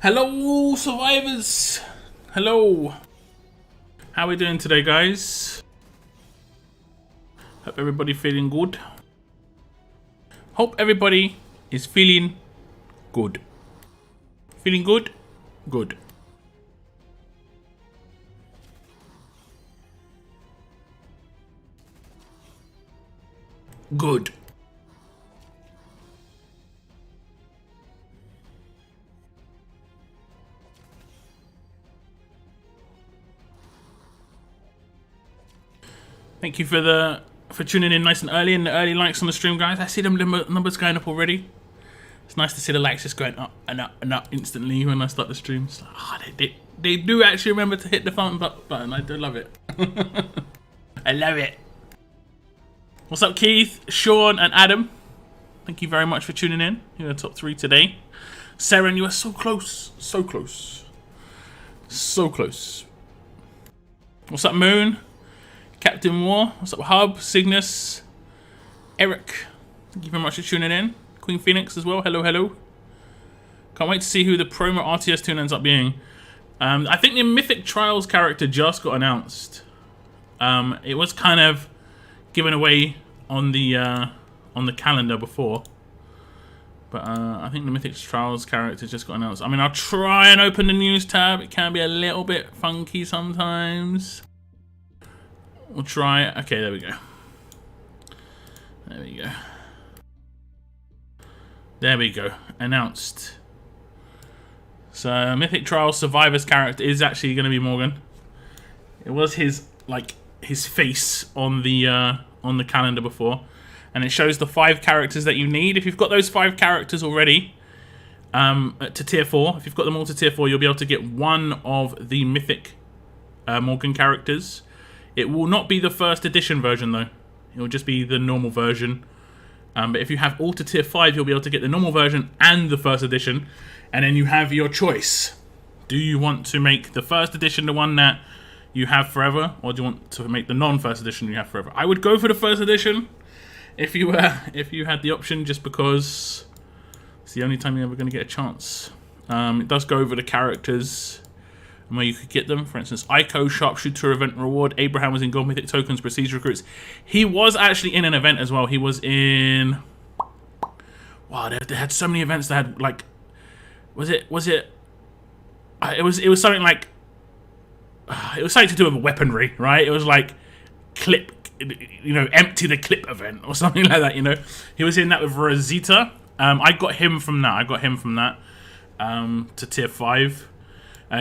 Hello, survivors! Hello! How are we doing today, guys? Hope everybody feeling good. Hope everybody is feeling good. Feeling good? Good. Good. Thank you for tuning in nice and early, and the early likes on the stream, guys. I see them numbers going up already. It's nice to see the likes just going up and up and up instantly when I start the stream. It's like, oh, they do actually remember to hit the thumbs up button. I do love it. I love it. What's up, Keith, Sean, and Adam? Thank you very much for tuning in. You're the top 3 today. Saren, you are so close. So close. So close. What's up, Moon? Captain War, what's up, Hub, Cygnus, Eric, thank you very much for tuning in. Queen Phoenix as well, hello, hello. Can't wait to see who the promo RTS tune ends up being. I think the Mythic Trials character just got announced. It was kind of given away on the calendar before, but I think the Mythic Trials character just got announced. I mean, I'll try and open the news tab. It can be a little bit funky sometimes. We'll try it. Okay, there we go. There we go. There we go. Announced. So, Mythic Trials Survivor's character is actually going to be Morgan. It was his face on the calendar before, and it shows the 5 characters that you need. If you've got those 5 characters already to tier 4, if you've got them all to tier 4, you'll be able to get one of the Mythic Morgan characters. It will not be the first edition version, though. It will just be the normal version. But if you have all to tier 5, you'll be able to get the normal version and the first edition. And then you have your choice. Do you want to make the first edition the one that you have forever? Or do you want to make the non-first edition you have forever? I would go for the first edition if you had the option, just because it's the only time you're ever going to get a chance. It does go over the characters and where you could get them. For instance, Aiko, Sharpshooter event reward. Abraham was in Gold Mythic Tokens, Prestige Recruits. He was actually in an event as well. He was in... Wow, they had so many events that had, like... It was something like... It was something to do with weaponry, right? It was like clip... empty the clip event or something like that, He was in that with Rosita. I got him from that. To tier 5.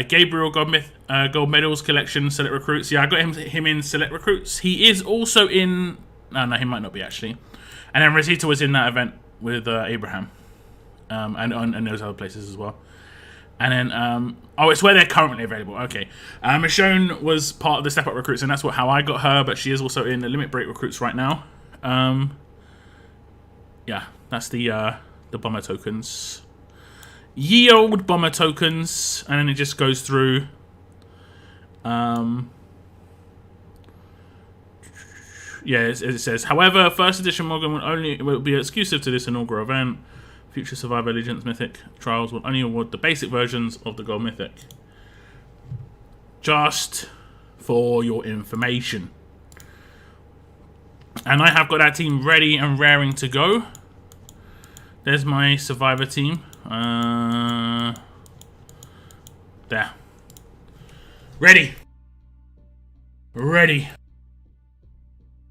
Gabriel Gold Medals Collection Select Recruits. Yeah, I got him in Select Recruits. He is also in... No, he might not be, actually. And then Rosita was in that event with Abraham. And those other places as well. And then... oh, it's where they're currently available. Okay. Michonne was part of the Step Up Recruits, and that's how I got her, but she is also in the Limit Break Recruits right now. Yeah, that's the bomber tokens. Ye old bomber tokens, and then it just goes through. Yeah, it says, however, first edition Morgan will be exclusive to this inaugural event. Future Survivor Allegiance Mythic Trials will only award the basic versions of the Gold Mythic. Just for your information. And I have got that team ready and raring to go. There's my Survivor team. There. Ready.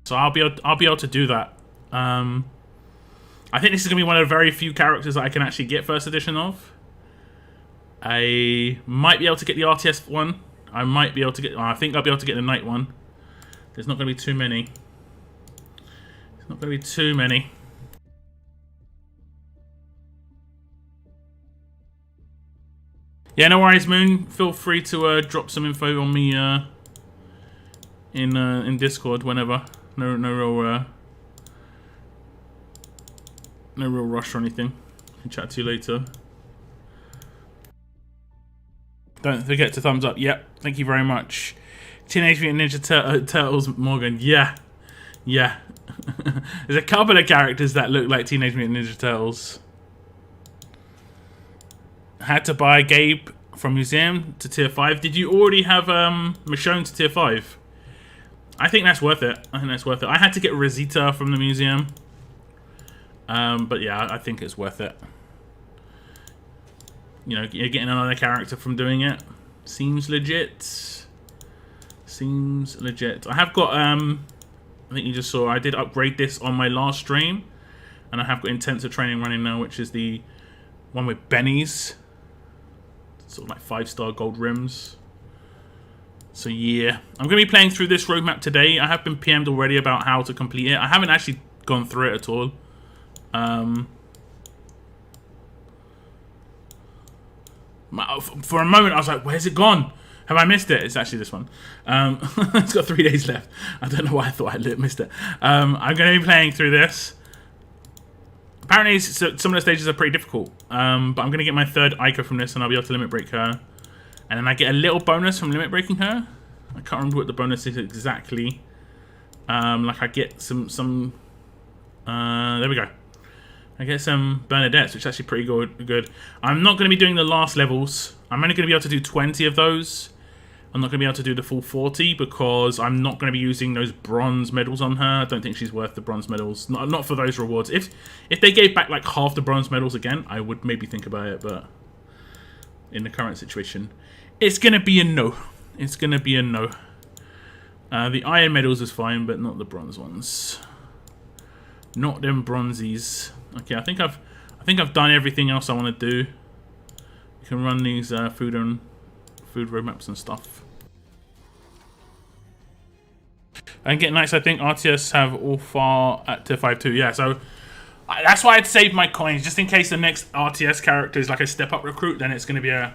So I'll be able to do that. I think this is gonna be one of the very few characters that I can actually get first edition of. I might be able to get the RTS one. I think I'll be able to get the night one. There's not gonna be too many. Yeah, no worries, Moon. Feel free to drop some info on me in Discord whenever. No real rush or anything. I can chat to you later. Don't forget to thumbs up. Yep, thank you very much. Teenage Mutant Ninja Turtles Morgan. Yeah. There's a couple of characters that look like Teenage Mutant Ninja Turtles. Had to buy Gabe from Museum to tier 5. Did you already have Michonne to tier 5? I think that's worth it. I think that's worth it. I had to get Rosita from the Museum. But yeah, I think it's worth it. You know, you're getting another character from doing it. Seems legit. Seems legit. I have got, I think you just saw, I did upgrade this on my last stream. And I have got intensive training running now, which is the one with Benny's. Sort of like 5-star gold rims. So yeah, I'm going to be playing through this roadmap today. I have been PM'd already about how to complete it. I haven't actually gone through it at all. For a moment, I was like, where's it gone? Have I missed it? It's actually this one. It's got 3 days left. I don't know why I thought I missed it. I'm going to be playing through this. Apparently, some of the stages are pretty difficult. But I'm going to get my 3rd Aiko from this, and I'll be able to limit break her. And then I get a little bonus from limit breaking her. I can't remember what the bonus is exactly. Like I get some there we go. I get some Bernadettes, which is actually pretty good. I'm not going to be doing the last levels. I'm only going to be able to do 20 of those. I'm not going to be able to do the full 40 because I'm not going to be using those bronze medals on her. I don't think she's worth the bronze medals. Not for those rewards. If they gave back like half the bronze medals again, I would maybe think about it, but in the current situation, it's going to be a no. It's going to be a no. The iron medals is fine, but not the bronze ones. Not them bronzies. Okay, I think I've done everything else I want to do. You can run these food roadmaps and stuff. And get nice. I think RTS have all far at tier 5 too. Yeah, so that's why I'd save my coins just in case the next RTS character is like a step up recruit. Then it's going to be an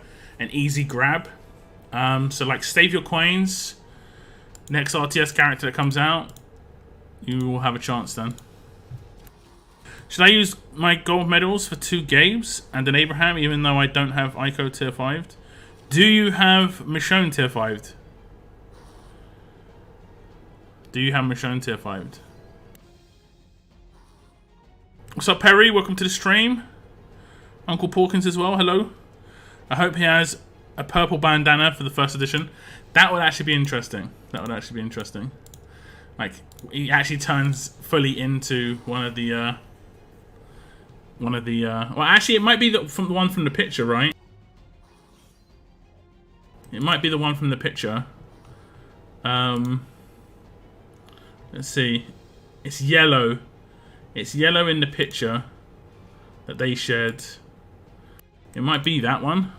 easy grab. So like save your coins. Next RTS character that comes out, you will have a chance then. Should I use my gold medals for 2 Gabes and an Abraham, even though I don't have Aiko tier 5? Do you have Michonne tier 5? Do you have Michonne tier 5? What's up, Perry? Welcome to the stream. Uncle Porkins as well. Hello. I hope he has a purple bandana for the 1st edition. That would actually be interesting. That would actually be interesting. Like, he actually turns fully into one of the well, actually, it might be the one from the picture, right? It might be the one from the picture. Let's see. It's yellow. It's yellow in the picture that they shared. It might be that one.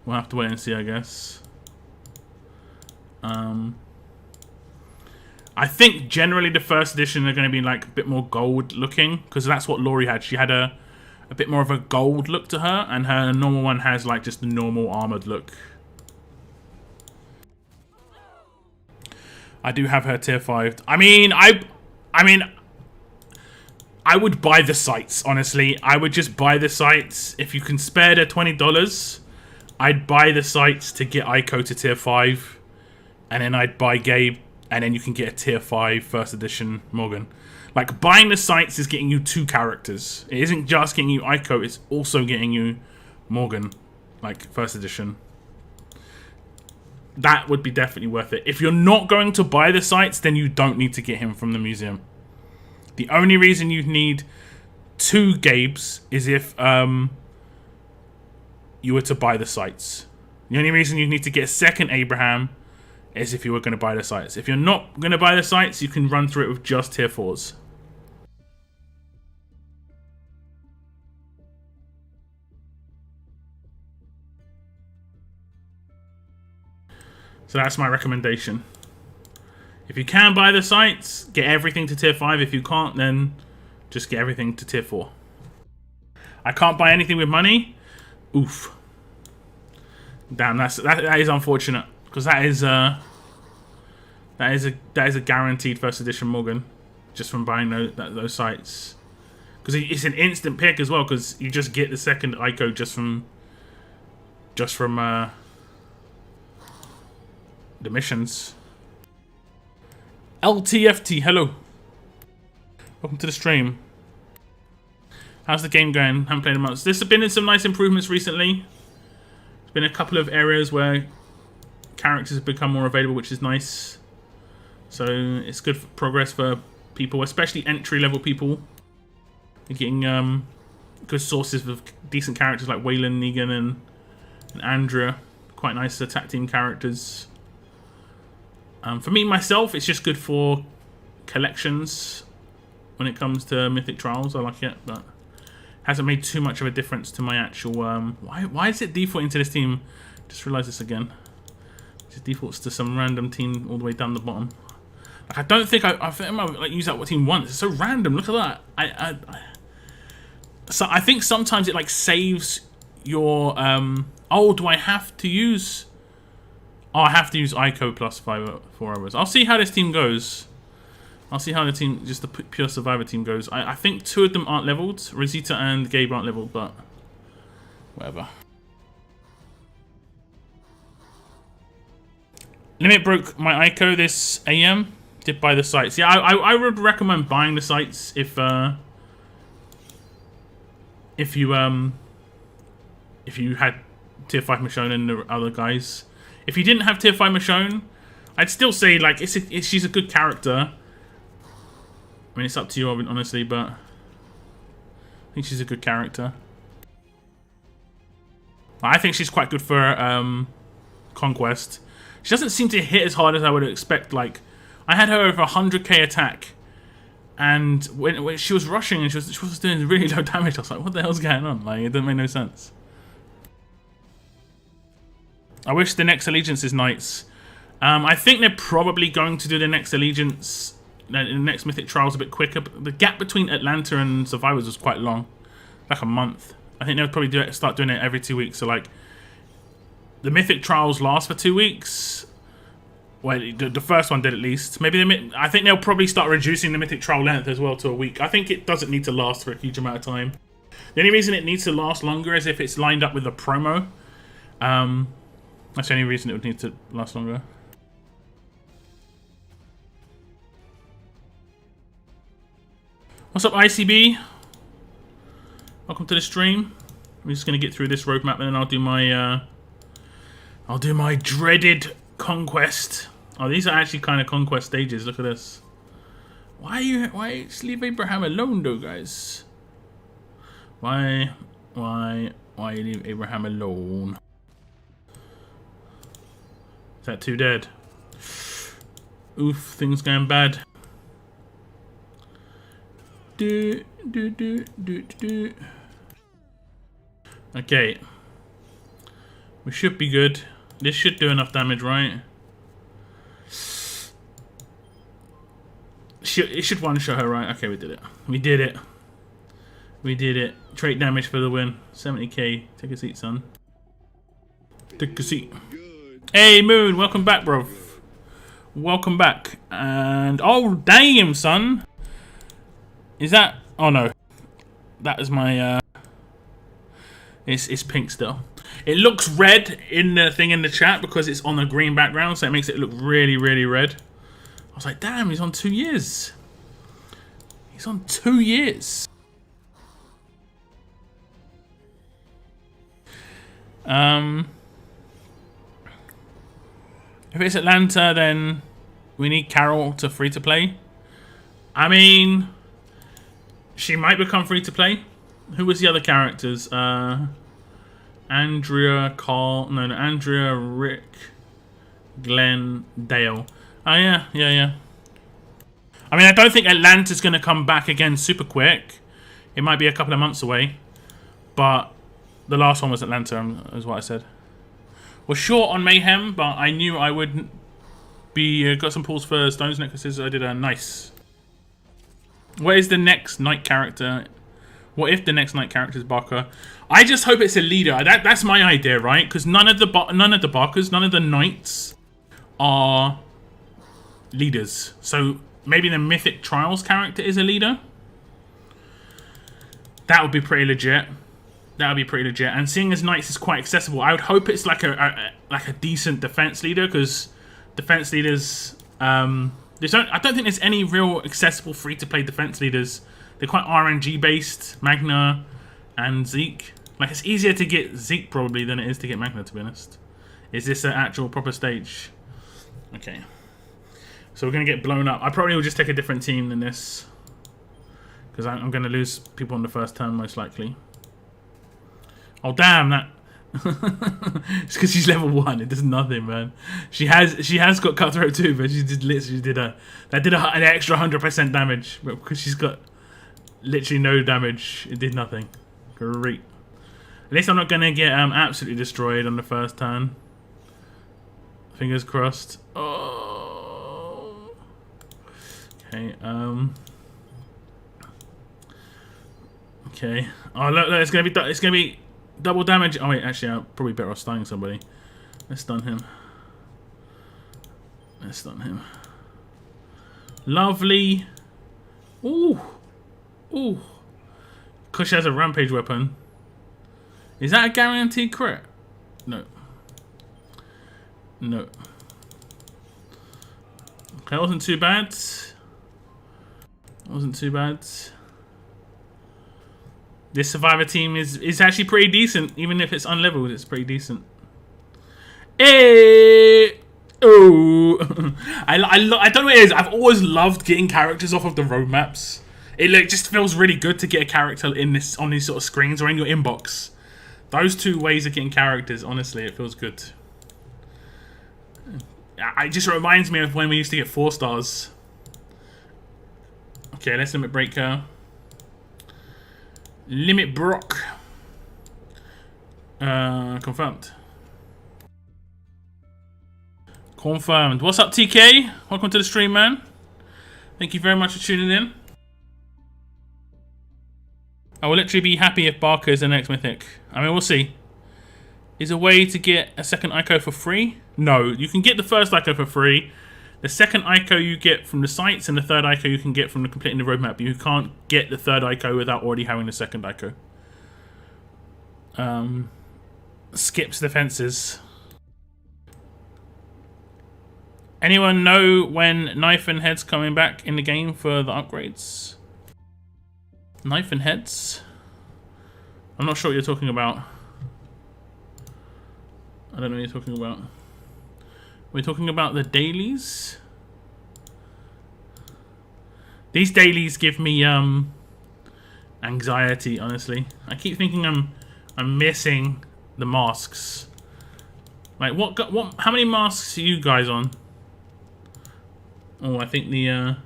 We'll have to wait and see, I guess. I think generally the 1st edition are going to be like a bit more gold looking because that's what Laurie had. She had a bit more of a gold look to her, and her normal one has like just the normal armored look. I do have her tier 5. I mean, I would buy the sites, honestly. I would just buy the sites. If you can spare the $20, I'd buy the sites to get Aiko to tier 5. And then I'd buy Gabe, and then you can get a tier 5 1st edition Morgan. Like, buying the sites is getting you 2 characters. It isn't just getting you Aiko, it's also getting you Morgan, like 1st edition. That would be definitely worth it. If you're not going to buy the sites, then you don't need to get him from the museum. The only reason you need 2 Gabes is if you were to buy the sites. The only reason you need to get a 2nd Abraham is if you were going to buy the sites. If you're not going to buy the sites, you can run through it with just tier 4s. So that's my recommendation. If you can buy the sites, get everything to tier 5. If you can't, then just get everything to tier 4. I can't buy anything with money. Oof. Damn, that is unfortunate. Because that is a guaranteed 1st edition Morgan, just from buying those sites. Because it's an instant pick as well, because you just get the 2nd Aiko just from the missions. LTFT, hello. Welcome to the stream. How's the game going? Haven't played in months. There's been some nice improvements recently. There's been a couple of areas where characters have become more available, which is nice. So it's good progress for people, especially entry-level people. You're getting good sources of decent characters like Waylon, Negan, and Andrea. Quite nice attack team characters. For me, myself, it's just good for collections when it comes to Mythic Trials. I like it, but hasn't made too much of a difference to my actual... why is it default into this team? Just realised this again. It just defaults to some random team all the way down the bottom. Like, I don't think I think I might like use that team once. It's so random. Look at that. So I think sometimes it like saves your... oh, do I have to use... Oh, I have to use Aiko plus 4 hours. I'll see how this team goes. I'll see how the team, just the pure survivor team goes. I think 2 of them aren't leveled. Rosita and Gabe aren't leveled, but whatever. Limit broke my Aiko this AM. Did buy the sites. Yeah, I would recommend buying the sites if you had tier 5 Michonne and the other guys. If you didn't have tier 5 Michonne, I'd still say like she's a good character. I mean, it's up to you, honestly, but I think she's a good character. I think she's quite good for Conquest. She doesn't seem to hit as hard as I would expect. Like, I had her over 100k attack, and when she was rushing and she was doing really low damage, I was like, what the hell's going on? Like, it doesn't make no sense. I wish the next Allegiance is Knights. I think they're probably going to do the next Allegiance, the next Mythic Trials a bit quicker. But the gap between Atlanta and Survivors was quite long, like a month. I think they'll probably start doing it every 2 weeks. So like, the Mythic Trials last for 2 weeks. Well, the first one did at least. Maybe I think they'll probably start reducing the Mythic Trial length as well to a week. I think it doesn't need to last for a huge amount of time. The only reason it needs to last longer is if it's lined up with a promo. That's the only reason it would need to last longer. What's up, ICB? Welcome to the stream. I'm just gonna get through this roadmap and then I'll do my dreaded Conquest. Oh, these are actually kind of Conquest stages. Look at this. Why just leave Abraham alone, though, guys? Why leave Abraham alone? Is that 2 dead? Oof, things going bad. Okay. We should be good. This should do enough damage, right? It should one-shot her, right? Okay, we did it. We did it. We did it. Trait damage for the win. 70k. Take a seat, son. Take a seat. Hey, Moon. Welcome back, bro. Welcome back. And... oh, damn, son. Is that... oh, no. That is my... It's pink still. It looks red in the thing in the chat because it's on a green background, so it makes it look really, really red. I was like, damn, he's on 2 years. He's on 2 years. If it's Atlanta, then we need Carol to free to play. I mean, she might become free to play. Who was the other characters? Andrea, Carl, no, Andrea, Rick, Glenn, Dale. Oh, yeah. I mean, I don't think Atlanta's going to come back again super quick. It might be a couple of months away. But the last one was Atlanta, is what I said. Was short on Mayhem, but I knew I wouldn't be... got some pulls for Stones Necklaces. I did a nice... What is the next Knight character? What if the next Knight character is Barker? I just hope it's a leader. That's my idea, right? Because none of the Barkers, none of the Knights are leaders. So maybe the Mythic Trials character is a leader. That would be pretty legit. That would be pretty legit. And seeing as Knights is quite accessible, I would hope it's like a decent defense leader, because defense leaders, I don't think there's any real accessible free-to-play defense leaders. they're quite RNG based, Magna and Zeke. Like, it's easier to get Zeke probably than it is to get Magna, to be honest. Is this an actual proper stage? Okay. So we're going to get blown up. I probably will just take a different team than this. Because I'm going to lose people on the first turn, most likely. Oh, damn, that... It's because she's level 1. It does nothing, man. She has got Cutthroat too, but she just literally did an extra 100% damage. But because she's got literally no damage, it did nothing. Great. At least I'm not going to get absolutely destroyed on the first turn. Fingers crossed. Oh. Okay. Okay. Oh look, it's gonna be double damage. Oh wait, actually, I'm probably better off stunning somebody. Let's stun him. Let's stun him. Lovely. Ooh. Ooh. Because she has a rampage weapon. Is that a guaranteed crit? No. No. Okay, that wasn't too bad. Wasn't too bad. This survivor team is actually pretty decent, even if it's unleveled. It's pretty decent. Hey, oh, I don't know what it is. I've always loved getting characters off of the roadmaps. It just feels really good to get a character on these sort of screens or in your inbox. Those two ways of getting characters, honestly, it feels good. It just reminds me of when we used to get 4 stars. Okay, let's limit Breaker. Limit Brock. Confirmed. Confirmed. What's up, TK? Welcome to the stream, man. Thank you very much for tuning in. I will literally be happy if Barker is the next Mythic. I mean, we'll see. Is a way to get a second Aiko for free? No, you can get the first Aiko for free. The second Aiko you get from the sites, and the third Aiko you can get from completing the roadmap. You can't get the third Aiko without already having the second Aiko. Skips the fences. Anyone know when Knife and Head's coming back in the game for the upgrades? Knife and Heads? I'm not sure what you're talking about. I don't know what you're talking about. We're talking about the dailies. These dailies give me anxiety, honestly. I keep thinking I'm missing the masks. Like how many masks are you guys on? Oh, I think the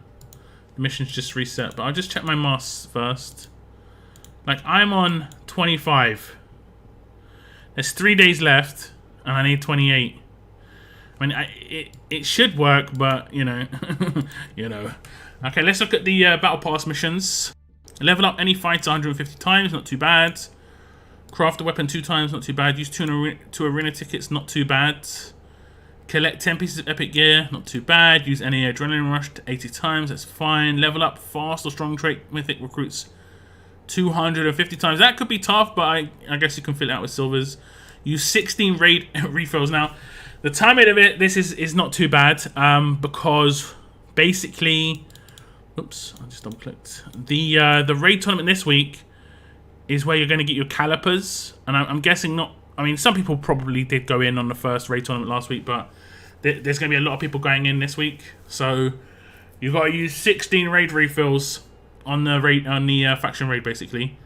mission's just reset, but I'll just check my masks first. Like, I'm on 25. There's 3 days left, and I need 28. I mean, it should work, but, you know, you know. Okay, let's look at the Battle Pass missions. Level up any fighter 150 times, not too bad. Craft a weapon 2 times, not too bad. Use 2 arena tickets, not too bad. Collect 10 pieces of epic gear, not too bad. Use any adrenaline rush 80 times, that's fine. Level up fast or strong trait mythic recruits 250 times. That could be tough, but I guess you can fill it out with silvers. Use 16 raid refills. Now, the timing of it, this is not too bad, because basically, oops, I just double clicked. The raid tournament this week is where you're going to get your calipers, and I'm guessing not. I mean, some people probably did go in on the first raid tournament last week, but there's going to be a lot of people going in this week. So you've got to use 16 raid refills on the faction raid, basically.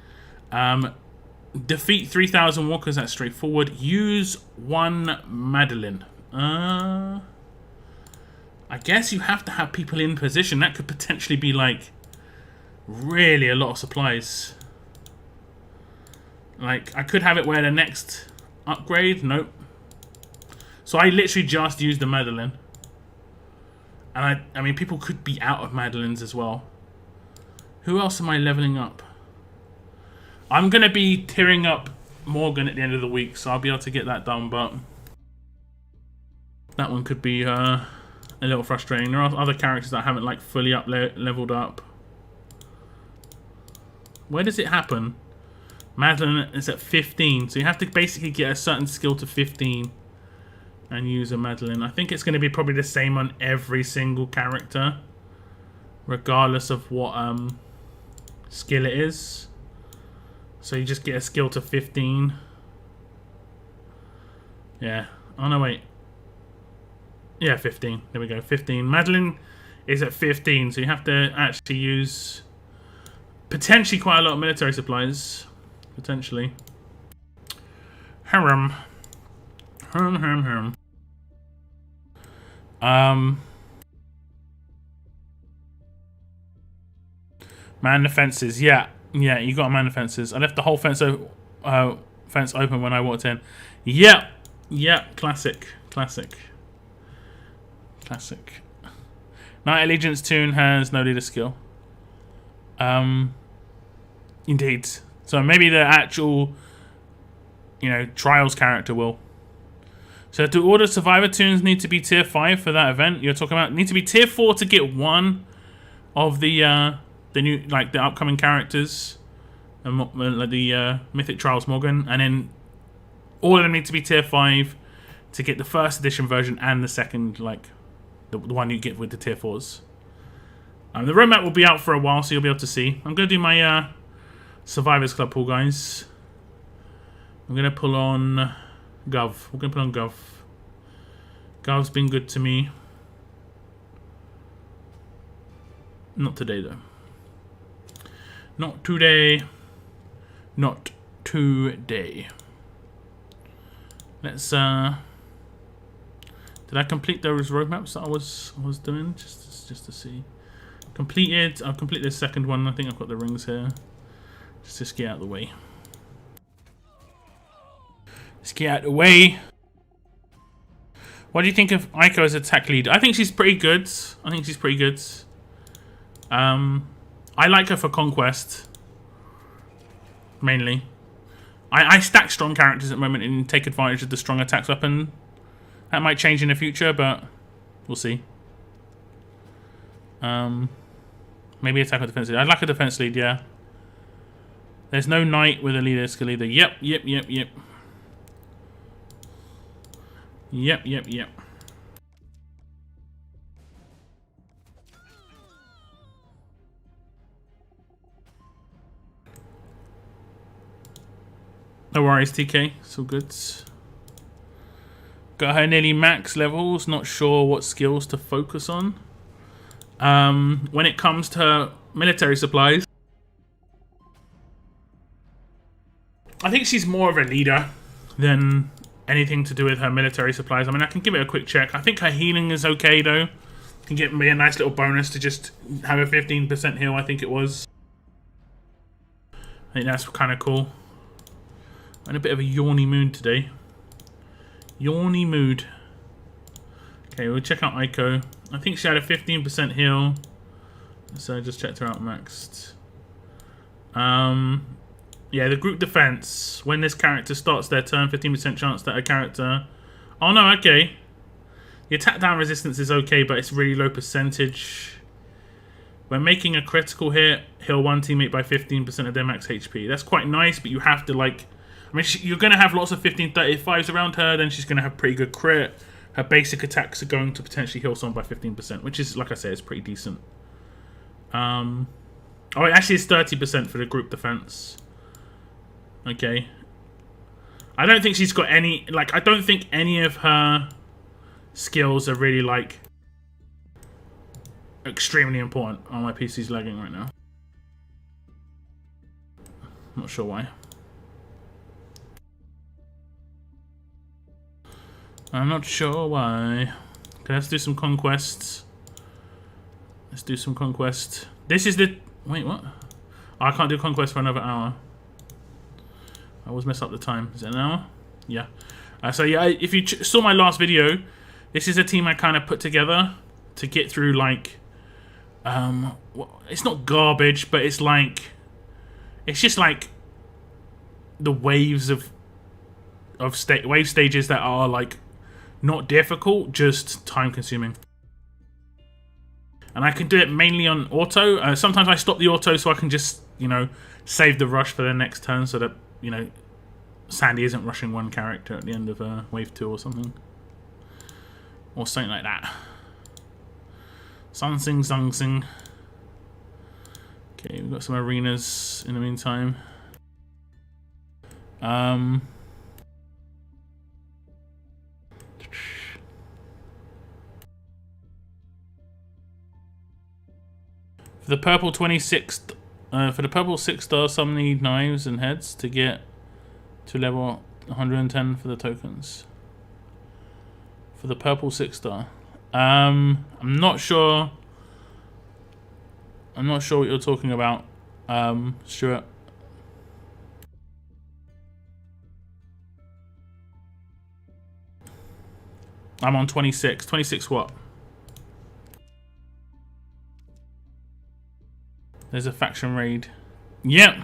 Defeat 3,000 walkers. That's straightforward. Use 1 Madeline. I guess you have to have people in position. That could potentially be like really a lot of supplies. Like, I could have it where the next upgrade, nope. So I literally just used the Madeline. And I mean, people could be out of Madelines as well. Who else am I leveling up? I'm going to be tearing up Morgan at the end of the week, so I'll be able to get that done, but that one could be a little frustrating. There are other characters that I haven't like fully leveled up. Where does it happen? Madeline is at 15, so you have to basically get a certain skill to 15 and use a Madeline. I think it's going to be probably the same on every single character, regardless of what skill it is. So you just get a skill to 15. Yeah. Oh no, wait. Yeah, 15. There we go. 15. Madeline is at 15, so you have to actually use potentially quite a lot of military supplies. Potentially. Harem. Harem. Man the fences. Yeah, you got to man the fences. I left the whole fence open when I walked in. Yeah, classic. Knight Allegiance tune has no leader skill. Indeed. So maybe the actual, Trials character will. So do all the Survivor tunes need to be tier 5 for that event you're talking about? Need to be tier 4 to get one of the new, the upcoming characters, the Mythic Trials Morgan, and then all of them need to be tier 5 to get the first edition version and the second, the one you get with the tier 4s. The roadmap will be out for a while, so you'll be able to see. I'm going to do my Survivors Club pool, guys. I'm going to pull on Gov. We're going to put on Gov. Gov's been good to me. Not today, though. Not today. Let's did I complete those roadmaps that I was doing just to see? Completed. I've completed the second one. I think I've got the rings here. Just get out of the way. Let's get out of the way. What do you think of Aiko as attack lead? I think she's pretty good. I like her for Conquest. Mainly. I stack strong characters at the moment and take advantage of the strong attacks weapon. That might change in the future, but we'll see. Maybe attack or defense lead. I'd like a defense lead, yeah. There's no knight with a leader skill either. Yep. No worries, TK. It's all good. Got her nearly max levels. Not sure what skills to focus on. When it comes to her military supplies, I think she's more of a leader than anything to do with her military supplies. I mean, I can give it a quick check. I think her healing is okay, though. Can get me a nice little bonus to just have a 15% heal, I think it was. I think that's kind of cool. I'm in a bit of a yawny mood today. Yawny mood. Okay, we'll check out Aiko. I think she had a 15% heal. So I just checked her out maxed. Yeah, the group defense. When this character starts their turn, 15% chance that a character... Oh no, okay. The attack down resistance is okay, but it's really low percentage. When making a critical hit, heal one teammate by 15% of their max HP. That's quite nice, but you have to I mean, you're going to have lots of 1535s around her, then she's going to have pretty good crit. Her basic attacks are going to potentially heal someone by 15%, which is, like I say, is pretty decent. Oh, it actually is 30% for the group defense. Okay. I don't think she's got any... I don't think any of her skills are really, extremely important. Oh, my PC's lagging right now. Not sure why. I'm not sure why. Okay, let's do some conquests. Let's do some conquest. This is the... Wait, what? Oh, I can't do conquest for another hour. I always mess up the time. Is it an hour? Yeah. So yeah, if you saw my last video, this is a team I kind of put together to get through it's not garbage, but it's it's just the waves of wave stages that are not difficult, just time consuming. And I can do it mainly on auto. Sometimes I stop the auto so I can just, save the rush for the next turn so that, Sandy isn't rushing one character at the end of wave 2 or something. Or something like that. Sung sing. Okay, we've got some arenas in the meantime. For the purple 26th, for the purple 6-star, some need knives and heads to get to level 110 for the tokens. For the purple 6-star, I'm not sure. I'm not sure what you're talking about, Stuart. I'm on 26. 26 what? There's a faction raid. Yep.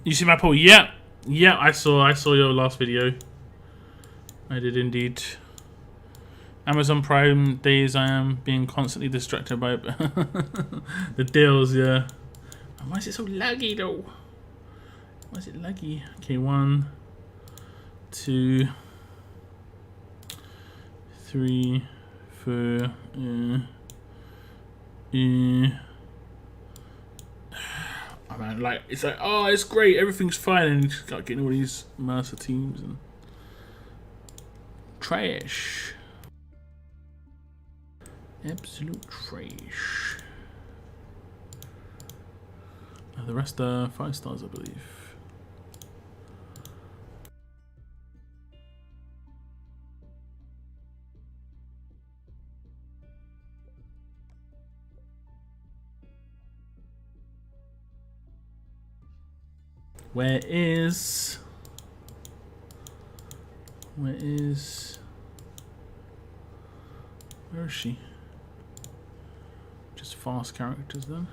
You see my poll? Yep. Yep, I saw your last video. I did indeed. Amazon Prime days, I am being constantly distracted by the deals, yeah. Why is it so laggy though? Why is it laggy? Okay, 1, 2, 3, 4. Oh man, like it's like, oh, it's great, everything's fine, and you just got getting all these Mercer teams and trash. Absolute trash. The rest are 5 stars, I believe. Where is she? Just fast characters then.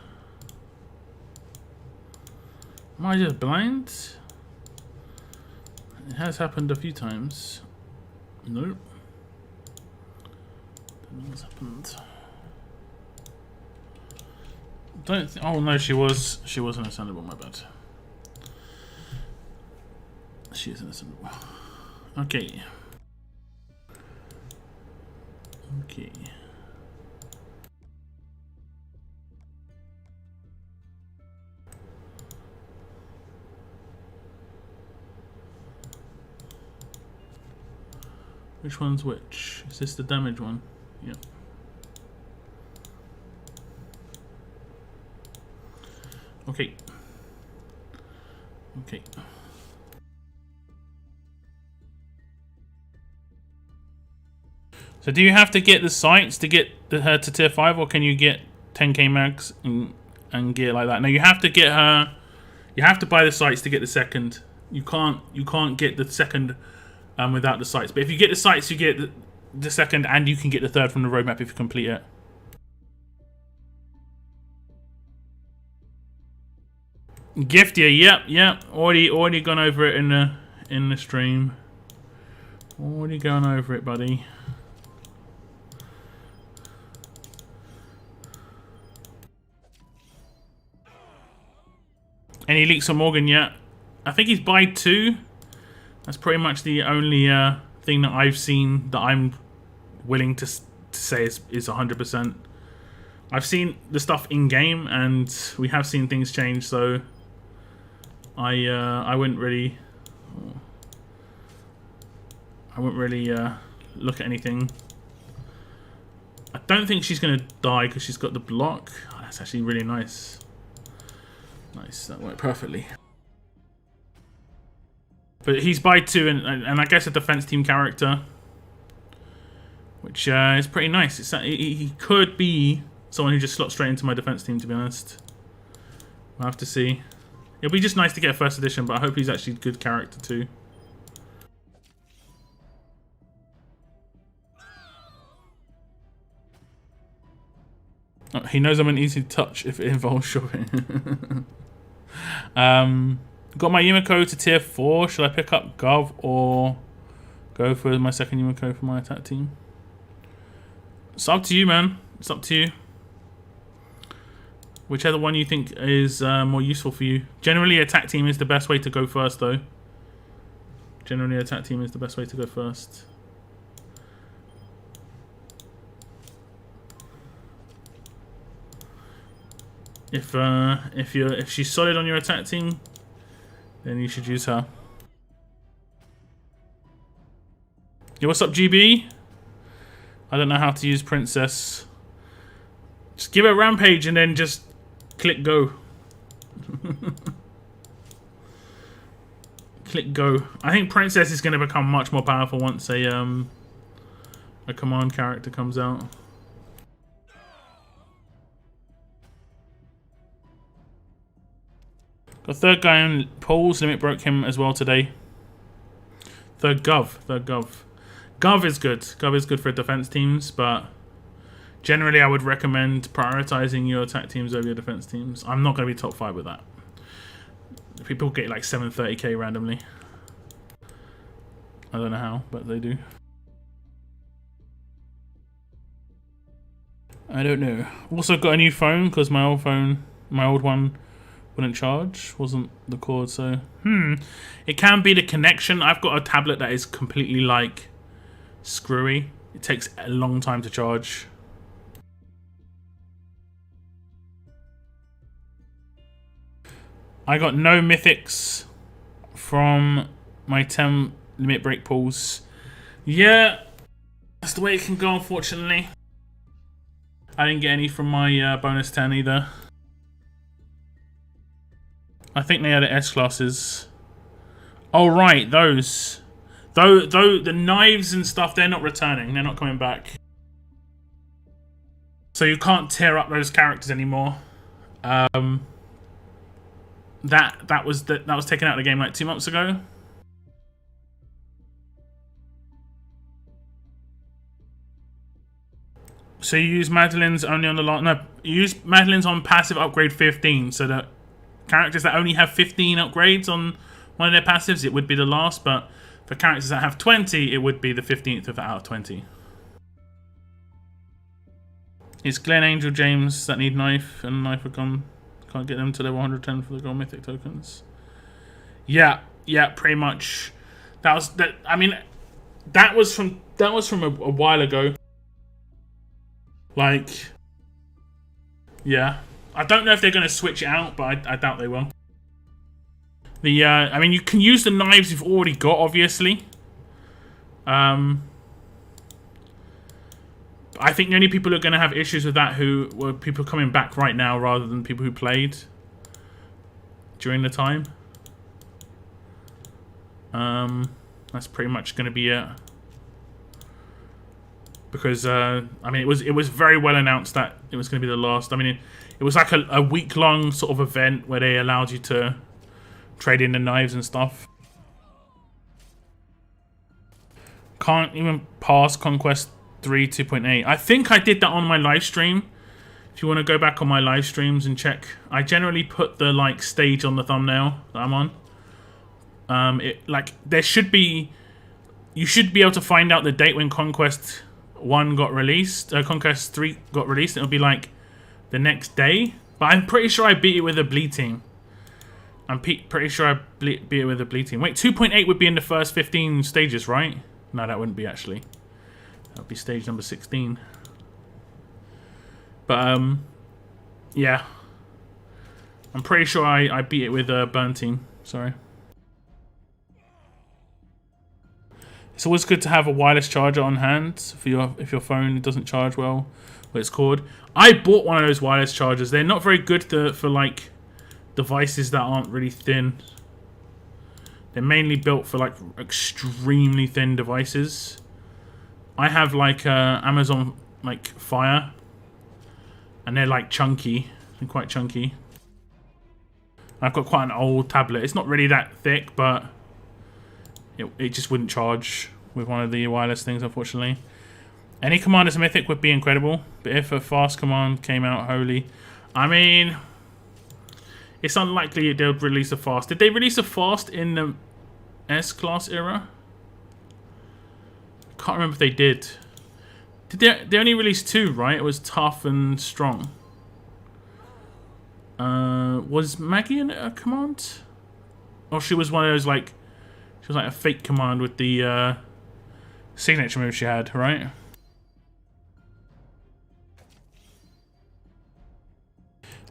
Am I just blind? It has happened a few times. Nope. Don't know what's happened. Oh no, she was an ascendable, my bad. She is an ascendable. Okay. Okay. Which one's which? Is this the damage one? Yeah. Okay. Okay. So do you have to get the sights to get her to tier 5, or can you get 10k mags and get like that? No, you have to get her. You have to buy the sights to get the second. You can't get the second without the sights. But if you get the sights, you get the second, and you can get the third from the roadmap if you complete it. Giftier, yep. Already gone over it in the stream. Already gone over it, buddy. Any leaks on Morgan yet? I think he's by 2. That's pretty much the only thing that I've seen that I'm willing to say is 100%. I've seen the stuff in game, and we have seen things change. So I wouldn't really look at anything. I don't think she's gonna die because she's got the block. Oh, that's actually really nice. Nice, that worked perfectly. But he's by 2, and I guess a defense team character, which is pretty nice. He could be someone who just slots straight into my defense team, to be honest. We'll have to see. It'll be just nice to get a first edition, but I hope he's actually a good character too. Oh, he knows I'm an easy touch if it involves shopping. Got my Yumiko to tier 4. Should I pick up Gov or go for my second Yumiko for my attack team? It's up to you, man. It's up to you. Whichever one you think is more useful for you. Generally, attack team is the best way to go first, though. Generally, attack team is the best way to go first. If she's solid on your attack team, then you should use her. Yo, what's up, GB? I don't know how to use Princess. Just give her Rampage and then just click go. Click go. I think Princess is going to become much more powerful once a command character comes out. Got third guy on Paul's limit, broke him as well today. Third Gov. Gov is good. Gov is good for defense teams, but generally I would recommend prioritizing your attack teams over your defense teams. I'm not going to be top 5 with that. People get like 730k randomly. I don't know how, but they do. I don't know. Also got a new phone because my old one wouldn't charge. Wasn't the cord, so it can be the connection. I've got a tablet that is completely like screwy. It takes a long time to charge. I got no mythics from my 10 limit break pulls. Yeah, that's the way it can go, unfortunately. I didn't get any from my bonus 10 either. I think they had the S classes. Oh right, those. Though the knives and stuff, they're not returning. They're not coming back. So you can't tear up those characters anymore. That was taken out of the game like 2 months ago. So you use Madeline's only on the last. No, you use Madeline's on passive upgrade 15. So that characters that only have 15 upgrades on one of their passives, it would be the last. But for characters that have 20, it would be the 15th out of 20. It's Glen, Angel, James that need knife, and knife are gone. Can't get them to level 110 for the gold mythic tokens. Yeah, pretty much. That was that. I mean, that was from a while ago. Like, yeah, I don't know if they're going to switch it out, but I doubt they will. The I mean, you can use the knives you've already got, obviously. I think the only people who are going to have issues with that who were people coming back right now rather than people who played during the time. That's pretty much going to be it. Because I mean, it was very well announced that it was going to be the last. I mean, it was like a week-long sort of event where they allowed you to trade in the knives and stuff. Can't even pass Conquest 3 2.8. I think I did that on my live stream. If you want to go back on my live streams and check, I generally put the like stage on the thumbnail that I'm on. There should be, you should be able to find out the date when Conquest 1 got released. Conquest 3 got released. It'll be like the next day. But I'm pretty sure I beat it with a bleating. I'm pretty sure I beat it with a bleating. Wait, 2.8 would be in the first 15 stages, right? No, that wouldn't be actually. That would be stage number 16. But, yeah. I'm pretty sure I beat it with a burn team. Sorry. It's always good to have a wireless charger on hand for if your phone doesn't charge well when it's cord. I bought one of those wireless chargers. They're not very good for like devices that aren't really thin. They're mainly built for like extremely thin devices. I have like Amazon like Fire, and they're like chunky. They're quite chunky. I've got quite an old tablet. It's not really that thick, but it just wouldn't charge with one of the wireless things, unfortunately. Any command as mythic would be incredible, but if a fast command came out, holy. I mean, it's unlikely they'll release a fast. Did they release a fast in the S-class era? Can't remember if they did. They only released 2, right? It was tough and strong. Was Maggie in a command? Or she was one of those like, she was like a fake command with the signature move she had, right?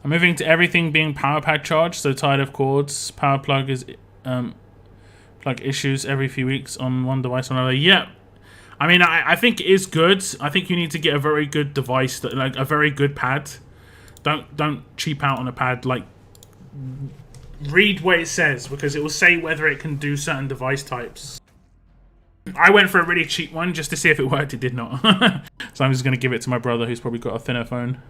I'm moving to everything being power pad charged, so tired of cords. Power plug is plug issues every few weeks on one device or another. Yeah, I mean, I think it is good. I think you need to get a very good device, that, like a very good pad. Don't cheap out on a pad. Like, read what it says, because it will say whether it can do certain device types. I went for a really cheap one just to see if it worked. It did not. So I'm just going to give it to my brother, who's probably got a thinner phone.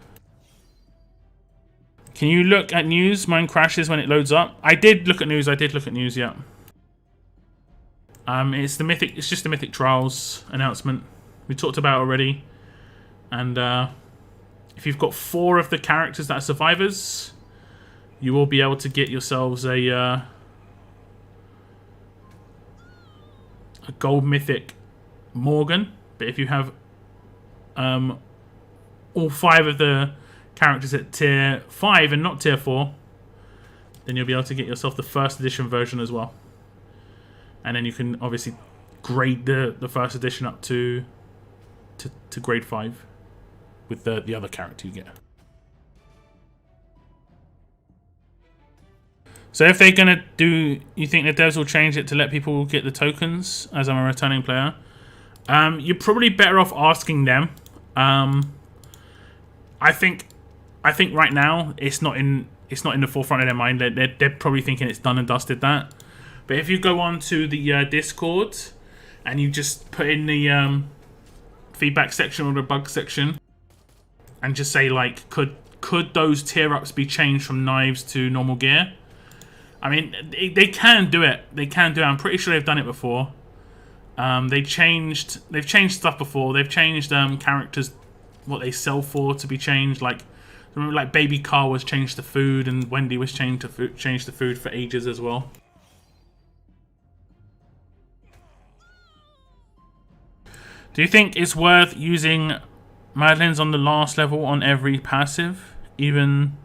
Can you look at news? Mine crashes when it loads up. I did look at news. Yeah. It's just the Mythic Trials announcement we talked about already. And if you've got 4 of the characters that are survivors, you will be able to get yourselves a gold mythic Morgan. But if you have all 5 of the characters at tier 5 and not tier 4, then you'll be able to get yourself the first edition version as well. And then you can obviously grade the first edition up to grade 5 with the other character you get. So if they're gonna do, you think the devs will change it to let people get the tokens as I'm a returning player? You're probably better off asking them. I think right now it's not in the forefront of their mind. They're probably thinking it's done and dusted that. But if you go on to the Discord and you just put in the feedback section or the bug section and just say, like, could those tier ups be changed from knives to normal gear? I mean, they can do it. I'm pretty sure they've done it before. They've changed stuff before. They've changed characters, what they sell for, to be changed. Like, remember, like Baby Carl was changed to food, and Wendy was changed to food for ages as well. Do you think it's worth using Madeline's on the last level on every passive, even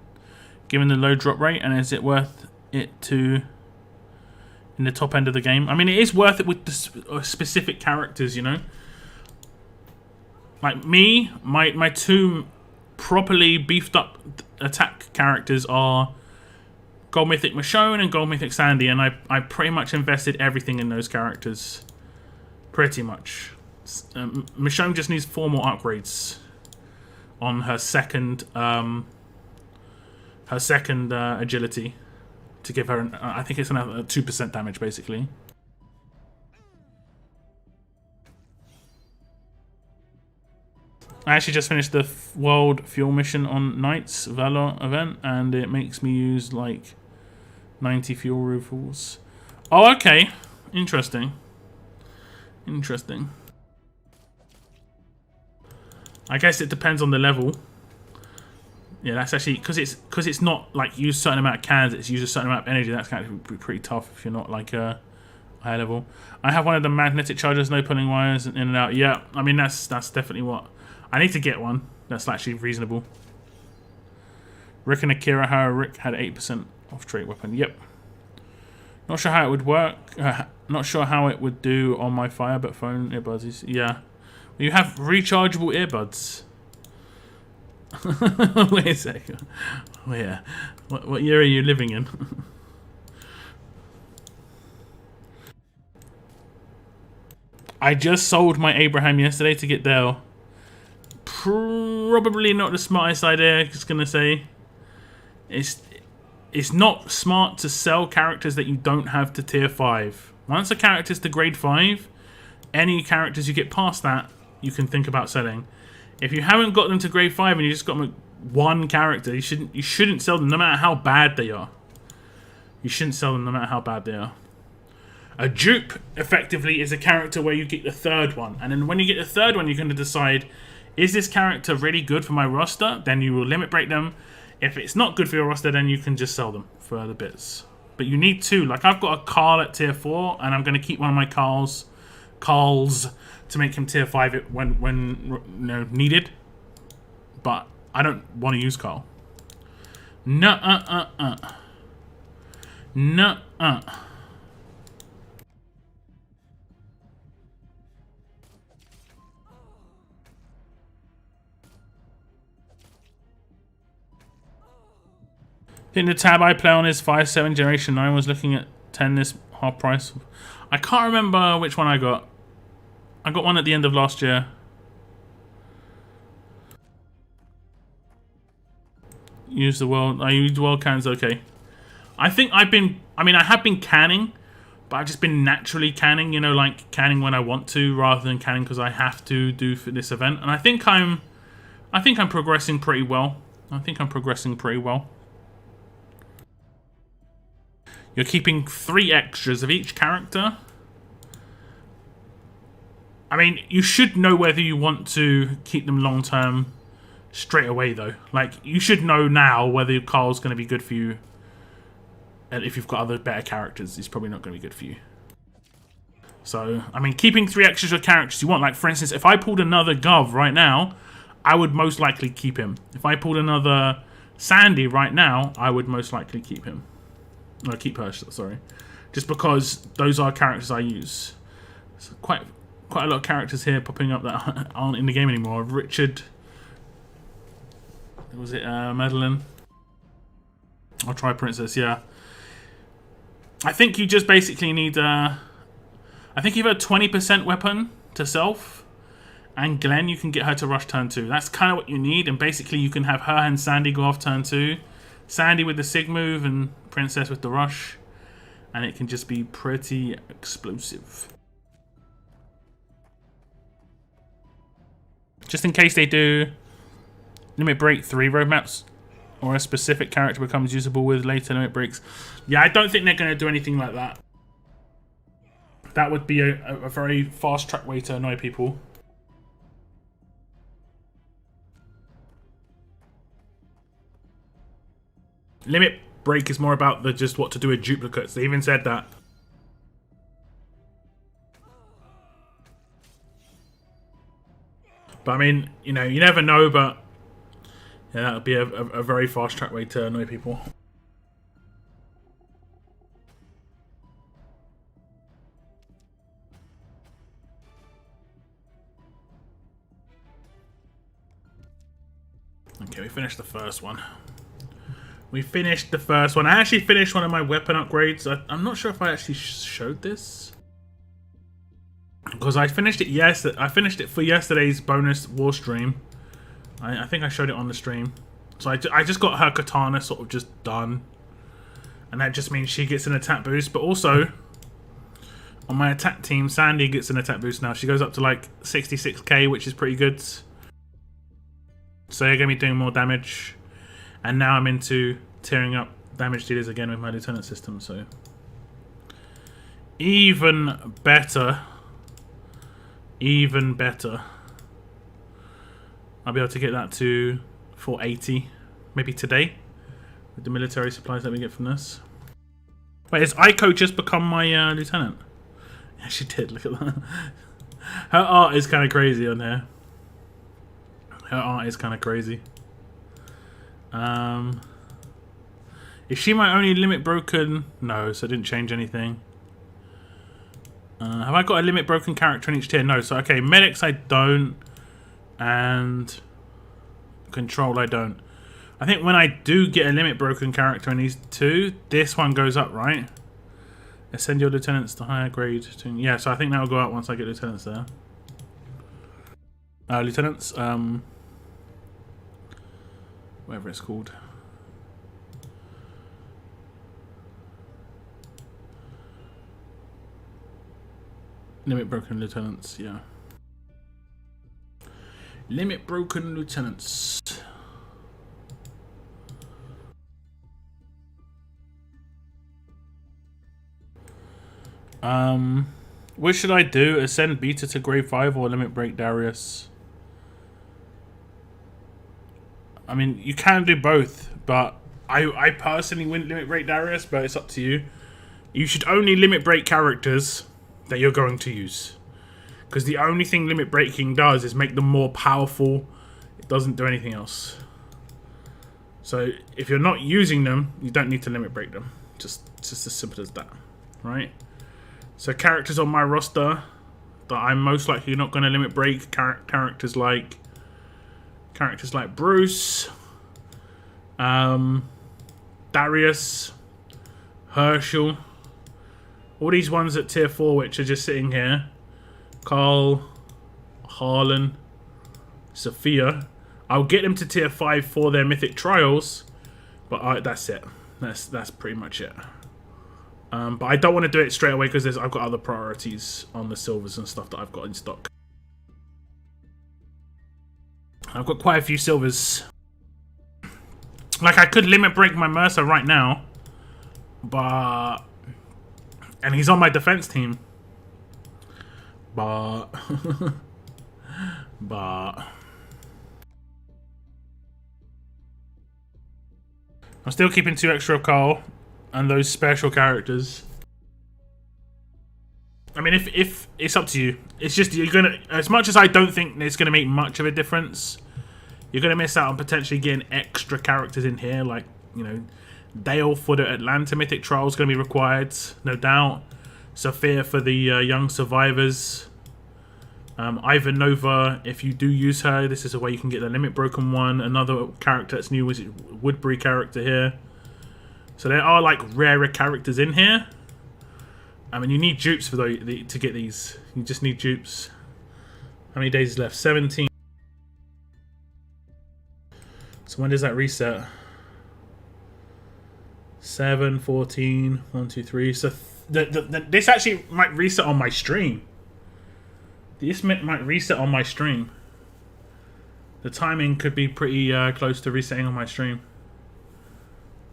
given the low drop rate? And is it worth it to in the top end of the game? I mean, it is worth it with the specific characters, you know. Like me, my 2 properly beefed up attack characters are Gold Mythic Michonne and Gold Mythic Sandy, and I pretty much invested everything in those characters. Pretty much. Michonne just needs 4 more upgrades on her second agility to give her I think it's another 2% damage basically. I actually just finished the World Fuel mission on Knight's Valor event, and it makes me use like 90 fuel refills. Oh, okay. Interesting. I guess it depends on the level. Yeah, that's actually because it's not like use a certain amount of cans, it's use a certain amount of energy. That's kind of pretty tough if you're not like a high level. I have one of the magnetic chargers, no pulling wires in and out. Yeah, I mean that's definitely what I need to get one. That's actually reasonable. Rick and Akira, how Rick had 8% off trait weapon. Yep. Not sure how it would work. Not sure how it would do on my Fire, but phone earbuds. Yeah. You have rechargeable earbuds. Wait a second. Where? What year are you living in? I just sold my Abraham yesterday to get Dale. Probably not the smartest idea. Just gonna say, it's not smart to sell characters that you don't have to tier 5. Once a character's to grade 5, any characters you get past that, you can think about selling. If you haven't got them to grade 5 and you just got them one character, you shouldn't sell them no matter how bad they are. You shouldn't sell them no matter how bad they are. A dupe, effectively, is a character where you get the 3rd one. And then when you get the 3rd one, you're going to decide, is this character really good for my roster? Then you will limit break them. If it's not good for your roster, then you can just sell them for the bits. But you need 2. Like, I've got a Carl at tier 4, and I'm going to keep one of my Carls to make him tier 5 when needed. But I don't want to use Carl. Nuh-uh. think the tab I play on is 5.7 Generation 9. Was looking at 10 this half price. I can't remember which one I got. I got one at the end of last year. Use the world. I use world cans. Okay. I think I've been. I mean, I have been canning, but I've just been naturally canning. You know, like canning when I want to, rather than canning because I have to do for this event. And I think I'm progressing pretty well. You're keeping 3 extras of each character. I mean, you should know whether you want to keep them long term straight away, though. Like, you should know now whether Carl's going to be good for you. And if you've got other better characters, he's probably not going to be good for you. So, I mean, keeping 3 extras of characters you want. Like, for instance, if I pulled another Gov right now, I would most likely keep him. If I pulled another Sandy right now, I would most likely keep him. No, keep her, sorry. Just because those are characters I use. So quite a lot of characters here popping up that aren't in the game anymore. Richard. Was it Madeline? I'll try Princess, yeah. I think you just basically need I think you've a 20% weapon to self, and Glenn, you can get her to rush turn 2. That's kind of what you need, and basically you can have her and Sandy go off turn 2. Sandy with the Sig move and Princess with the rush, and it can just be pretty explosive. Just in case they do Limit Break 3 roadmaps, or a specific character becomes usable with later limit breaks. Yeah, I don't think they're going to do anything like that. That would be a very fast track way to annoy people. Limit Break is more about the just what to do with duplicates. They even said that. But I mean, you know, you never know, but yeah, that would be a very fast track way to annoy people. Okay, we finished the first one. I actually finished one of my weapon upgrades. I'm not sure if I actually showed this, because I finished it I finished it for yesterday's bonus war stream. I think I showed it on the stream. So I just got her katana sort of just done, and that just means she gets an attack boost. But also on my attack team, Sandy gets an attack boost now. She goes up to like 66k, which is pretty good. So you're going to be doing more damage. And now I'm into tearing up damage dealers again with my lieutenant system, so even better. Even better. I'll be able to get that to 480 maybe today with the military supplies that we get from this. Wait, has Aiko just become my lieutenant? Yeah, she did. Look at that. Her art is kind of crazy on there. Her art is kind of crazy. Is she my only limit broken? No, so it didn't change anything. Have I got a limit broken character in each tier? No, so okay, medics I don't, and control I don't. I think when I do get a limit broken character in these two, this one goes up, right? Ascend your lieutenants to higher grade. Yeah, so I think that will go up once I get lieutenants there. Lieutenants, whatever it's called. Limit broken lieutenants, yeah. Limit broken lieutenants. What should I do? Ascend Beta to grade 5 or limit break Darius? I mean, you can do both, but I personally wouldn't limit break Darius, but it's up to you. You should only limit break characters that you're going to use, because the only thing limit breaking does is make them more powerful. It doesn't do anything else. So if you're not using them, you don't need to limit break them. Just as simple as that, right? So characters on my roster that I'm most likely not going to limit break, characters like Bruce, that Darius, Herschel. All these ones at tier 4 which are just sitting here. Carl, Harlan, Sophia. I'll get them to tier 5 for their Mythic Trials. But that's it. That's pretty much it. But I don't want to do it straight away because I've got other priorities on the silvers and stuff that I've got in stock. I've got quite a few silvers. Like, I could limit break my Mercer right now. But... And he's on my defense team. But... but... I'm still keeping 2 extra of Carl. And those special characters. I mean, if it's up to you. It's just, you're gonna... As much as I don't think it's gonna make much of a difference... You're going to miss out on potentially getting extra characters in here, like, you know, Dale for the Atlanta Mythic Trials is going to be required, no doubt. Sophia for the young survivors. Ivanova, if you do use her, this is a way you can get the limit broken one. Another character that's new is Woodbury character here. So there are, like, rarer characters in here. I mean, you need dupes for to get these. You just need dupes. How many days is left? 17. So when does that reset? 7, 14, 1, 2, 3. So this actually might reset on my stream. This might reset on my stream. The timing could be pretty close to resetting on my stream.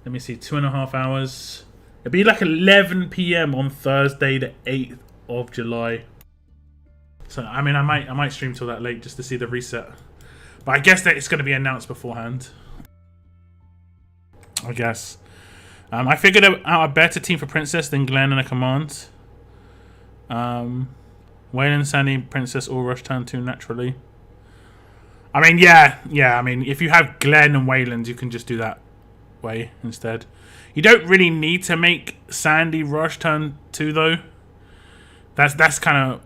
Let me see, 2.5 hours. It'd be like 11 PM on Thursday, the 8th of July. So I mean, I might stream till that late just to see the reset. But I guess that it's going to be announced beforehand. I guess. I figured out a better team for Princess than Glenn and a Command. Waylon, Sandy, Princess all rush turn 2 naturally. I mean, yeah. I mean, if you have Glenn and Wayland, you can just do that way instead. You don't really need to make Sandy rush turn 2 though. That's kind of...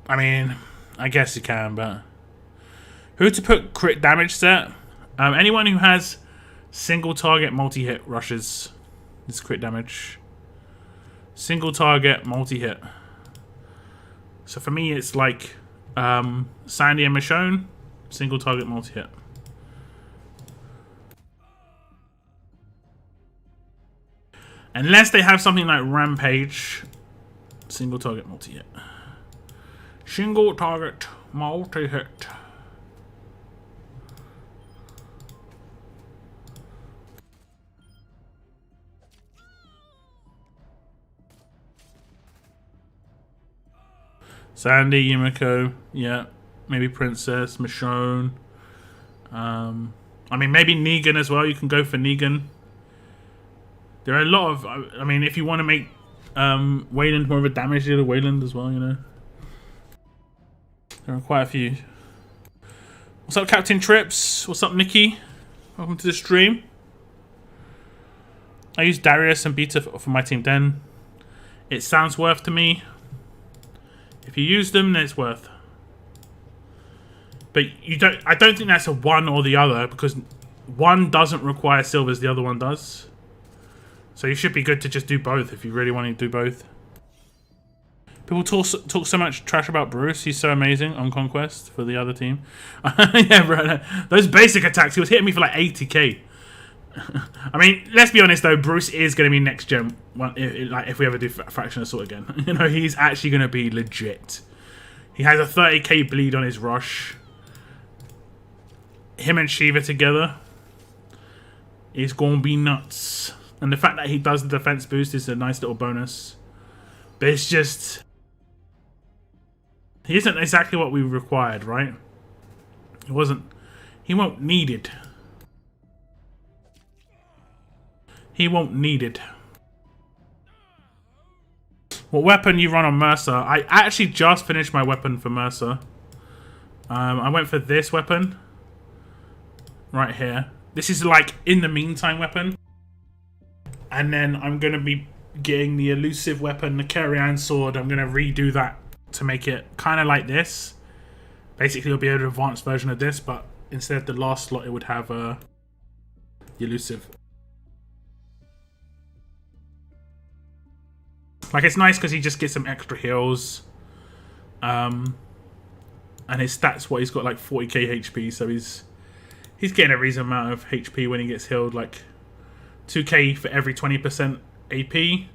I mean, I guess you can, but... Who to put crit damage set? Anyone who has single target multi-hit rushes is crit damage. Single target multi-hit. So for me it's like Sandy and Michonne, single target multi-hit. Unless they have something like Rampage, single target multi-hit. Single target multi-hit. Sandy, Yumiko, yeah. Maybe Princess, Michonne. I mean, maybe Negan as well. You can go for Negan. There are a lot of... I mean, if you want to make Wayland more of a damage dealer, Wayland as well, you know. There are quite a few. What's up, Captain Trips? What's up, Nikki? Welcome to the stream. I use Darius and Beta for my team Den. It sounds worth to me. If you use them, then it's worth. But you don't. I don't think that's a one or the other because one doesn't require silvers, the other one does. So you should be good to just do both if you really want to do both. People talk so much trash about Bruce. He's so amazing on Conquest for the other team. Yeah, bro. Those basic attacks, he was hitting me for like 80k. I mean, let's be honest though, Bruce is going to be next gen if we ever do Faction Assault again. You know, he's actually going to be legit. He has a 30k bleed on his rush. Him and Shiva together is going to be nuts. And the fact that he does the defense boost is a nice little bonus. But it's just... He isn't exactly what we required, right? He wasn't... He won't need it. He won't need it. What weapon you run on Mercer? I actually just finished my weapon for Mercer. I went for this weapon. Right here. This is like in the meantime weapon. And then I'm going to be getting the elusive weapon, the Carrion Sword. I'm going to redo that to make it kind of like this. Basically, it'll be an advanced version of this, but instead of the last slot, it would have the elusive. Like, it's nice because he just gets some extra heals. And his stats, what he's got, like 40k HP, so he's getting a reasonable amount of HP when he gets healed, like 2k for every 20% AP,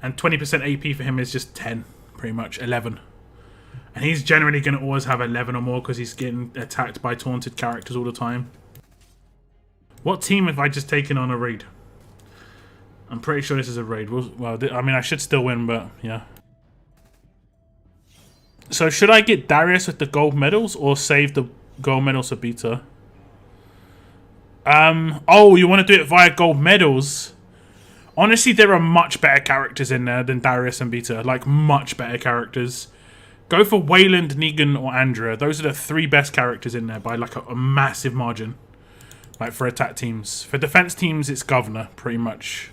and 20% AP for him is just 10, pretty much 11. And he's generally going to always have 11 or more because he's getting attacked by taunted characters all the time. What team have I just taken on a raid? I'm pretty sure this is a raid. Well, I mean, I should still win, but yeah. So should I get Darius with the gold medals or save the gold medals for beta? Oh, you want to do it via gold medals? Honestly, there are much better characters in there than Darius and beta. Like, much better characters. Go for Wayland, Negan, or Andrea. Those are the 3 best characters in there by like a massive margin. Like for attack teams. For defense teams, it's Governor, pretty much.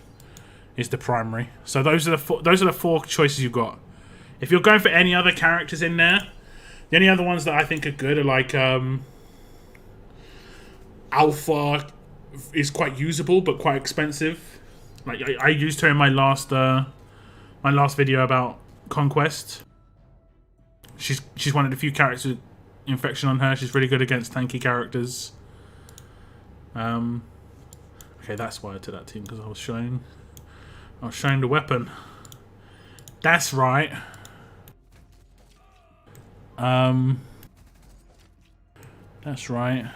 Is the primary. So those are the 4 choices you've got. If you're going for any other characters in there, the only other ones that I think are good are like Alpha is quite usable but quite expensive. Like I used her in my last video about Conquest. She's one of the few characters with infection on her. She's really good against tanky characters. Okay, that's why I took that team, because I was showing the weapon. That's right. That's right.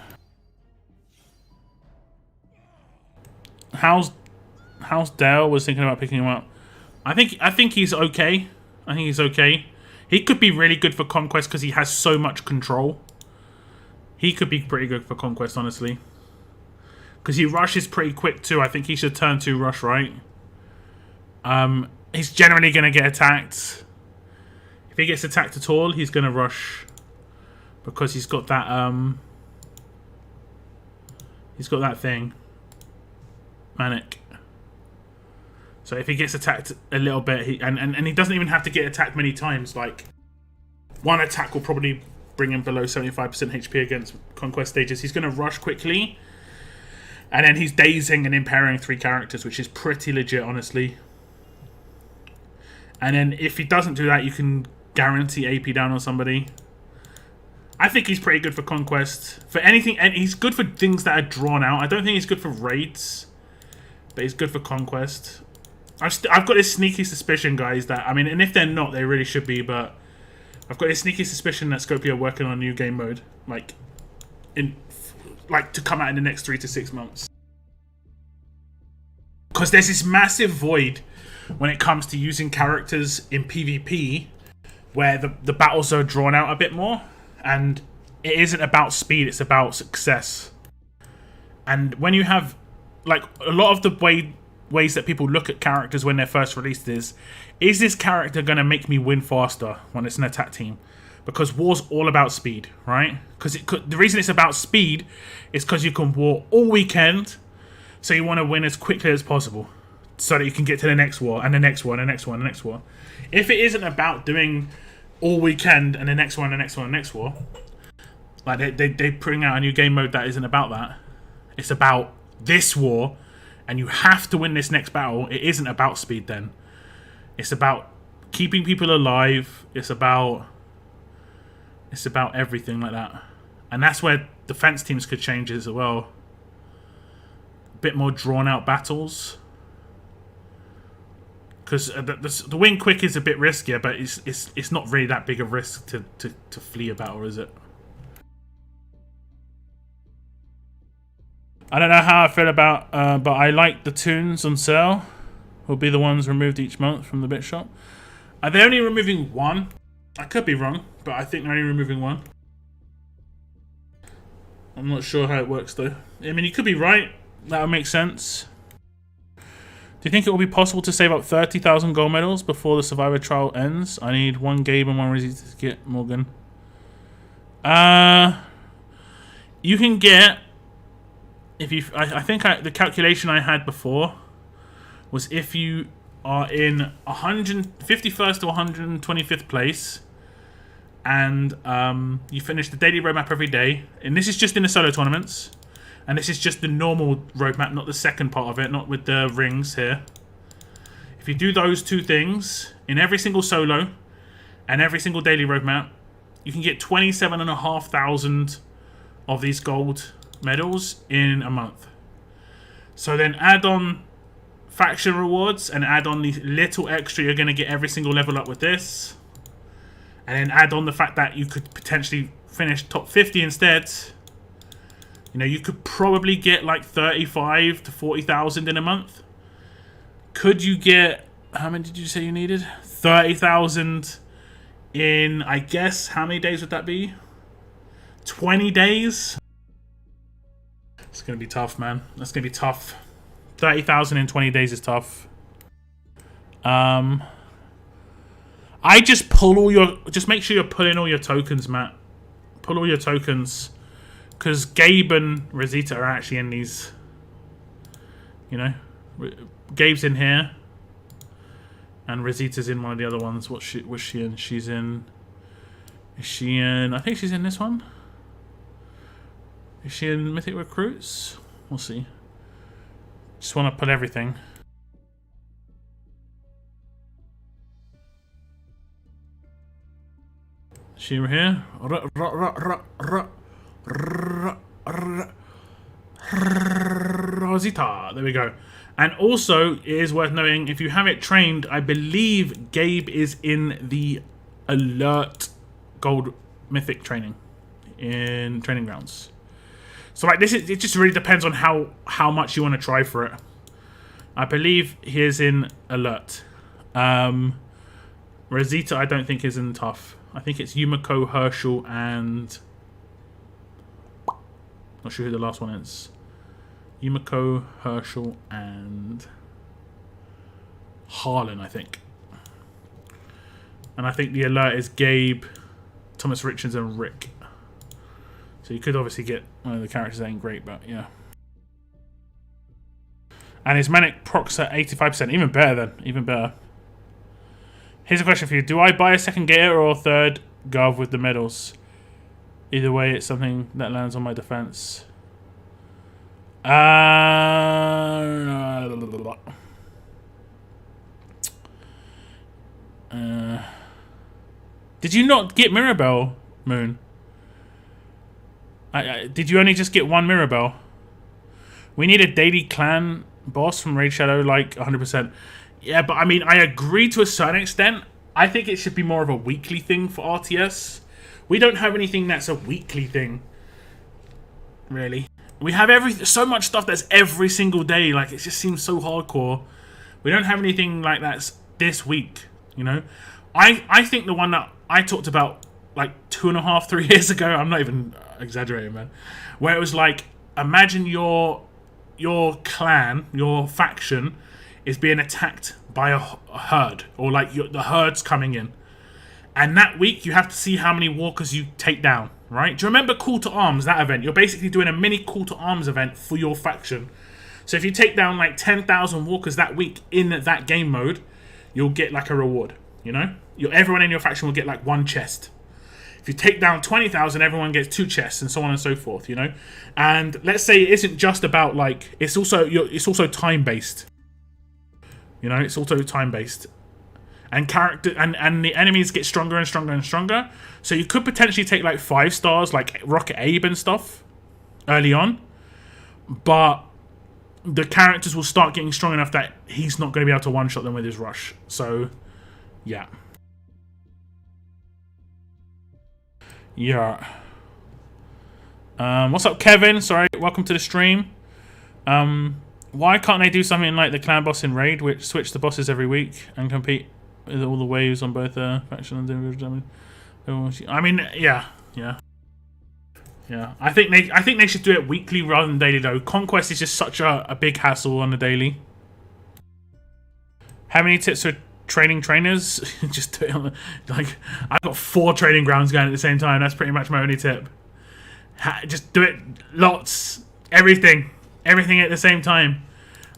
How's Dale? Was thinking about picking him up. I think he's okay. I think he's okay. He could be really good for Conquest because he has so much control. He could be pretty good for Conquest, honestly. Because he rushes pretty quick too. I think he should turn 2 rush, right? He's generally going to get attacked. If he gets attacked at all, he's going to rush. Because he's got that, thing. Manic. So if he gets attacked a little bit, and he doesn't even have to get attacked many times. Like, 1 attack will probably bring him below 75% HP against Conquest stages. He's going to rush quickly. And then he's dazing and impairing 3 characters, which is pretty legit, honestly. And then if he doesn't do that, you can guarantee AP down on somebody. I think he's pretty good for Conquest. For anything, and he's good for things that are drawn out. I don't think he's good for raids, but he's good for Conquest. I've got this sneaky suspicion, guys, that, I mean, and if they're not, they really should be, but I've got this sneaky suspicion that Scopia are working on a new game mode, like to come out in the next 3 to 6 months. Because there's this massive void when it comes to using characters in PvP, where the battles are drawn out a bit more, and it isn't about speed, it's about success. And when you have, like, a lot of the ways that people look at characters when they're first released is this character going to make me win faster when it's an attack team? Because war's all about speed, right? Because the reason it's about speed is because you can war all weekend, so you want to win as quickly as possible, so that you can get to the next war, and the next war, and the next war, and the next war. If it isn't about doing all weekend, and the next one, and the next one, and the next war, like they bring out a new game mode that isn't about that. It's about this war, and you have to win this next battle. It isn't about speed then. It's about keeping people alive. It's about everything like that. And that's where defense teams could change as well. A bit more drawn out battles. Because the win quick is a bit riskier, but it's not really that big a risk to flee a battle, is it? I don't know how I feel about, but I like the tunes on sale. Will be the ones removed each month from the bit shop. Are they only removing 1? I could be wrong, but I think they're only removing 1. I'm not sure how it works though. I mean, you could be right. That would make sense. Do you think it will be possible to save up 30,000 gold medals before the Survivor trial ends? I need 1 Gabe and 1 Rizzy to get Morgan. You can get, if you, I think the calculation I had before was if you are in 151st to 125th place and you finish the daily roadmap every day, and this is just in the solo tournaments, and this is just the normal roadmap, not the second part of it, not with the rings here. If if you do those two things in every single solo and every single daily roadmap, you can get 27,500 of these gold medals in a month. So then add on faction rewards and add on the little extra you're going to get every single level up with this. And then add on the fact that you could potentially finish top 50 instead. You know, you could probably get like 35 to 40,000 in a month. Could you get, how many did you say you needed? 30,000 in, I guess, how many days would that be? 20 days? It's going to be tough, man. That's going to be tough. 30,000 in 20 days is tough. I just pull all your... Just make sure you're pulling all your tokens, Matt. Pull all your tokens. Because Gabe and Rosita are actually in these... You know? Gabe's in here. And Rosita's in one of the other ones. Was she in? She's in... Is she in... I think she's in this one. Is she in Mythic Recruits? We'll see. Just want to put everything. Is she here? Rosita. There we go. And also, it is worth knowing, if you have it trained, I believe Gabe is in the Alert Gold Mythic training in Training Grounds. So like this is, it just really depends on how much you want to try for it. I believe he is in Alert. Rosita I don't think is in Tough. I think it's Yumiko, Herschel, and not sure who the last one is. Yumiko, Herschel, and Harlan, I think. And I think the Alert is Gabe, Thomas Richards, and Rick. So you could obviously get one of the characters that ain't great, but yeah. And his Manic procs at 85%. Even better then. Even better. Here's a question for you. Do I buy a second Gator or a third Gov with the medals? Either way, it's something that lands on my defense. Did you not get Mirabelle, Moon? Did you only just get one Mirabelle? We need a daily clan boss from Raid Shadow, like 100%. Yeah, but I mean, I agree to a certain extent. I think it should be more of a weekly thing for RTS. We don't have anything that's a weekly thing, really. We have so much stuff that's every single day. Like, it just seems so hardcore. We don't have anything like that's this week, you know? I think the one that I talked about like 2.5, 3 years ago, I'm not even exaggerating, man, where it was like, imagine your clan, your faction is being attacked by a herd, or like the herd's coming in, and that week you have to see how many walkers you take down, right? Do you remember Call to Arms, that event? You're basically doing a mini Call to Arms event for your faction. So if you take down like 10,000 walkers that week in that game mode, you'll get like a reward, you know? Everyone in your faction will get like one chest. If you take down 20,000, everyone gets 2 chests, and so on and so forth, you know? And let's say it isn't just about like, it's also time based. You know, it's also time based. And and the enemies get stronger and stronger and stronger. So you could potentially take like 5 stars like Rocket Abe and stuff early on. But the characters will start getting strong enough that he's not going to be able to one-shot them with his rush. So, yeah. Yeah. What's up, Kevin? Sorry, welcome to the stream. Why can't they do something like the clan boss in Raid, which switch the bosses every week and compete with all the waves on both faction and individual? I mean, yeah. I think they should do it weekly rather than daily though. Conquest is just such a big hassle on the daily. How many tips for training trainers? Just do it on the, like, I've got 4 training grounds going at the same time. That's pretty much my only tip. Just do it lots, everything at the same time.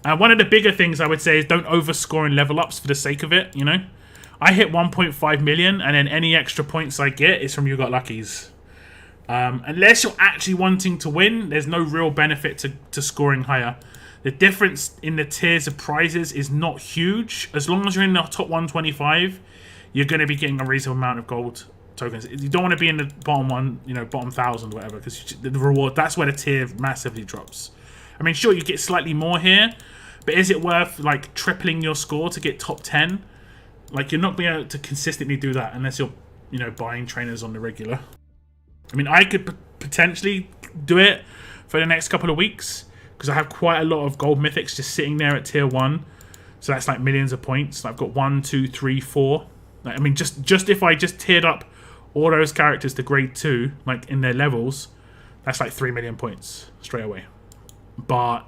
One of the bigger things I would say is don't overscore in level ups for the sake of it, you know? I hit 1.5 million and then any extra points I get is from You Got Luckies. Unless you're actually wanting to win, there's no real benefit to scoring higher. The difference in the tiers of prizes is not huge. As long as you're in the top 125, you're going to be getting a reasonable amount of gold tokens. You don't want to be in the bottom one, you know, bottom 1,000 or whatever, because the reward, that's where the tier massively drops. I mean, sure, you get slightly more here, but is it worth, like, tripling your score to get top 10? Like, you're not being able to consistently do that unless you're, you know, buying trainers on the regular. I mean, I could potentially do it for the next couple of weeks, because I have quite a lot of gold mythics just sitting there at tier 1. So that's like millions of points. I've got 1, 2, 3, 4. Like, I mean, just if I just tiered up all those characters to grade 2, like in their levels, that's like 3 million points straight away. But,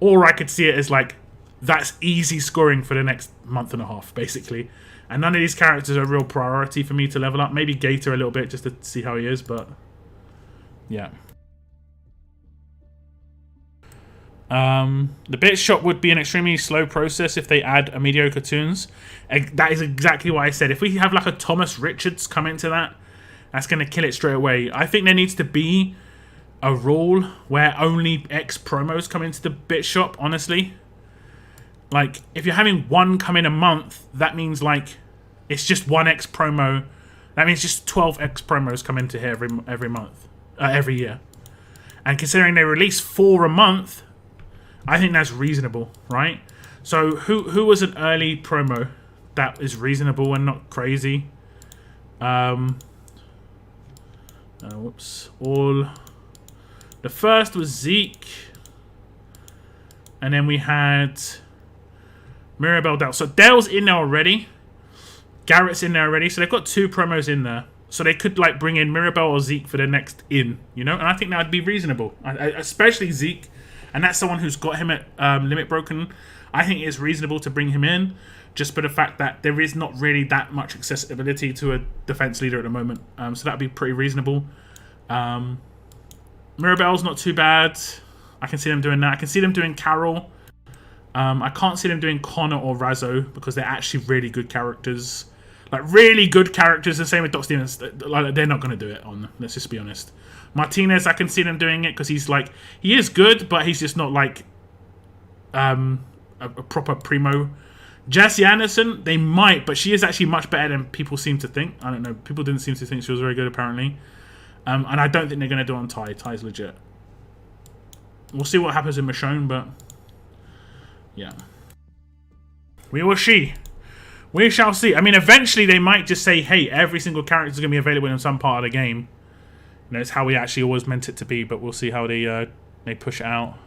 or I could see it as like, that's easy scoring for the next month and a half, basically. And none of these characters are a real priority for me to level up. Maybe Gator a little bit just to see how he is, but yeah. The bit shop would be an extremely slow process if they add a mediocre tunes. That is exactly what I said. If we have like a Thomas Richards come into that, that's going to kill it straight away. I think there needs to be a rule where only X promos come into the bit shop, honestly. Like, if you're having one come in a month, that means like it's just one X promo. That means just 12 X promos come into here every month, every year. And considering they release 4 a month, I think that's reasonable, right? So who was an early promo that is reasonable and not crazy? Whoops. The first was Zeke. And then we had Mirabelle Dell. So Dell's in there already. Garrett's in there already. So they've got 2 promos in there. So they could like bring in Mirabelle or Zeke for the next in, you know? And I think that would be reasonable. Especially Zeke. And that's someone who's got him at Limit Broken. I think it's reasonable to bring him in, just for the fact that there is not really that much accessibility to a defense leader at the moment. So that'd be pretty reasonable. Mirabelle's not too bad. I can see them doing that. I can see them doing Carol. I can't see them doing Connor or Razzo, because they're actually really good characters. Like, really good characters. The same with Doc Stevens. Like, they're not going to do it on. Let's just be honest. Martinez, I can see them doing it because he's like, he is good, but he's just not like a proper primo. Jessie Anderson, they might, but she is actually much better than people seem to think. I don't know. People didn't seem to think she was very good, apparently. And I don't think they're going to do it on Ty. Ty's legit. We'll see what happens in Michonne, but yeah. We will see. We shall see. I mean, eventually they might just say, hey, every single character is going to be available in some part of the game. You know, it's how we actually always meant it to be, but we'll see how they push it out.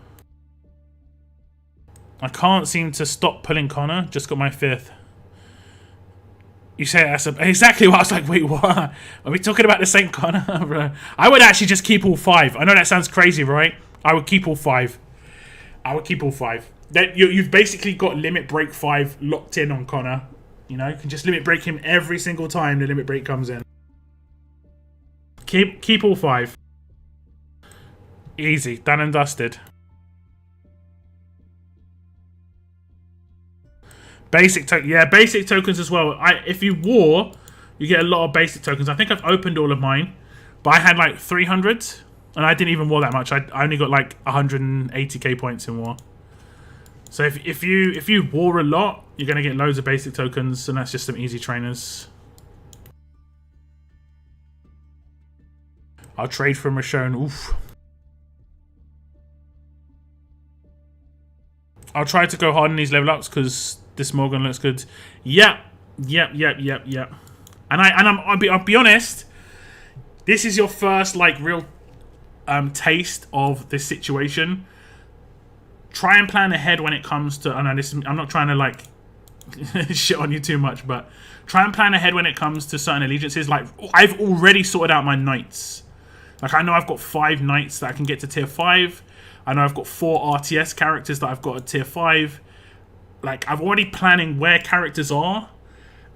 I can't seem to stop pulling Connor. Just got my 5th. You say that's exactly what I was like. Wait, what? Are we talking about the same Connor? I would actually just keep all 5. I know that sounds crazy, right? I would keep all 5. I would keep all 5. You've basically got limit break 5 locked in on Connor. You know, you can just limit break him every single time the limit break comes in. Keep all 5. Easy, done and dusted. Basic token, yeah, basic tokens as well. If you war, you get a lot of basic tokens. I think I've opened all of mine, but I had like 300, and I didn't even war that much. I only got like 180k points in war. So if you war a lot, you're gonna get loads of basic tokens, and that's just some easy trainers. I'll trade for Michonne. Oof. I'll try to go hard in these level ups because this Morgan looks good. Yep. And I'll be honest. This is your first like real taste of this situation. Try and plan ahead when it comes to. I know this. I'm not trying to like shit on you too much, but try and plan ahead when it comes to certain allegiances. Like, I've already sorted out my knights. Like, I know I've got 5 knights that I can get to tier 5. I know I've got 4 RTS characters that I've got at tier 5. Like, I'm already planning where characters are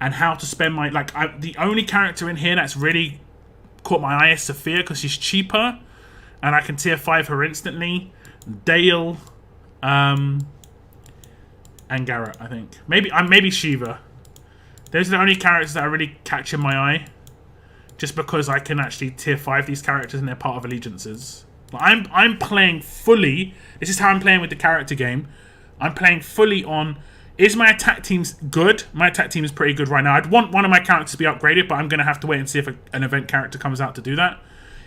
and how to spend my... Like, the only character in here that's really caught my eye is Sophia because she's cheaper. And I can tier 5 her instantly. Dale. And Garrett, I think. Maybe Shiva. Those are the only characters that are really catching my eye. Just because I can actually tier 5 these characters and they're part of allegiances. I'm playing fully. This is how I'm playing with the character game. I'm playing fully on, is my attack team's good? My attack team is pretty good right now. I'd want one of my characters to be upgraded, but I'm going to have to wait and see if an event character comes out to do that.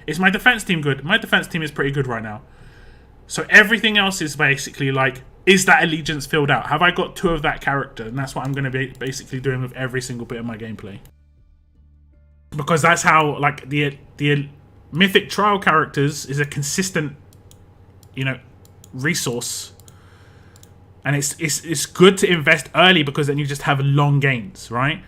Is my defense team good? My defense team is pretty good right now. So everything else is basically like, is that allegiance filled out? Have I got 2 of that character? And that's what I'm going to be basically doing with every single bit of my gameplay. Because that's how, like, the Mythic Trial characters is a consistent, you know, resource. And it's good to invest early because then you just have long gains, right?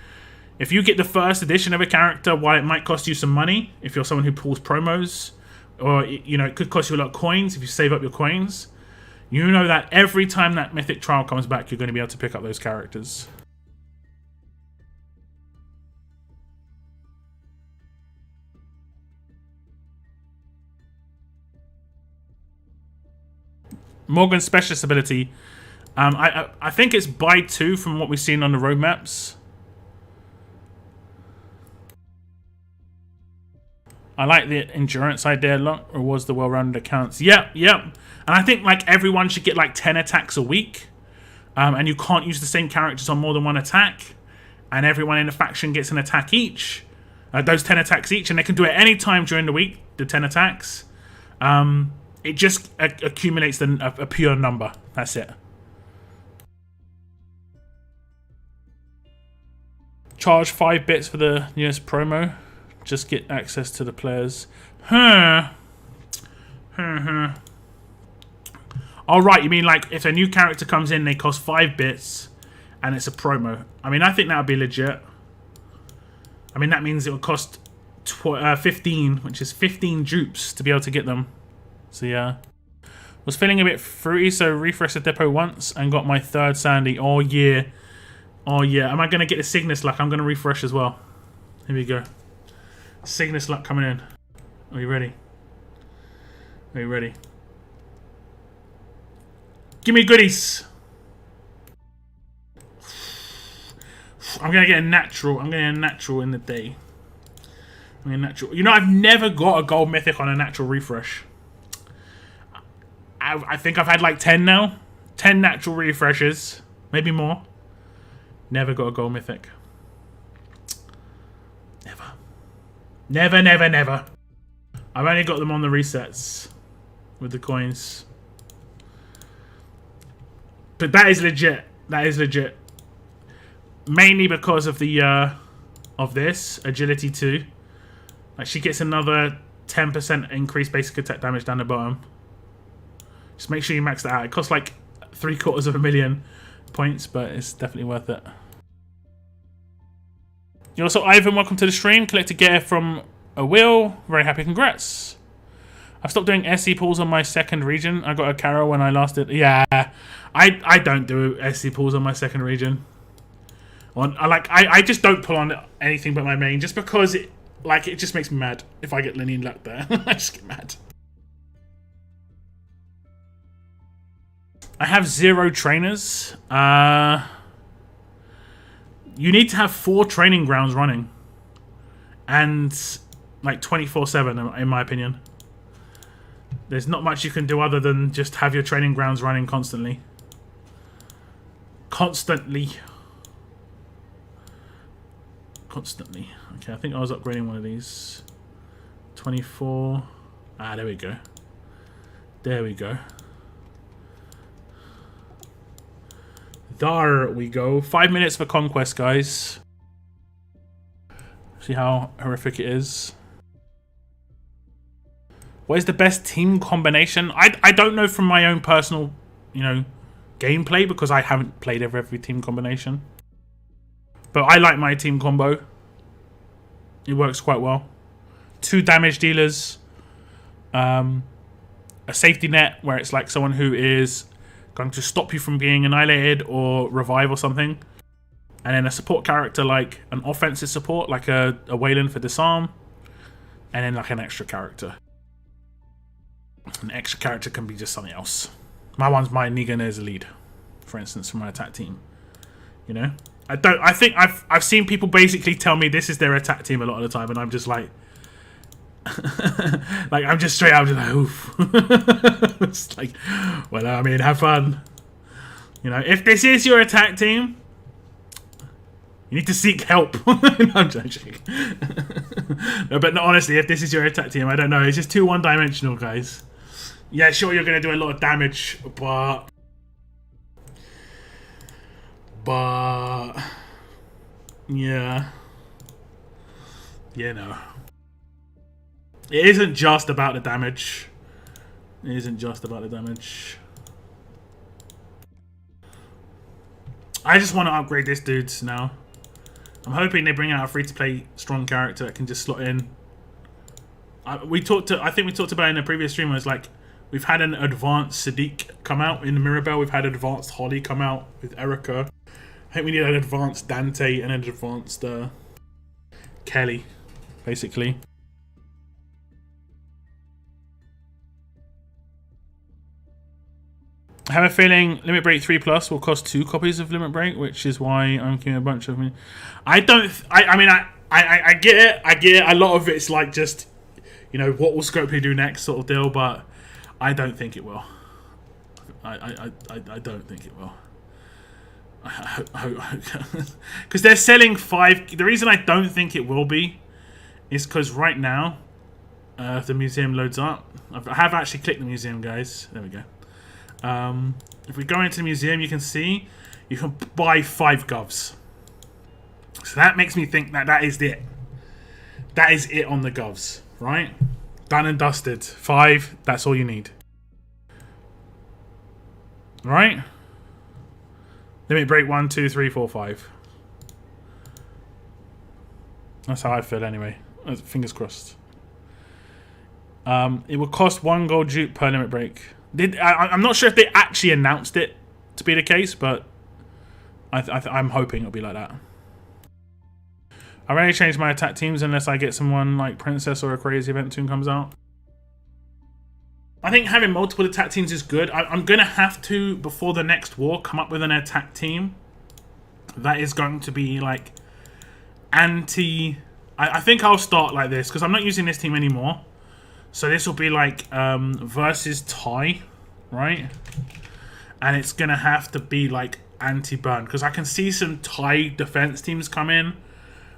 If you get the first edition of a character, while it might cost you some money, if you're someone who pulls promos, or, you know, it could cost you a lot of coins if you save up your coins, you know that every time that Mythic Trial comes back, you're going to be able to pick up those characters. Morgan's specialist ability, I think it's buy 2 from what we've seen on the roadmaps. I like the endurance idea a lot. Rewards the well-rounded accounts. Yep. And I think like everyone should get like 10 attacks a week. And you can't use the same characters on more than one attack. And everyone in the faction gets an attack each. Those 10 attacks each. And they can do it any time during the week, the 10 attacks. It just accumulates a pure number. That's it. Charge 5 bits for the newest promo. Just get access to the players. Oh, right. You mean like if a new character comes in, they cost 5 bits and it's a promo. I mean, I think that would be legit. I mean, that means it would cost 15, which is 15 dupes to be able to get them. So yeah, was feeling a bit fruity, so refreshed the depot once and got my 3rd Sandy. Oh yeah, am I gonna get the Cygnus luck? I'm gonna refresh as well. Here we go, Cygnus luck coming in. Are you ready? Give me goodies. I'm gonna get a natural. I'm getting a natural in the day. You know, I've never got a gold mythic on a natural refresh. I think I've had like 10 now. 10 natural refreshes. Maybe more. Never got a gold mythic. Never. I've only got them on the resets. With the coins. But that is legit. Mainly because of the of this. Agility 2. Like she gets another 10% increased basic attack damage down the bottom. Just make sure you max that out. It costs like 750,000 points, but it's definitely worth it. You also, Ivan, welcome to the stream. Collected gear from a wheel. Very happy, congrats. I've stopped doing SC pulls on my 2nd region. I got a Carol when I last did. Yeah, I don't do SC pulls on my 2nd region. I just don't pull on anything but my main, just because it just makes me mad if I get linear luck there. I just get mad. I have 0 trainers. You need to have 4 training grounds running. And like 24/7 in my opinion. There's not much you can do other than just have your training grounds running constantly. Constantly. Okay, I think I was upgrading one of these. 24. Ah, there we go. There we go. 5 minutes for Conquest, guys. See how horrific it is. What is the best team combination? I don't know from my own personal, gameplay, because I haven't played every team combination. But I like my team combo. It works quite well. 2 damage dealers. A safety net where it's like someone who is going to stop you from being annihilated or revive or something. And then a support character like an offensive support, like a Wayland for disarm. And then like an extra character. An extra character can be just something else. My one's my Negan as a lead, for instance, for my attack team. I think I've seen people basically tell me this is their attack team a lot of the time, and I'm just like, Like, I'm just straight out, just like, oof. It's like, well, I mean, have fun. You know, if this is your attack team, you need to seek help. No, I'm joking. No, but no, honestly, if this is your attack team, I don't know. It's just too one-dimensional, guys. Yeah, sure, you're going to do a lot of damage, but... yeah. You know. It isn't just about the damage. It isn't just about the damage. I just want to upgrade this dude now. I'm hoping they bring out a free-to-play strong character that can just slot in. I think we talked about in a previous stream, where it's like, we've had an advanced Sadiq come out in the Mirabelle. We've had an advanced Holly come out with Erica. I think we need an advanced Dante and an advanced Kelly, basically. I have a feeling Limit Break 3 Plus will cost 2 copies of Limit Break, which is why I'm keeping a bunch of... I get it. I get it. A lot of it's like just, you know, what will Scopely do next sort of deal, but I don't think it will. I don't think it will. Because they're selling 5... The reason I don't think it will be is because right now, if the museum loads up... I have actually clicked the museum, guys. There we go. If we go into the museum, you can see you can buy 5 govs. So that makes me think that that is it. That is it on the govs, right? Done and dusted. 5, that's all you need. Right? Limit break 1, 2, 3, 4, 5. That's how I feel anyway. Fingers crossed. It will cost 1 gold dupe per limit break. I'm not sure if they actually announced it to be the case, but I'm hoping it'll be like that. I rarely change my attack teams unless I get someone like Princess or a crazy event toon comes out. I think having multiple attack teams is good. I'm going to have to, before the next war, come up with an attack team that is going to be like anti... I think I'll start like this, because I'm not using this team anymore. So this will be like versus Thai, right? And it's going to have to be like anti-burn, because I can see some Thai defense teams come in,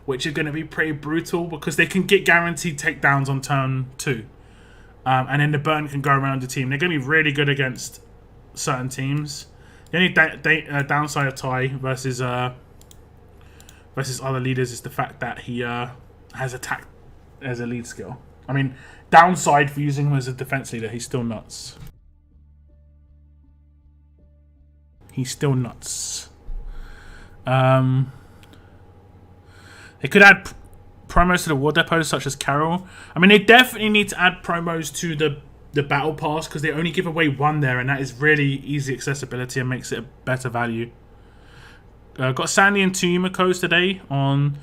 which are going to be pretty brutal, because they can get guaranteed takedowns on turn 2. And then the burn can go around the team. They're going to be really good against certain teams. The only downside of Thai versus other leaders is the fact that he has attack as a lead skill. I mean, downside for using him as a defense leader, he's still nuts. He's still nuts. They could add promos to the war depots, such as Carol. I mean, they definitely need to add promos to the battle pass, because they only give away 1 there, and that is really easy accessibility and makes it a better value. Got Sandy and 2 Yumikos today on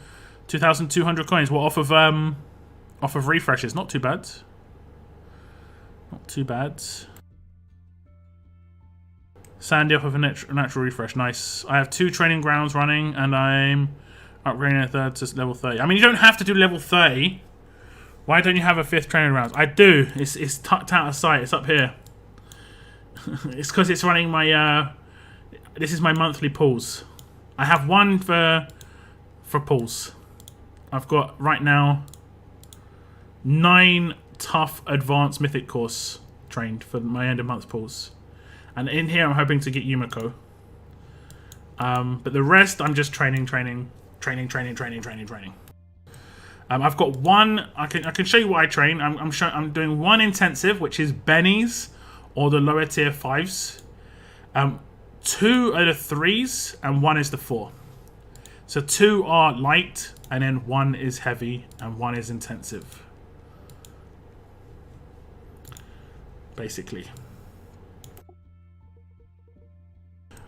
2,200 coins. Well, off of refreshes. Not too bad. Not too bad. Sandy off of a natural refresh. Nice. I have 2 training grounds running, and I'm upgrading a 3rd to level 30. I mean, you don't have to do level 30. Why don't you have a 5th training grounds? I do. It's tucked out of sight. It's up here. It's because it's running my... this is my monthly pools. I have 1 for pools. I've got, right now, 9 tough advanced mythic course trained for my end of month pools. And in here I'm hoping to get Yumiko. But the rest I'm just training. I've got 1, I can show you what I train. I'm doing 1 intensive, which is Benny's or the lower tier 5s. 2 are the 3s and 1 is the 4. So 2 are light, and then 1 is heavy and 1 is intensive. Basically.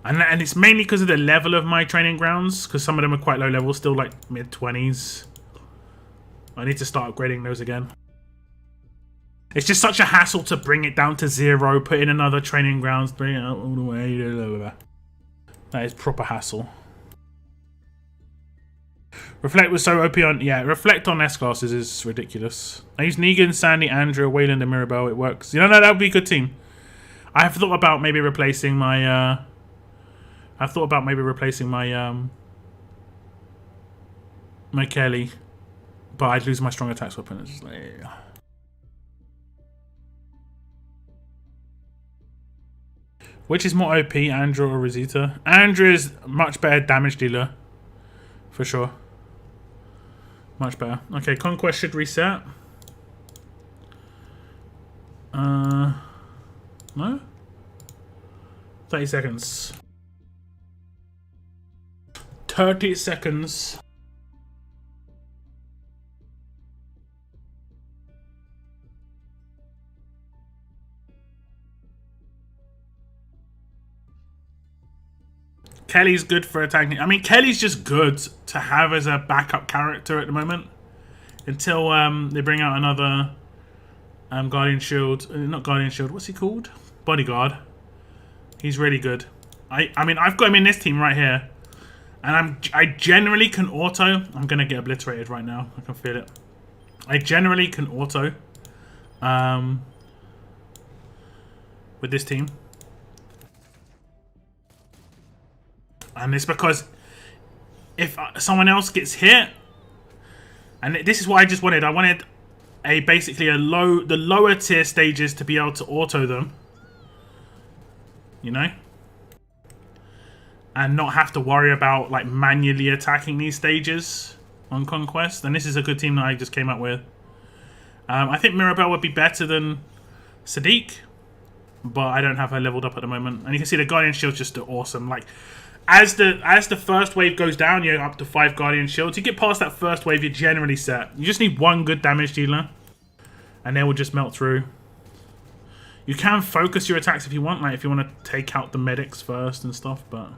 And it's mainly because of the level of my training grounds, because some of them are quite low level, still like mid-20s. I need to start upgrading those again. It's just such a hassle to bring it down to 0, put in another training grounds, bring it out all the way. Blah, blah, blah. That is proper hassle. Reflect was so OP on... Yeah, Reflect on S-classes is ridiculous. I use Negan, Sandy, Andrew, Wayland, and Mirabelle. It works. You know, that would be a good team. I have thought about maybe replacing my... I've thought about maybe replacing my... my Kelly. But I'd lose my strong attacks weapon. It's just like... Which is more OP, Andrew or Rosita? Andrew is much better damage dealer. For sure. Much better. Okay, Conquest should reset. No? 30 seconds. 30 seconds. Kelly's good for attacking. I mean, Kelly's just good to have as a backup character at the moment. Until they bring out another Guardian Shield. Not Guardian Shield, what's he called? Bodyguard. He's really good. I mean, I've got him in this team right here. And I generally can auto. I'm going to get obliterated right now. I can feel it. I generally can auto. With this team. And it's because if someone else gets hit, and this is what I just wanted. I wanted basically the lower tier stages to be able to auto them, you know, and not have to worry about like manually attacking these stages on Conquest. And this is a good team that I just came up with. I think Mirabelle would be better than Sadiq, but I don't have her leveled up at the moment. And you can see the Guardian Shield's just awesome. Like, as the first wave goes down, you're up to 5 Guardian Shields. You get past that first wave, you're generally set. You just need one good damage dealer, and they will just melt through. You can focus your attacks if you want, like if you want to take out the medics first and stuff, but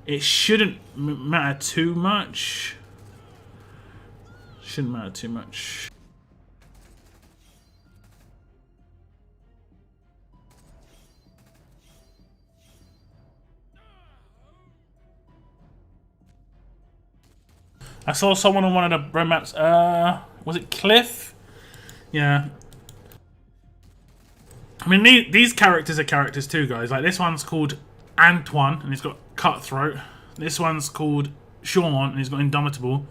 it shouldn't matter too much. Shouldn't matter too much. I saw someone on one of the road maps. Was it Cliff? Yeah. I mean, these characters are characters too, guys. Like, this one's called Antoine, and he's got Cutthroat. This one's called Sean, and he's got Indomitable.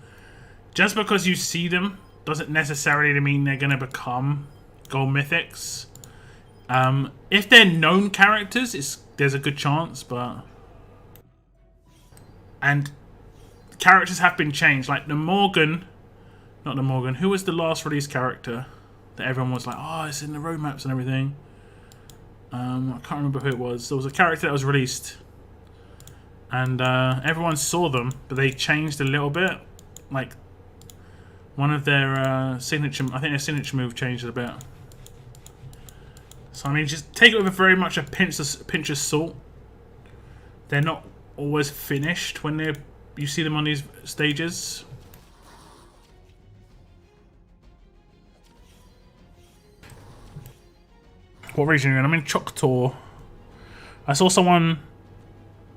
Just because you see them doesn't necessarily mean they're going to become gold mythics. If they're known characters, there's a good chance, but... And... characters have been changed, like the Morgan, not the Morgan, who was the last released character that everyone was like, oh, it's in the road maps and everything. I can't remember who it was. There was a character that was released and everyone saw them, but they changed a little bit. Like one of their signature, I think their signature move changed a bit. So I mean, just take it with very much a pinch of salt. They're not always finished when you see them on these stages. What region are you in? I'm in Choctaw. I saw someone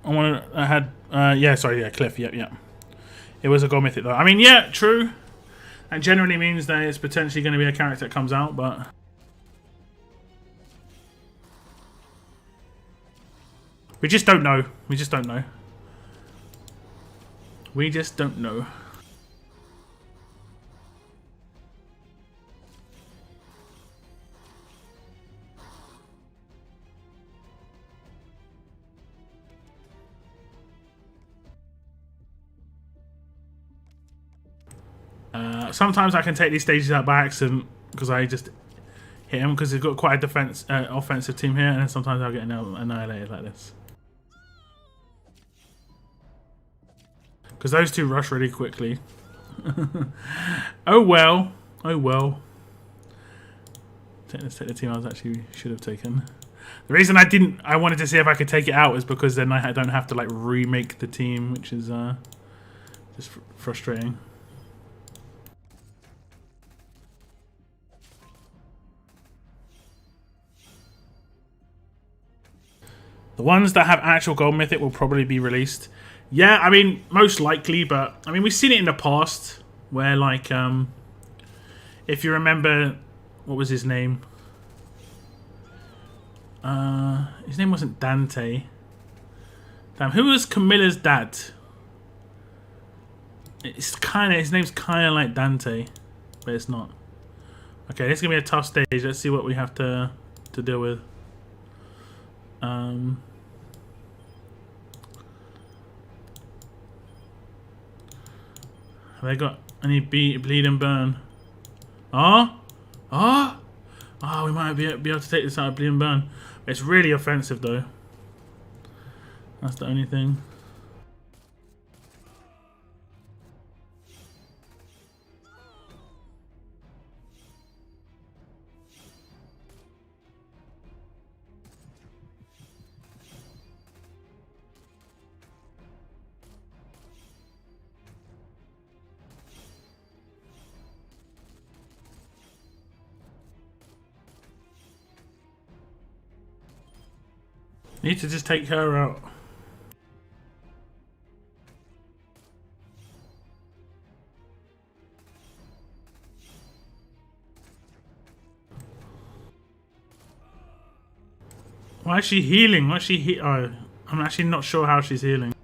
on one that had... yeah, sorry, yeah, Cliff, yep. It was a gold mythic though. I mean, yeah, true. That generally means that it's potentially going to be a character that comes out, but... we just don't know. We just don't know. We just don't know. Sometimes I can take these stages out by accident because I just hit him because he's got quite a offensive team here, and then sometimes I'll get annihilated like this. Because those two rush really quickly. Oh well. Oh well. Let's take the team I should have taken. The reason I wanted to see if I could take it out is because then I don't have to like remake the team, which is just frustrating. The ones that have actual gold mythic will probably be released. Yeah, I mean, most likely, but I mean, we've seen it in the past where, like, if you remember, what was his name? His name wasn't Dante. Damn, who was Camilla's dad? It's kind of, his name's kind of like Dante, but it's not. Okay, this is gonna be a tough stage. Let's see what we have to deal with. Have they got any bleed and burn? Oh, we might be able to take this out of bleed and burn. It's really offensive though. That's the only thing. Need to just take her out. Why is she healing? Why is she oh, I'm actually not sure how she's healing.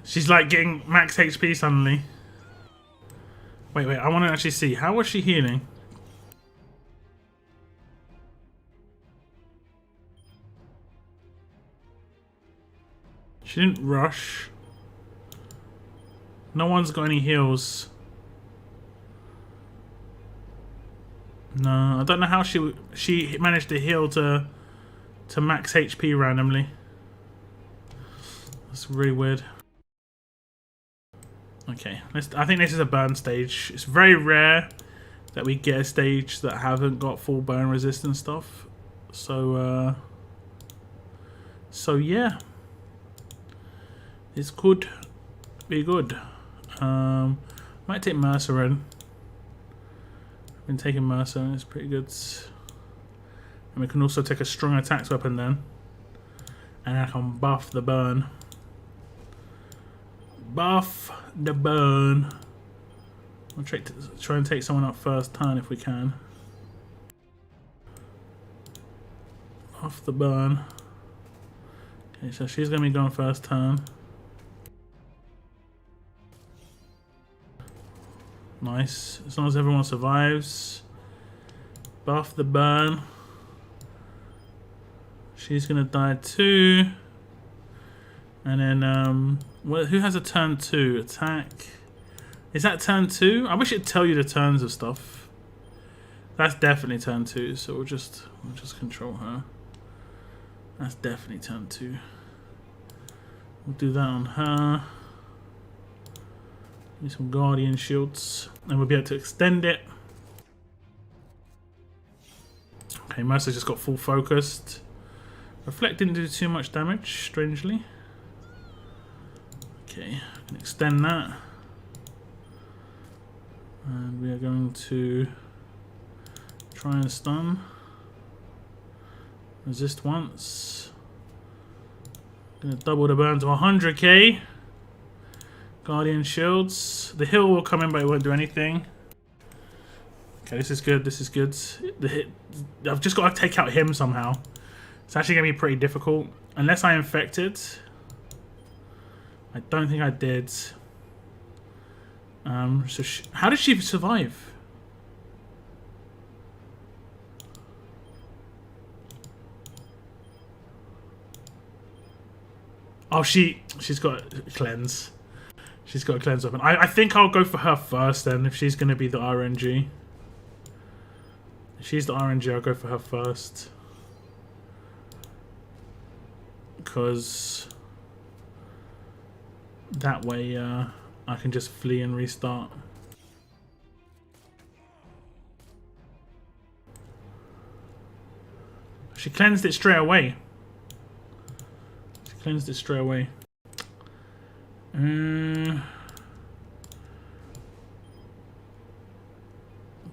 She's like getting max HP suddenly. Wait, I want to actually see. How was she healing? She didn't rush. No one's got any heals. No, I don't know how she managed to heal to max HP randomly. That's really weird. Okay, I think this is a burn stage. It's very rare that we get a stage that haven't got full burn resistance stuff. So yeah, this could be good. Might take Mercer in. I've been taking Mercer and it's pretty good. And we can also take a strong attacks weapon then. And I can buff the burn. Buff the burn. I'll try and take someone up first turn if we can. Buff the burn. Okay, so she's going to be going first turn. Nice. As long as everyone survives. Buff the burn. She's going to die too. And then, who has a turn 2? Attack. Is that turn 2? I wish it'd tell you the turns of stuff. That's definitely turn 2, so we'll just control her. That's definitely turn 2. We'll do that on her. Need some guardian shields. And we'll be able to extend it. Okay, Mercer just got full focused. Reflect didn't do too much damage, strangely. Okay, I can extend that. And we are going to try and stun. Resist once. Gonna double the burn to 100k. Guardian shields. The heal will come in, but it won't do anything. Okay, this is good. This is good. I've just got to take out him somehow. It's actually gonna be pretty difficult, unless I infected. I don't think I did. So how did she survive? Oh, she's got a cleanse. She's got a cleanse weapon. I think I'll go for her first then, if she's going to be the RNG. If she's the RNG, I'll go for her first. Because that way I can just flee and restart. She cleansed it straight away. She cleansed it straight away.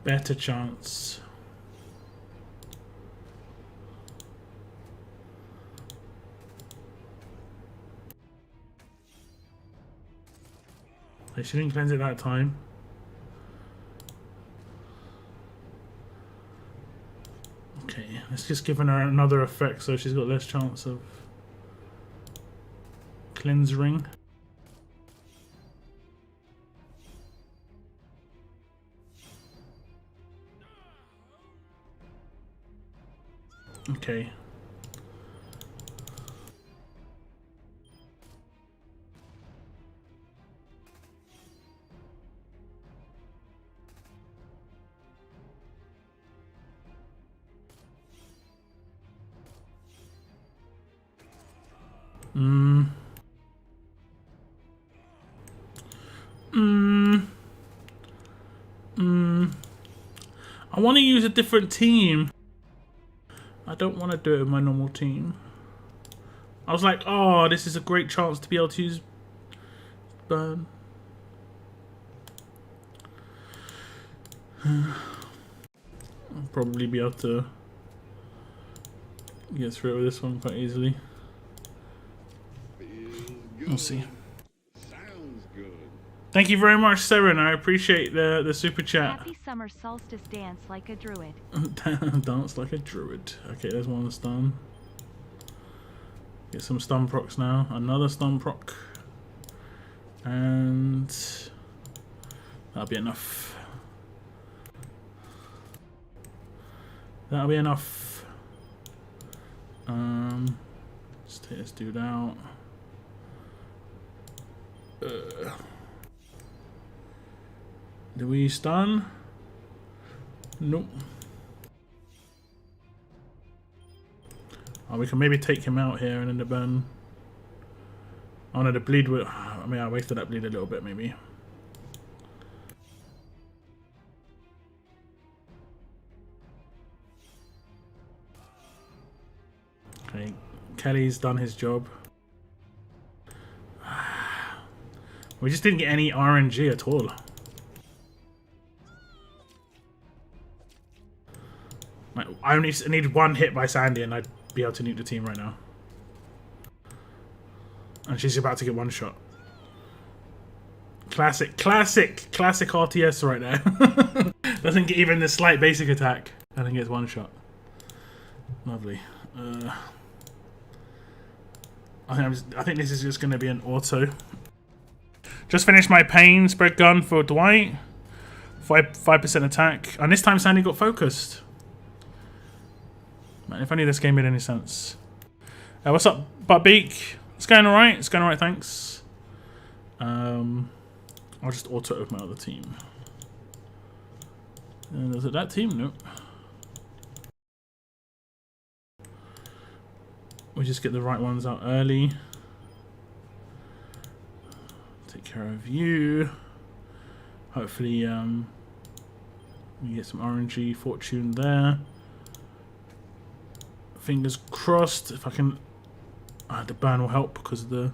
Better chance. She didn't cleanse it that time. Okay, let's just give her another effect so she's got less chance of cleanse ring. Okay. I want to use a different team. I don't want to do it with my normal team. I was like, oh, this is a great chance to be able to use burn. I'll probably be able to get through with this one quite easily. We'll see. Sounds good. Thank you very much, Seren. I appreciate the super chat. Happy summer solstice dance like a druid. Dance like a druid. Okay, there's one stun. Get some stun procs now. Another stun proc. And that'll be enough. That'll be enough. Let's take this dude out. Do we stun? Nope. Oh, we can maybe take him out here and then the burn. Oh no, the bleed will. I mean, I wasted that bleed a little bit, maybe. Okay, Kelly's done his job. We just didn't get any RNG at all. I only need one hit by Sandy and I'd be able to nuke the team right now. And she's about to get one shot. Classic RTS right there. Doesn't get even the slight basic attack. And then gets one shot. Lovely. I think this is just going to be an auto. Just finished my pain spread gun for Dwight. 5% attack. And this time Sandy got focused. Man, if only this game made any sense. What's up, Buttbeak? It's going alright. It's going alright, thanks. I'll just auto it with my other team. Was it that team? Nope. We just get the right ones out early. Take care of you. Hopefully, we get some RNG fortune there. Fingers crossed. If I can, the burn will help because of the.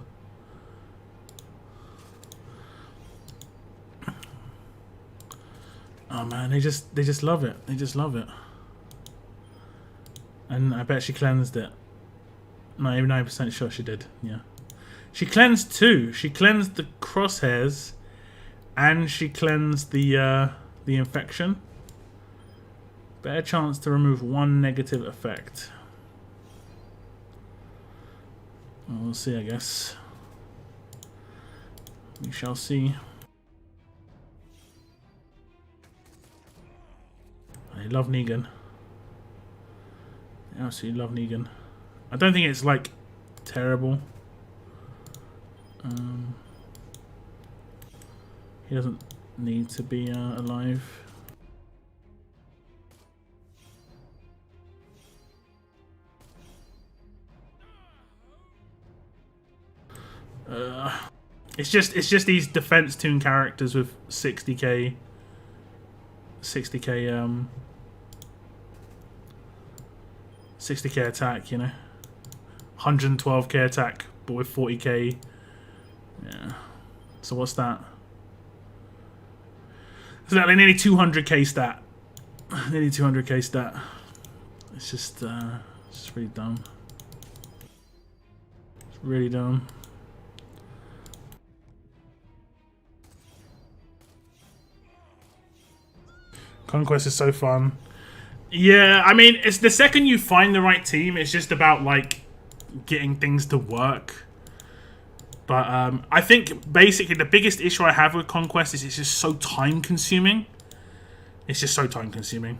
Oh man, they just love it. They just love it. And I bet she cleansed it. 99% sure she did. Yeah. She cleansed two. She cleansed the crosshairs, and she cleansed the infection. Better chance to remove one negative effect. Well, we'll see, I guess. We shall see. I love Negan. I absolutely love Negan. I don't think it's like terrible. He doesn't need to be alive. It's just these defense tune characters with 60k attack, you know, 112k attack, but with 40k. Yeah. So what's that? So that nearly 200k stat Nearly 200k stat. It's just really dumb. It's really dumb. Conquest is so fun. Yeah, I mean, it's the second you find the right team, it's just about like getting things to work. But I think basically the biggest issue I have with Conquest is it's just so time consuming. It's just so time consuming.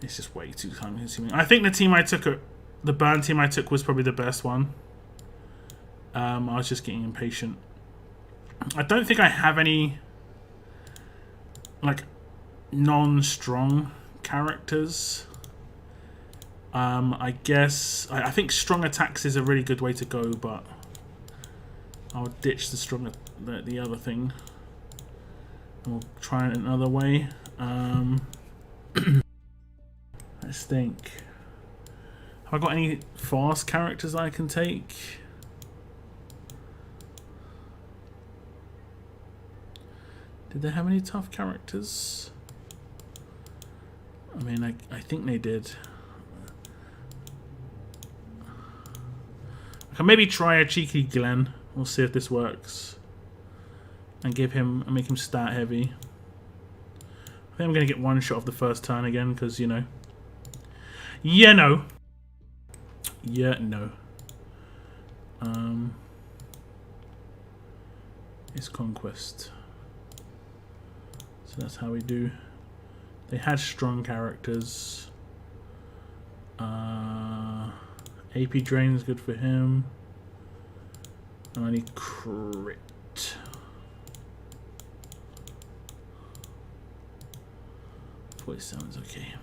It's just way too time consuming. I think the team I took, the burn team I took, was probably the best one. I was just getting impatient. I don't think I have any like non-strong characters. I guess I think strong attacks is a really good way to go, but I'll ditch the strong the other thing. We'll try it another way. Let's think. Have I got any fast characters I can take? Did they have any tough characters? I mean, I think they did. I can maybe try a cheeky Glenn. We'll see if this works. And give him, make him stat heavy. I think I'm going to get one shot off the first turn again, because, you know. Yeah, no. Yeah, no. It's Conquest. So that's how we do. They had strong characters. AP drain is good for him. And I need crit. 47's okay.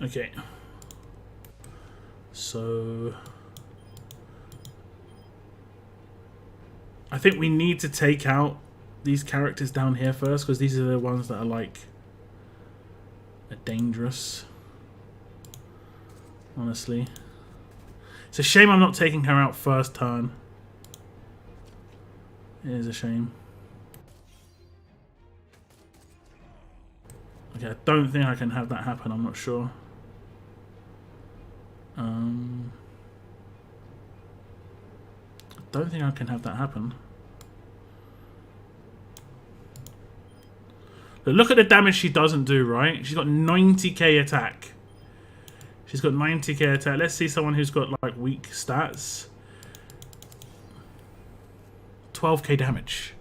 Okay. So I think we need to take out these characters down here first, because these are the ones that are like dangerous. Honestly, it's a shame I'm not taking her out first turn. It is a shame. Okay, I don't think I can have that happen. I'm not sure. I don't think I can have that happen. But look at the damage she doesn't do, right? She's got 90k attack. She's got 90k attack. Let's see someone who's got like weak stats. 12k damage.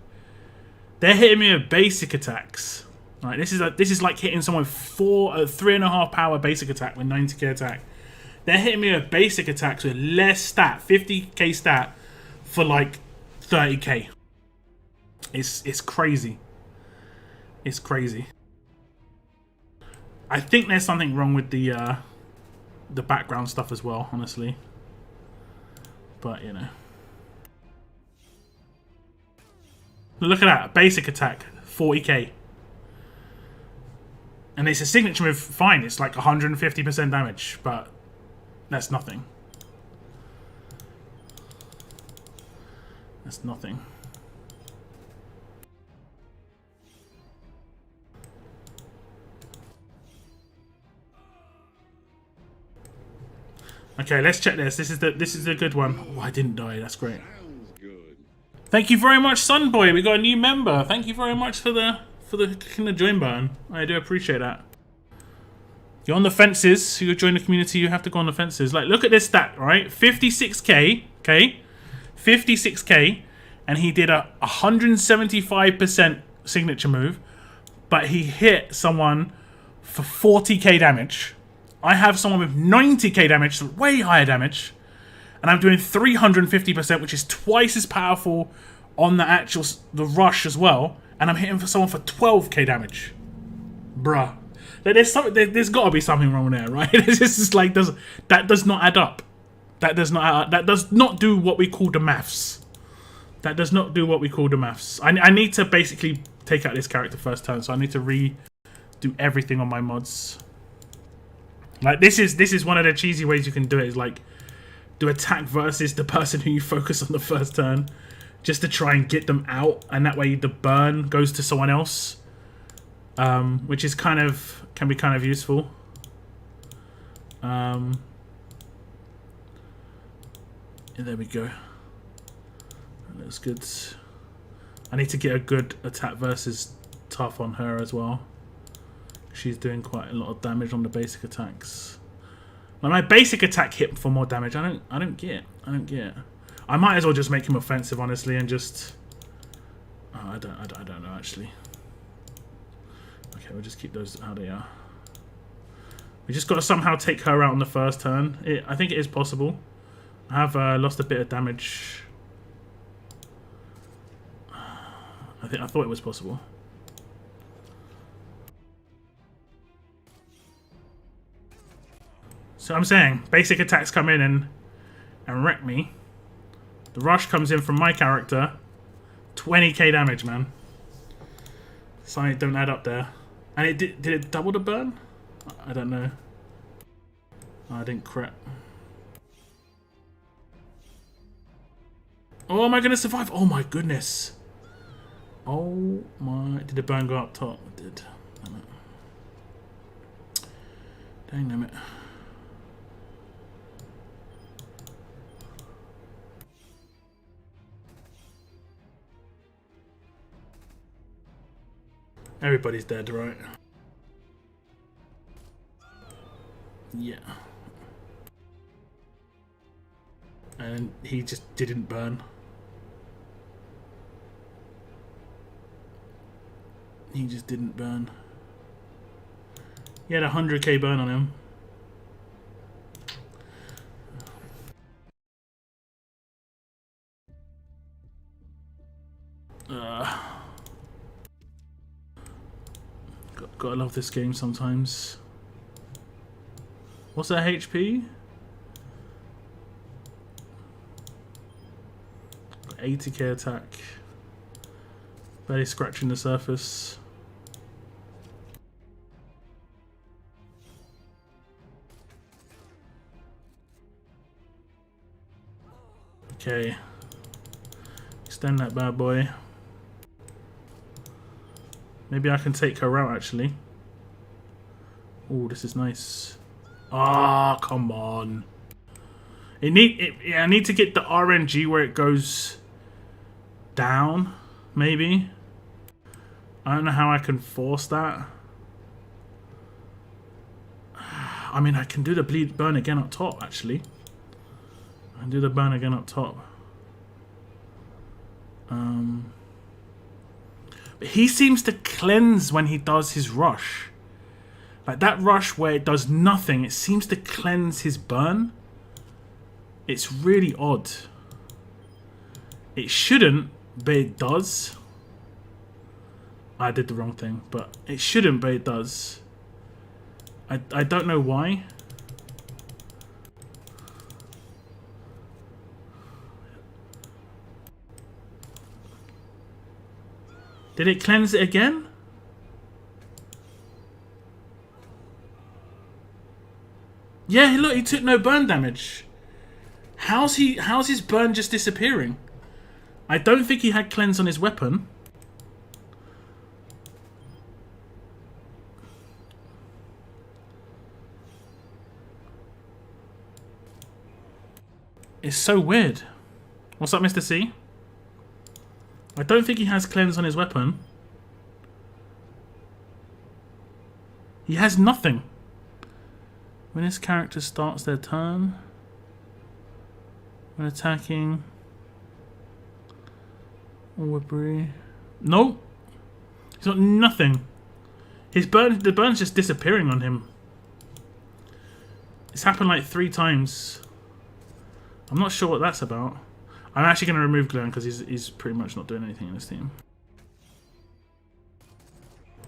They're hitting me with basic attacks. Right, this is like hitting someone with 3.5 power basic attack with 90k attack. They're hitting me with basic attacks with less stat, 50k stat, for like 30k. It's crazy. It's crazy. I think there's something wrong with the background stuff as well, honestly. But you know. Look at that, basic attack, 40k. And it's a signature move, fine, it's like 150% damage, but that's nothing. That's nothing. Okay, let's check this. This is the good one. Oh, I didn't die. That's great. Sounds good. Thank you very much, Sunboy. We got a new member. Thank you very much for the clicking the join button. I do appreciate that. You're on the fences. You join the community. You have to go on the fences. Like, look at this stat, right? 56k. Okay, 56k, and he did a 175% signature move, but he hit someone for 40k damage. I have someone with 90k damage, so way higher damage, and I'm doing 350%, which is twice as powerful on the rush as well, and I'm hitting for someone for 12k damage. Bruh. There's got to be something wrong there, right? It's just like, that does not add up. That does not add up. That does not do what we call the maths. That does not do what we call the maths. I need to basically take out this character first turn, so I need to redo everything on my mods. Like, this is one of the cheesy ways you can do it, is like do attack versus the person who you focus on the first turn, just to try and get them out, and that way the burn goes to someone else. which is can be kind of useful. Yeah, there we go. That looks good. I need to get a good attack versus tough on her as well. She's doing quite a lot of damage on the basic attacks. Like my basic attack hit for more damage. I don't get it. I might as well just make him offensive, honestly, and just. Oh, I don't know actually. Okay, we'll just keep those how they are. We just got to somehow take her out on the first turn. I think it is possible. I have lost a bit of damage. I thought it was possible. So I'm saying, basic attacks come in and wreck me. The rush comes in from my character. 20k damage, man. Sorry, don't add up there. And it did it double the burn? I don't know. Oh, I didn't crit. Oh, am I gonna survive? Oh my goodness. Oh my, did the burn go up top? It did. Damn it. Dang, damn it. Everybody's dead, right? Yeah. And he just didn't burn. He just didn't burn. He had 100k burn on him. Gotta love this game sometimes. What's that HP? 80k attack. Barely scratching the surface. Okay. Extend that bad boy. Maybe I can take her out actually. Oh, this is nice. Ah, come on. I need to get the RNG where it goes down, maybe. I don't know how I can force that. I mean, I can do the burn again up top, actually. I can do the burn again up top. But he seems to cleanse when he does his rush. Like that rush where it does nothing, it seems to cleanse his burn. It's really odd. It shouldn't, but it does. I did the wrong thing, but it shouldn't, but it does. I don't know why. Did it cleanse it again? Yeah, look, he took no burn damage. How's his burn just disappearing? I don't think he had cleanse on his weapon. It's so weird. What's up, Mr. C? I don't think he has cleanse on his weapon. He has nothing. When his character starts their turn, when attacking, Aubrey. Nope. He's got nothing. The burn's just disappearing on him. It's happened like 3 times. I'm not sure what that's about. I'm actually going to remove Glenn because he's pretty much not doing anything in this team.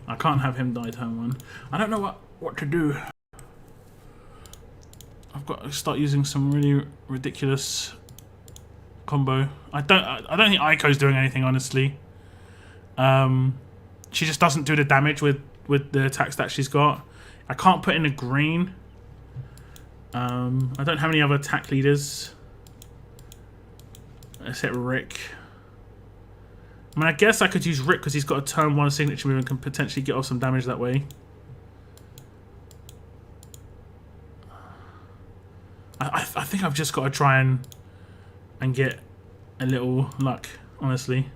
I can't have him die turn 1. I don't know what to do. I've got to start using some really ridiculous combo. I don't think Aiko's doing anything, honestly. She just doesn't do the damage with the attacks that she's got. I can't put in a green. I don't have any other attack leaders. Except Rick. I mean, I guess I could use Rick because he's got a turn 1 signature move and can potentially get off some damage that way. I think I've just got to try and get a little luck, honestly.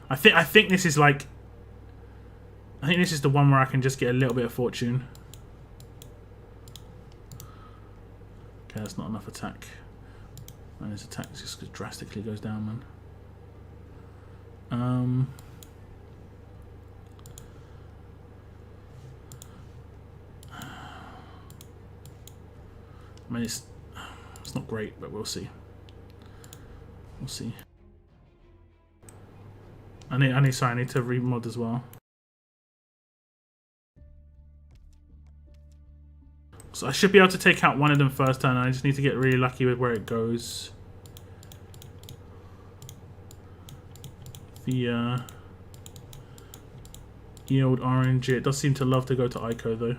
I think this is like... I think this is the one where I can just get a little bit of fortune. Okay, that's not enough attack. And his attack just drastically goes down, man. I mean, it's not great, but we'll see. We'll see. I need to remod as well. So I should be able to take out one of them first turn. I just need to get really lucky with where it goes. The yield orange. It does seem to love to go to Aiko though.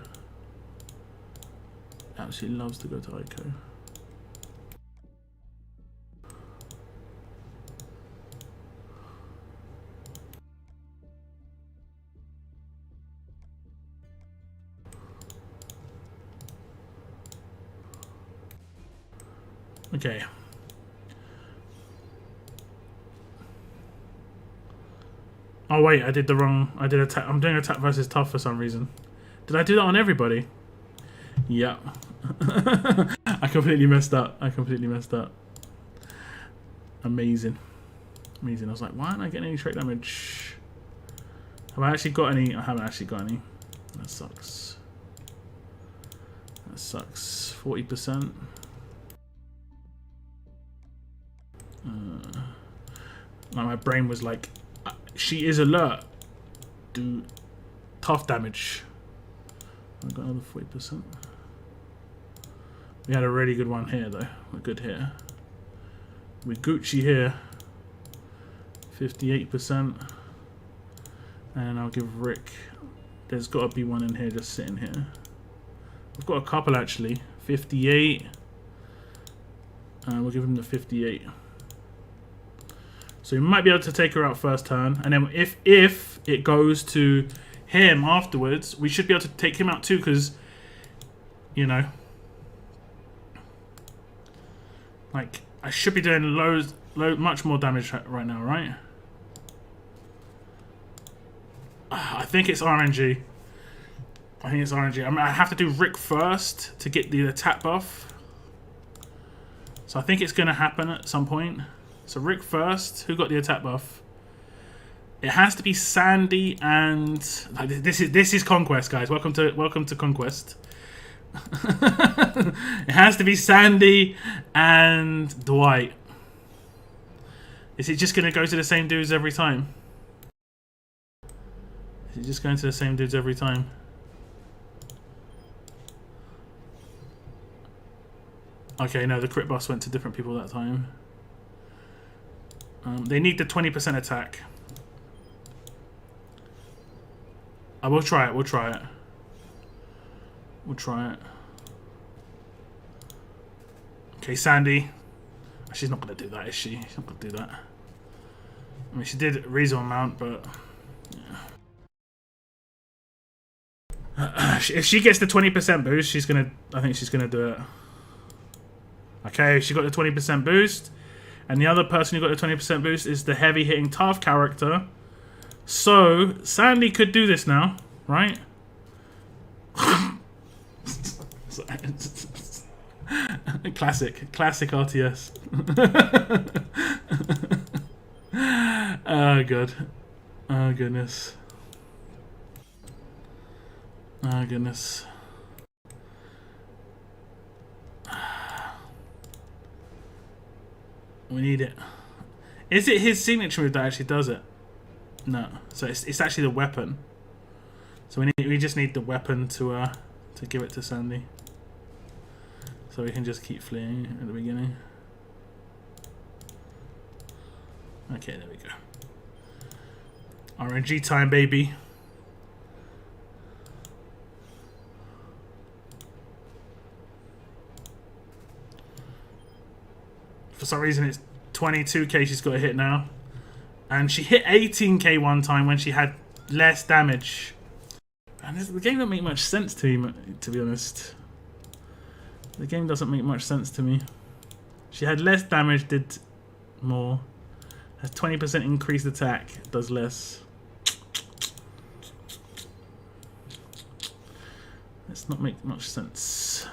Absolutely loves to go to Aiko. Okay. Oh wait, I did the wrong. I did attack. I'm doing attack versus tough for some reason. Did I do that on everybody? Yeah. I completely messed up. I completely messed up. Amazing. Amazing. I was like, why aren't I getting any trait damage? Have I actually got any? I haven't actually got any. That sucks. That sucks. 40%. Like my brain was like, she is alert. Do tough damage. I got another 40%. We had a really good one here though. We're good here. We Gucci here. 58%. And I'll give Rick. There's got to be one in here just sitting here. I've got a couple actually. 58. We'll give him the 58. So we might be able to take her out first turn, and then if it goes to him afterwards, we should be able to take him out too, because, you know, like I should be doing much more damage right now, right? I think it's RNG. I think it's RNG. I mean, I have to do Rick first to get the attack buff. So I think it's going to happen at some point. So Rick first. Who got the attack buff? It has to be Sandy and like, this is Conquest, guys. Welcome to Conquest. It has to be Sandy and Dwight. Is it just going to go to the same dudes every time? Is it just going to the same dudes every time? Okay, no, the crit buffs went to different people that time. They need the 20% attack. I will try it. We'll try it. We'll try it. Okay, Sandy. She's not going to do that, is she? She's not going to do that. I mean, she did a reasonable amount, but... Yeah. If she gets the 20% boost, she's going to... I think she's going to do it. Okay, she got the 20% boost. And the other person who got the 20% boost is the heavy-hitting tough character. So, Sandy could do this now, right? Classic RTS. Oh, God. Oh, goodness. Oh, goodness. We need it. Is it his signature move that actually does it? No. So it's actually the weapon. So we just need the weapon to give it to Sandy. So we can just keep fleeing at the beginning. Okay, there we go. RNG time, baby. For some reason it's 22k she's got to hit now. And she hit 18k one time when she had less damage. And the game doesn't make much sense to me, to be honest. The game doesn't make much sense to me. She had less damage, did more. Has 20% increased attack, does less. Let's not make much sense.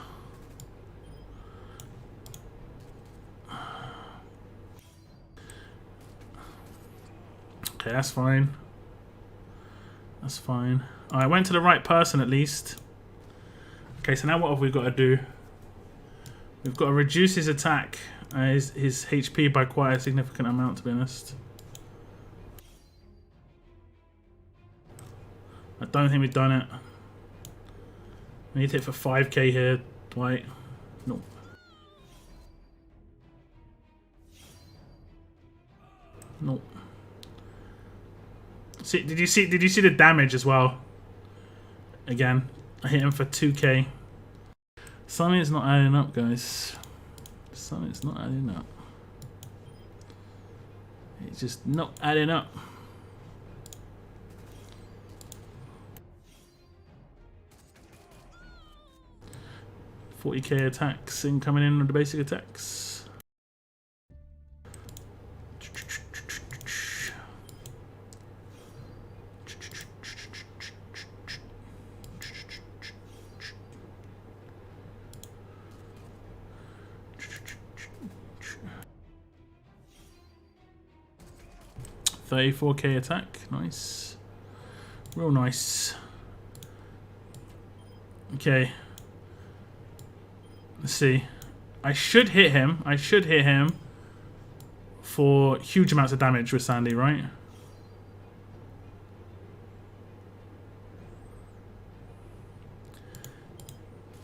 Okay, that's fine. That's fine. I went to the right person at least. Okay, so now what have we got to do? We've got to reduce his attack, his HP by quite a significant amount, to be honest. I don't think we've done it. We need to hit for 5k here, Dwight. Nope. Nope. See, did you see the damage as well? Again, I hit him for 2k. Something's not adding up, guys. Something's not adding up. It's just not adding up. $40k attacks incoming in with the basic attacks. $34k attack, nice, real nice. Okay, let's see. I should hit him. I should hit him for huge amounts of damage with Sandy, right?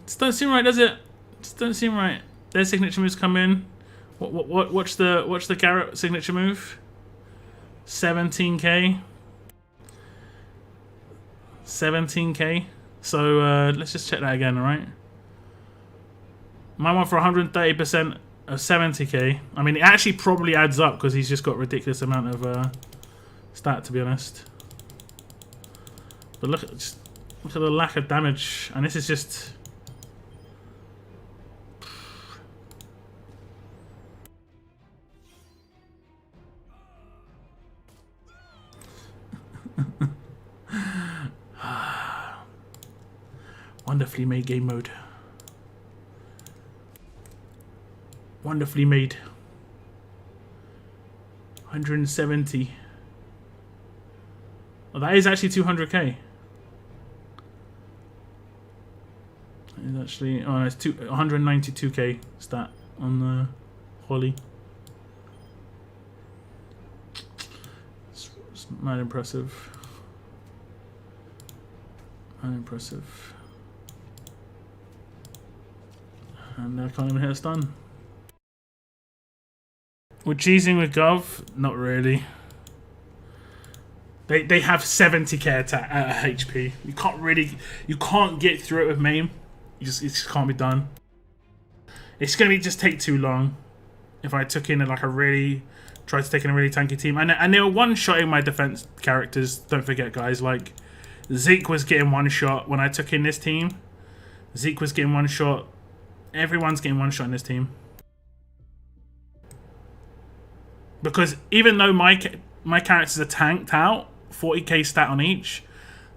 Just don't seem right, does it? Just don't seem right. Their signature moves come in. What's the Garrett signature move? 17k. 17k. So let's just check that again, alright? My one for 130% of 70k. I mean, it actually probably adds up because he's just got a ridiculous amount of stat, to be honest. But look at the lack of damage, and this is just. Wonderfully made game mode. Wonderfully made. 170. Oh, that is actually 200k. It's actually, oh no, it's 192k stat on the Holly. It's mad impressive. Mad impressive. And I can't even hit a stun. We're cheesing with Gov? Not really. They have 70k attack HP. You can't get through it with maim. It just can't be done. It's gonna just take too long. If I took in tried to take in a really tanky team, and they were one-shotting my defense characters. Don't forget, guys. Like Zeke was getting one shot when I took in this team. Zeke was getting one shot. Everyone's getting one shot in this team. Because even though my characters are tanked out, 40k stat on each,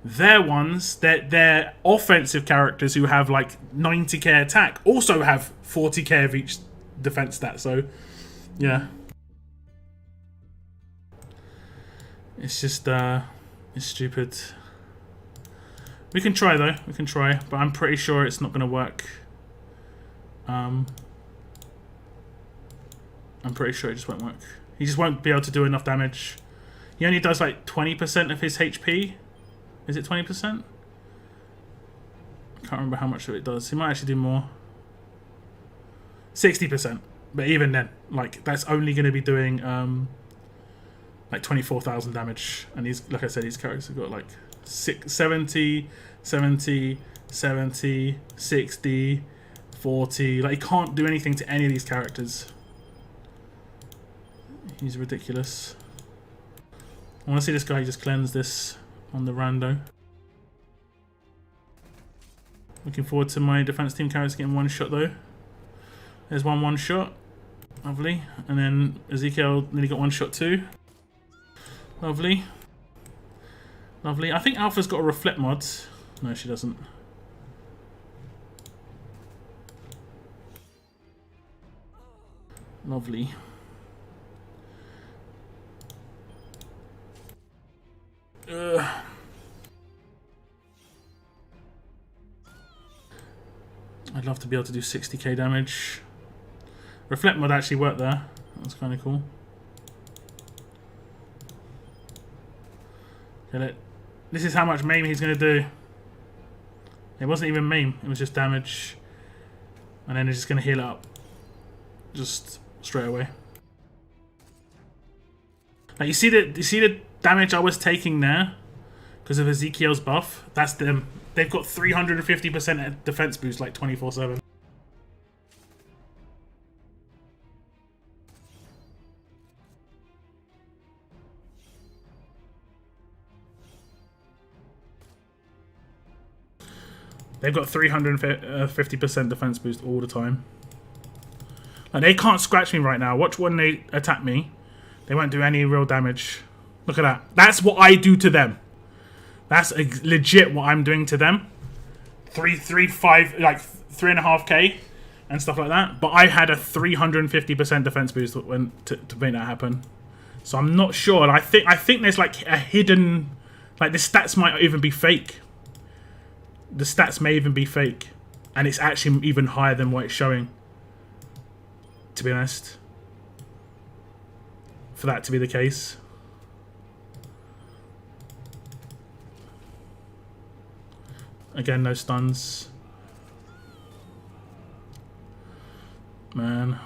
their offensive characters who have like 90k attack also have 40k of each defense stat. So, yeah. It's just, it's stupid. We can try though, we can try, but I'm pretty sure it's not going to work. I'm pretty sure it just won't work. He just won't be able to do enough damage. He only does like 20% of his HP. Is it 20%? I can't remember how much of it does. He might actually do more. 60%. But even then, like, that's only going to be doing like 24,000 damage. And he's, like I said, these characters have got like 70, 70, 70, 60, 40. Like, he can't do anything to any of these characters. He's ridiculous. I want to see this guy just cleanse this on the rando. Looking forward to my defense team characters getting one shot though. There's one shot. Lovely. And then Ezekiel nearly got one shot too. Lovely. Lovely. I think Alpha's got a reflect mod. No, she doesn't. Lovely. I'd love to be able to do 60k damage. Reflect mod actually worked there. That's kind of cool. Okay, this is how much maim he's going to do. It wasn't even maim, it was just damage. And then he's just going to heal it up. Just straight away. Like you see the damage I was taking there because of Ezekiel's buff? That's them. They've got 350% defense boost like 24/7. They've got 350% defense boost all the time. And they can't scratch me right now. Watch when they attack me. They won't do any real damage. Look at that. That's what I do to them. That's legit what I'm doing to them. 3.5, like 3.5k and stuff like that. But I had a 350% defense boost when to make that happen. So I'm not sure. I think there's like a hidden, like the stats might even be fake. The stats may even be fake, and it's actually even higher than what it's showing. To be honest, for that to be the case. Again, no stuns. Man.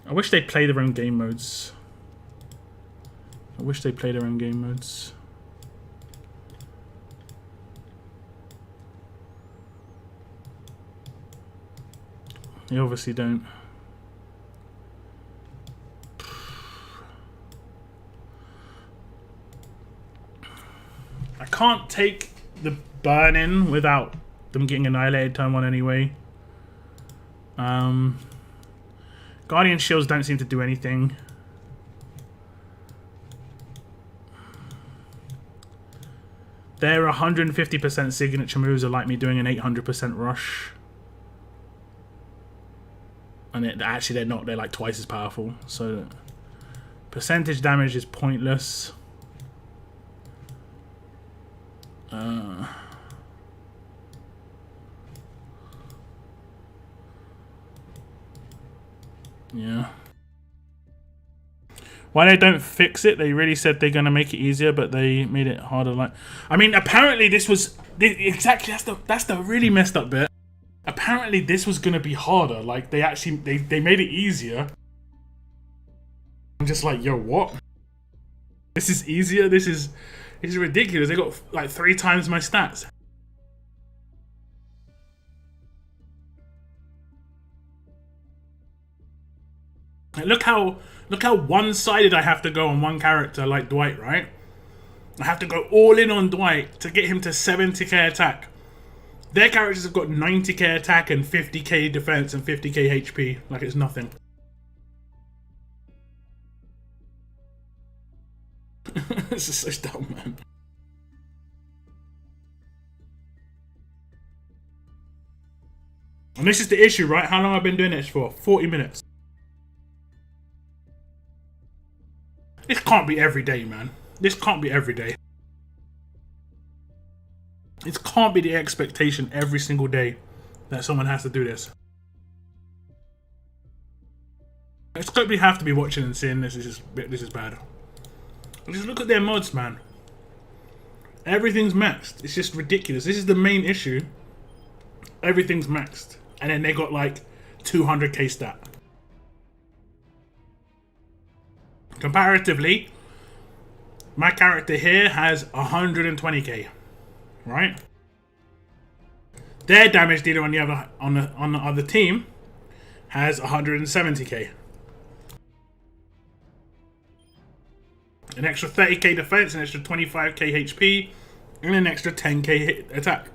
I wish they'd play their own game modes. I wish they played their own game modes. They obviously don't. I can't take the burn-in without them getting annihilated turn 1 anyway. Guardian shields don't seem to do anything. Their 150% signature moves are like me doing an 800% rush. And actually they're not, they're like twice as powerful. So percentage damage is pointless. Yeah. Why they don't fix it? They really said they're gonna make it easier, but they made it harder. Like, I mean, apparently this was exactly that's the really messed up bit. Apparently this was gonna be harder. Like they actually they made it easier. I'm just like, yo, what? This is easier. This is ridiculous. They got like 3 times my stats. Like, look how one-sided I have to go on one character like Dwight, right? I have to go all in on Dwight to get him to 70k attack. Their characters have got 90k attack and 50k defense and 50k HP, like it's nothing. This is so dumb, man. And this is the issue, right? How long have I been doing this for? 40 minutes. This can't be every day, man. This can't be every day. It can't be the expectation every single day that someone has to do this. It's got to have to be watching and seeing this is bad. Just look at their mods, man. Everything's maxed. It's just ridiculous. This is the main issue. Everything's maxed. And then they got like 200k stat. Comparatively, my character here has 120k. Right? Their damage dealer on the other team has 170k. An extra 30k defense, an extra 25k HP, and an extra 10k hit attack.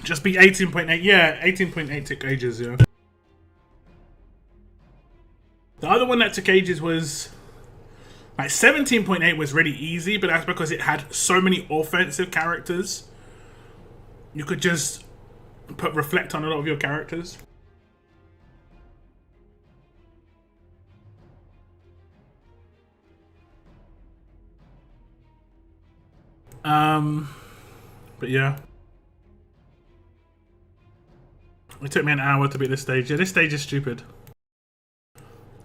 Just be 18.8. Yeah, 18.8 took ages, yeah. The other one that took ages was... like, 17.8 was really easy, but that's because it had so many offensive characters. You could just put reflect on a lot of your characters. But yeah. It took me an hour to beat this stage. Yeah, this stage is stupid.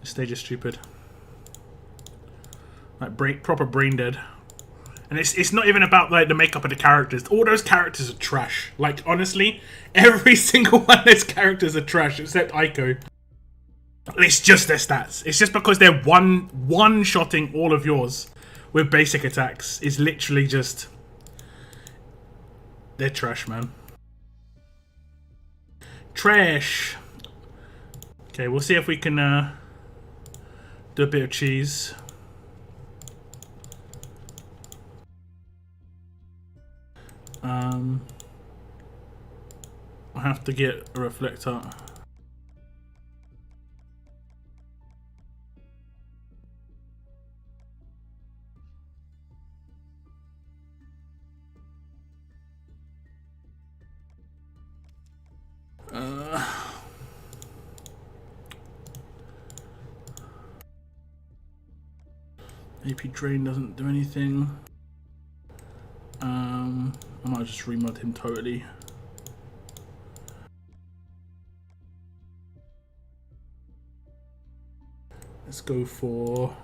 This stage is stupid. Like proper brain dead. And it's not even about like the makeup of the characters. All those characters are trash. Like honestly, every single one of those characters are trash except Aiko. It's just their stats. It's just because they're one-shotting all of yours with basic attacks. It's literally just... they're trash, man. Trash. Okay, we'll see if we can do a bit of cheese. I have to get a reflector. AP drain doesn't do anything. I might just remod him totally. Let's go for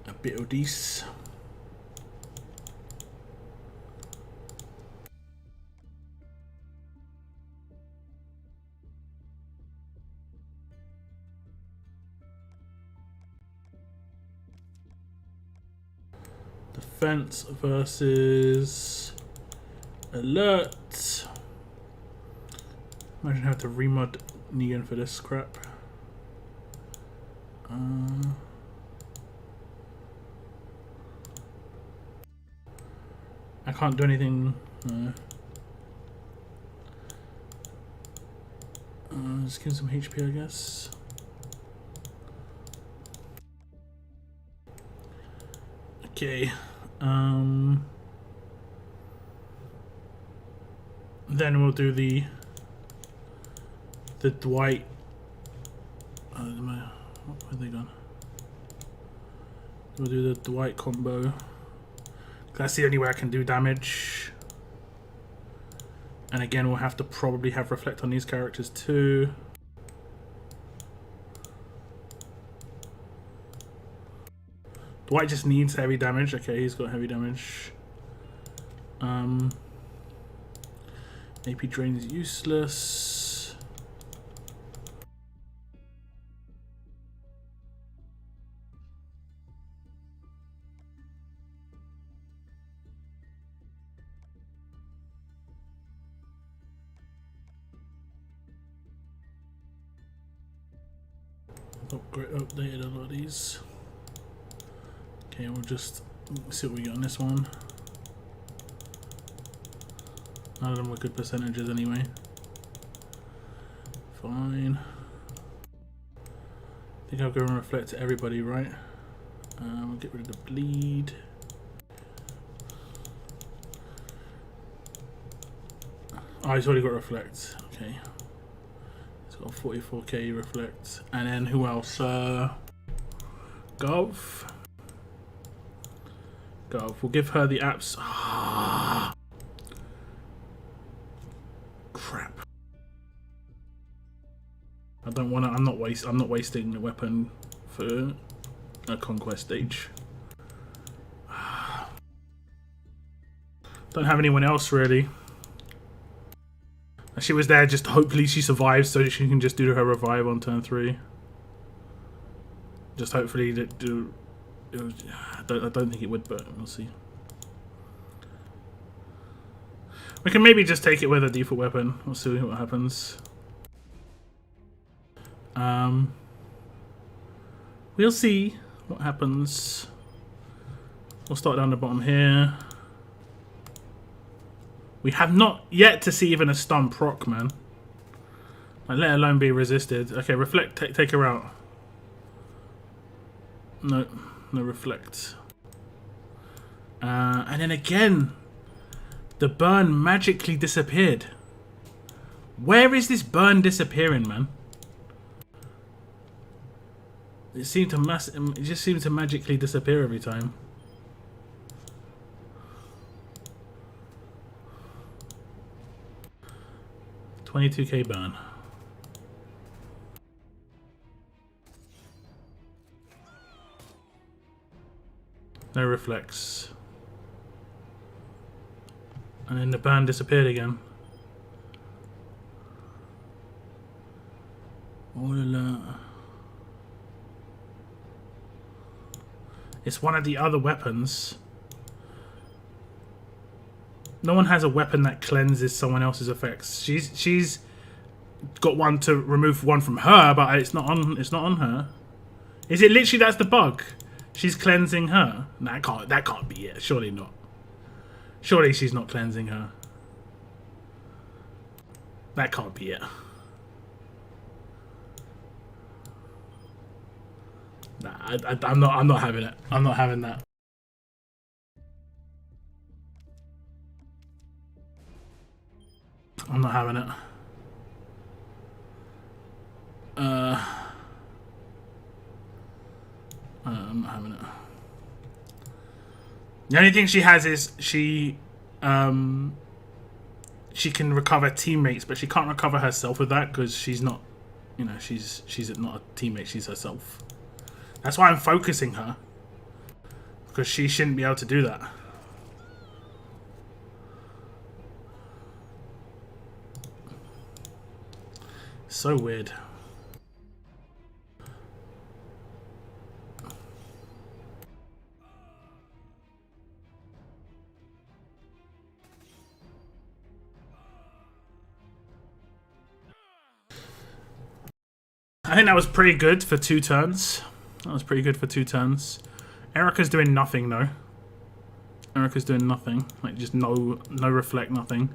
a bit of this. Defense versus alert. Imagine having to remod Negan for this crap. I can't do anything. Just give him some HP, I guess. Okay. Then we'll do the Dwight. What have they done? We'll do the Dwight combo. That's the only way I can do damage. And again, we'll have to probably have reflect on these characters too. Dwight just needs heavy damage. Okay, he's got heavy damage. AP drain is useless. Updated a lot of these. Okay, we'll just see what we get on this one. None of them were good percentages anyway. Fine. I think I'll go and reflect to everybody, right? We'll get rid of the bleed. Oh, he's already got reflect. Okay. He's got 44k reflect. And then who else? Gov. We'll give her the apps. Crap. I don't want to. I'm not wasting the weapon for a conquest stage. Don't have anyone else really. She was there just hopefully she survives so she can just do her revive on turn 3. Just hopefully that do. I don't think it would, but we'll see. We can maybe just take it with a default weapon. We'll see what happens. We'll see what happens. We'll start down the bottom here. We have not yet to see even a stun proc, man. Like, let alone be resisted. Okay, reflect. Take her out. No reflect. And then again, the burn magically disappeared. Where is this burn disappearing, man? It just seemed to magically disappear every time. $22k burn. No reflex. And then the burn disappeared again. All alert. It's one of the other weapons. No one has a weapon that cleanses someone else's effects. She's got one to remove one from her, but it's not on her. Is it literally that's the bug? She's cleansing her. Nah, that can't be it. Surely not. Surely she's not cleansing her. That can't be it. Nah, I'm not having it. I'm not having that. I'm not having it. I'm not having it. The only thing she has is she can recover teammates, but she can't recover herself with that because she's not, you know, she's not a teammate. She's herself. That's why I'm focusing her, because she shouldn't be able to do that. So weird. I think that was pretty good for 2 turns. That was pretty good for 2 turns. Erica's doing nothing though. Erica's doing nothing. Like just no reflect, nothing.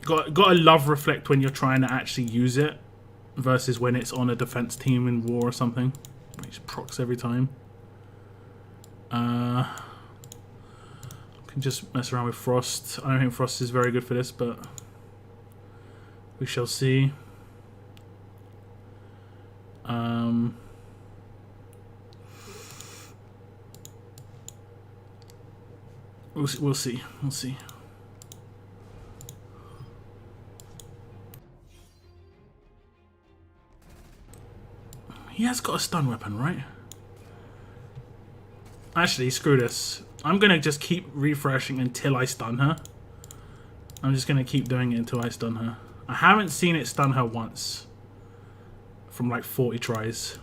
Gotta love reflect when you're trying to actually use it versus when it's on a defense team in war or something. It just procs every time. Can just mess around with Frost. I don't think Frost is very good for this, but we shall see. We'll see. We'll see. He has got a stun weapon, right? Actually, screw this. I'm gonna just keep refreshing until I stun her. I'm just gonna keep doing it until I stun her. I haven't seen it stun her once. From like 40 tries.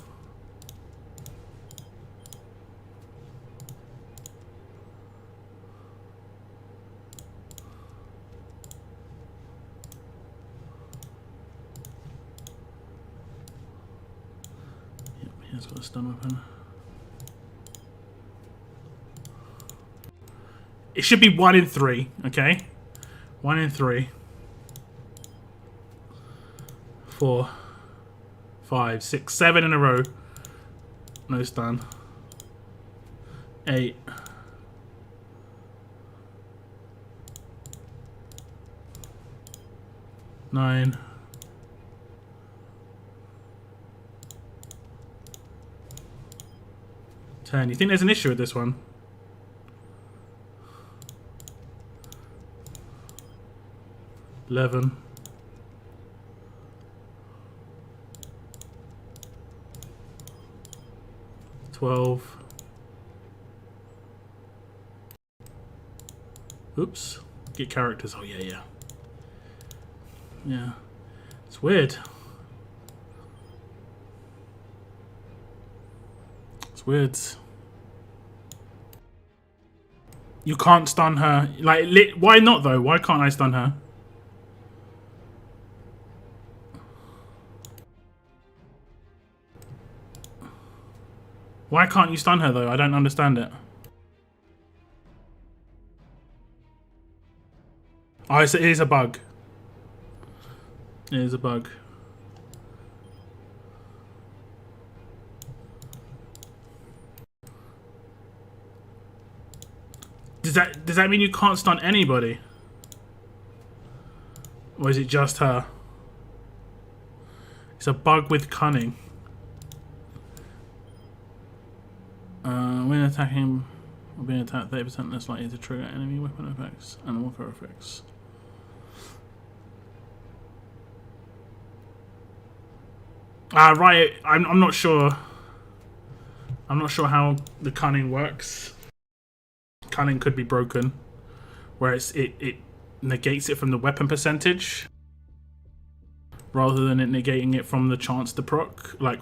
Yep, he has got a stun weapon. It should be 1 in 3, okay? 1 in 3. 4, 5, 6, 7 in a row. No stun. 8. 9. 10. You think there's an issue with this one? 11. 12. Oops. Get characters. Oh, yeah, yeah. Yeah. It's weird. It's weird. You can't stun her. Like, why not, though? Why can't I stun her? Why can't you stun her, though? I don't understand it. Oh, it is a bug. It is a bug. Does that mean you can't stun anybody? Or is it just her? It's a bug with cunning. When attacking or being attacked, 30% less likely to trigger enemy weapon effects and walker effects. Right. I'm not sure. I'm not sure how the cunning works. Cunning could be broken, where it negates it from the weapon percentage rather than it negating it from the chance to proc, like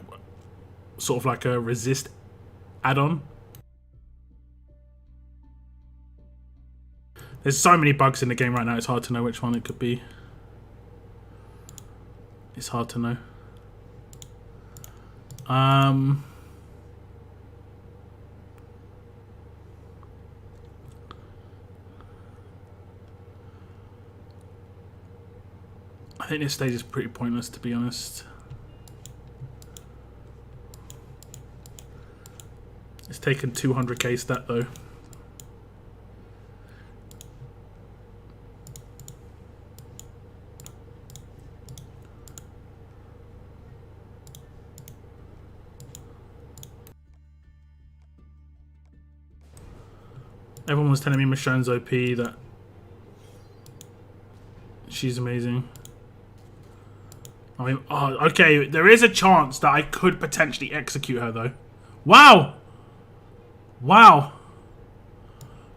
sort of like a resist add-on. There's so many bugs in the game right now, it's hard to know which one it could be. It's hard to know. I think this stage is pretty pointless, to be honest. It's taken 200k stat though. Everyone was telling me Michonne's OP, that she's amazing. I mean, oh, okay, there is a chance that I could potentially execute her though. Wow! Wow!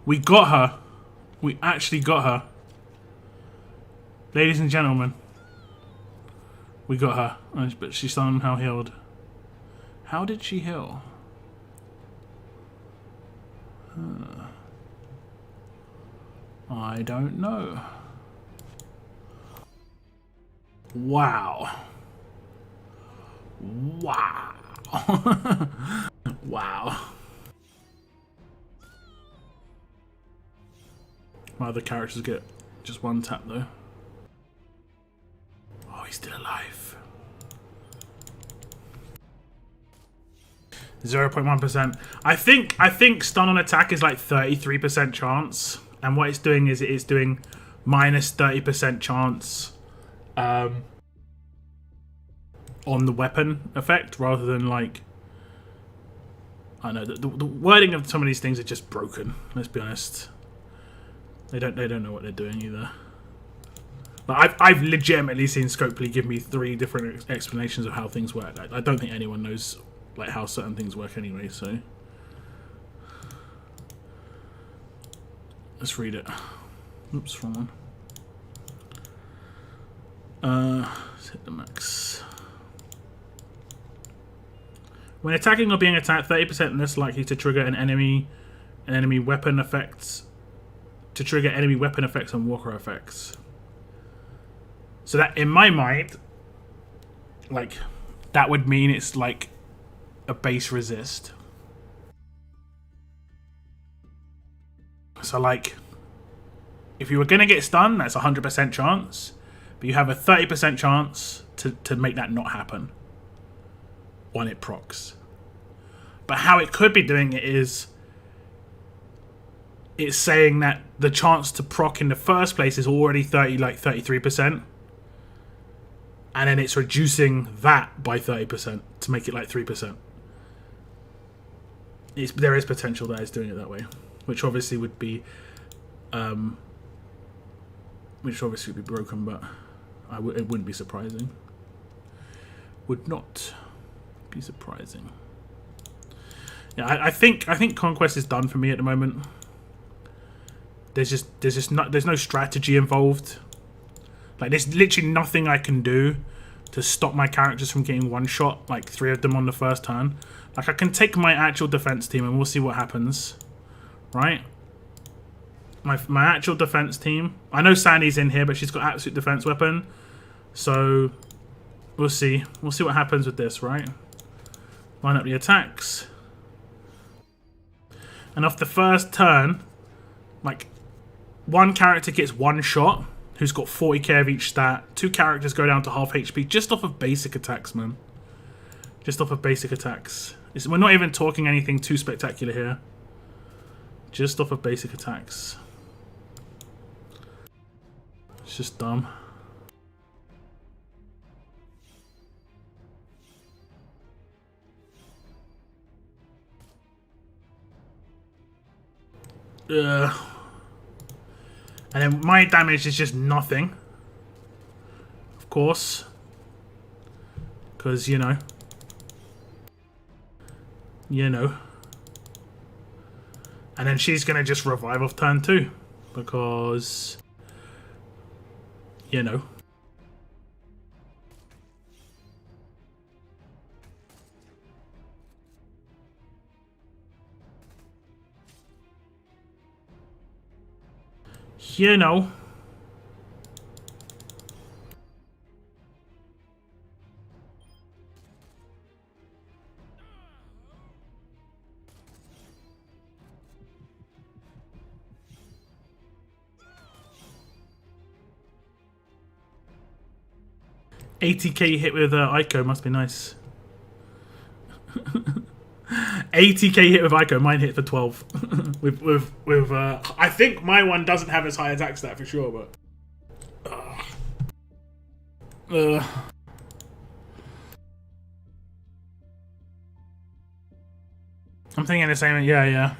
We got her. We actually got her. Ladies and gentlemen. We got her. But she somehow healed. How did she heal? I don't know. Wow. Wow. Wow. My other characters get just one tap though. Oh, he's still alive. 0.1%. I think stun on attack is like 33% chance. And what it's doing is it's doing minus 30% chance on the weapon effect rather than like, I know the wording of some of these things are just broken. Let's be honest. They don't know what they're doing either. But I've legitimately seen Scopely give me 3 different explanations of how things work. I don't think anyone knows like how certain things work anyway. So let's read it. Oops, wrong one. Let's hit the max. When attacking or being attacked, 30% less likely to trigger an enemy weapon effects. To trigger enemy weapon effects and walker effects. So that, in my mind, like, that would mean it's like a base resist. So like, if you were going to get stunned, that's 100% chance. But you have a 30% chance to make that not happen when it procs. But how it could be doing it is, it's saying that the chance to proc in the first place is already 33%. And then it's reducing that by 30% to make it like 3%. There is potential that it's doing it that way. Which obviously would be broken, but it wouldn't be surprising. Would not be surprising. Yeah, I think Conquest is done for me at the moment. there's no strategy involved. Like, there's literally nothing I can do to stop my characters from getting one shot, like 3 of them on the first turn. Like, I can take my actual defense team and we'll see what happens, right? My actual defense team. I know Sandy's in here, but she's got absolute defense weapon, so we'll see. We'll see what happens with this, right? Line up the attacks, and off the first turn, like, one character gets one shot, who's got 40k of each stat. 2 characters go down to half HP just off of basic attacks, man. Just off of basic attacks. We're not even talking anything too spectacular here. Just off of basic attacks. It's just dumb. And then my damage is just nothing. Of course. Because, you know. You know. And then she's going to just revive off turn 2. Because, you know. You know. $80k hit with Aiko must be nice. 80k hit with Aiko, mine hit for 12. with I think my one doesn't have as high attack stat for sure, but I'm thinking the same. Yeah.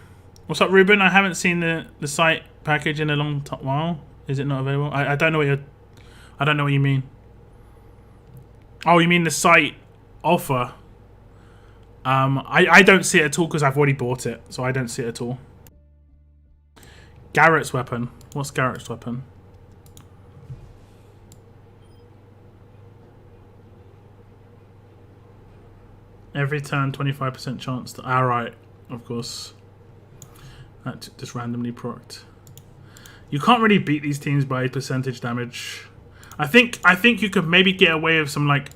What's up, Ruben? I haven't seen the site package in a long while. Is it not available? I don't know what you mean. Oh, you mean the site offer? I don't see it at all because I've already bought it, so I don't see it at all. Garrett's weapon. What's Garrett's weapon? Every turn, 25% chance to... Alright, of course. That just randomly procced. You can't really beat these teams by percentage damage. I think you could maybe get away with some, like,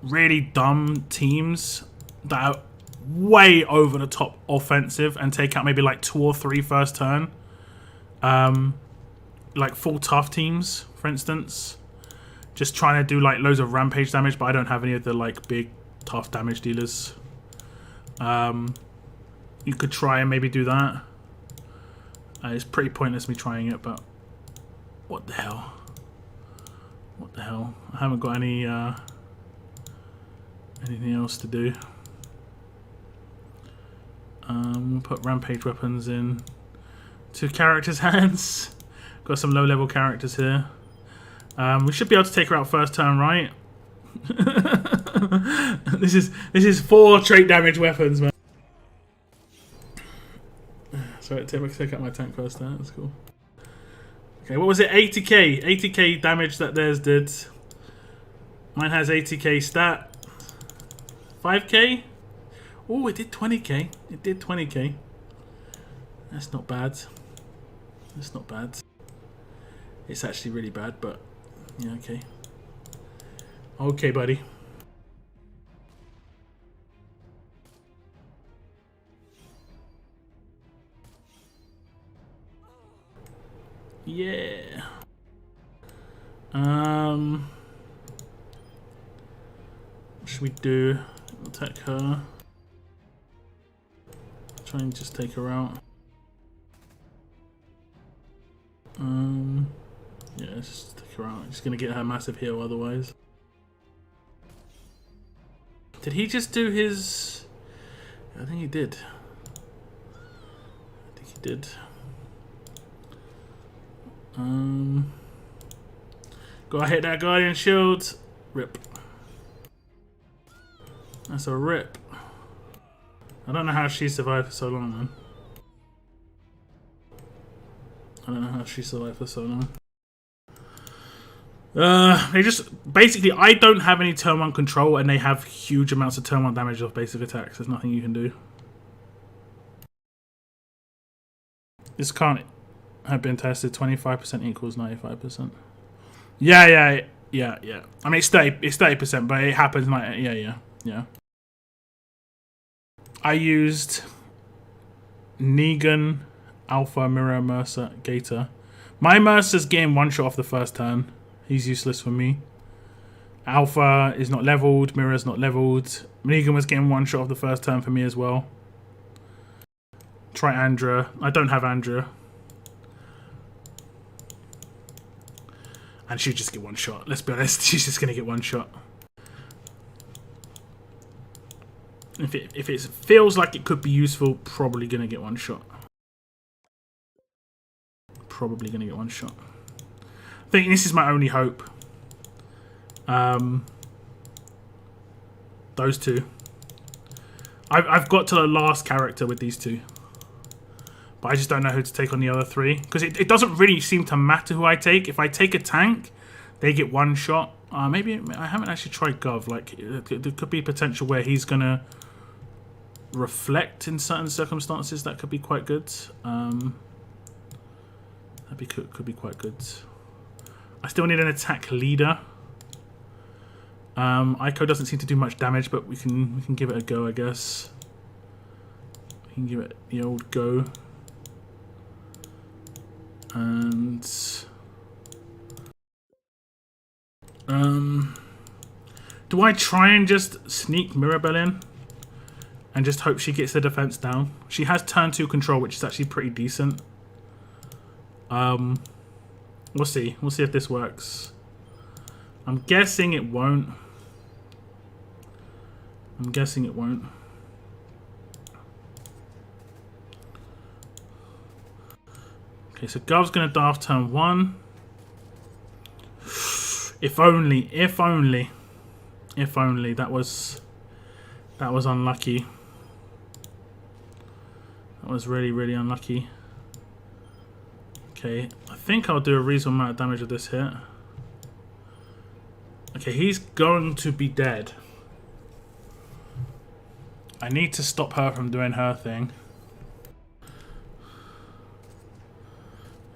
really dumb teams that are way over the top offensive and take out maybe like 2 or 3 first turn. Like full tough teams, for instance. Just trying to do like loads of rampage damage, but I don't have any of the like big tough damage dealers. You could try and maybe do that. It's pretty pointless me trying it, but what the hell? What the hell? I haven't got any anything else to do. We'll put rampage weapons in 2 characters' hands. Got some low-level characters here. We should be able to take her out first turn, right? This is 4 trait damage weapons, man. Sorry, take out my tank first. That's cool. Okay, what was it? 80k. 80k damage that theirs did. Mine has 80k stat. 5k. Oh, it did 20k. It did 20k. That's not bad. That's not bad. It's actually really bad, but yeah, okay. Okay, buddy. Yeah. What should we do? Attack her. Try and just take her out. Yeah, let's just take her out. Just gonna get her massive heal otherwise. Did he just do his... I think he did. I think he did. Go hit that Guardian Shield. Rip. That's a rip. I don't know how she survived for so long, man. I don't know how she survived for so long. They just basically, I don't have any turn 1 control, and they have huge amounts of turn 1 damage off basic attacks. There's nothing you can do. This can't have been tested. 25% equals 95%. Yeah. I mean, it's 30%, but it happens. Yeah. I used Negan, Alpha, Mirror, Mercer, Gator. My Mercer's getting 1 shot off the first turn. He's useless for me. Alpha is not leveled. Mirror's not leveled. Negan was getting 1 shot off the first turn for me as well. Try Andra. I don't have Andra. And she'll just get 1 shot. Let's be honest. She's just going to get 1 shot. If it feels like it could be useful, probably going to get 1 shot. Probably going to get 1 shot. I think this is my only hope. Those two. I've got to the last character with these two. But I just don't know who to take on the other 3. Because it doesn't really seem to matter who I take. If I take a tank, they get 1 shot. Maybe I haven't actually tried Gov. Like, there could be potential where he's going to reflect in certain circumstances. That could be quite good. Could be quite good. I still need an attack leader. Aiko doesn't seem to do much damage, but we can give it a go, I guess. We can give it the old go. And do I try and just sneak Mirabelle in and just hope she gets the defense down? She has turn 2 control, which is actually pretty decent. We'll see. We'll see if this works. I'm guessing it won't. Okay, so Gov's gonna die off turn 1. If only. That was unlucky. That was really, really unlucky. Okay, I think I'll do a reasonable amount of damage with this hit. Okay, he's going to be dead. I need to stop her from doing her thing.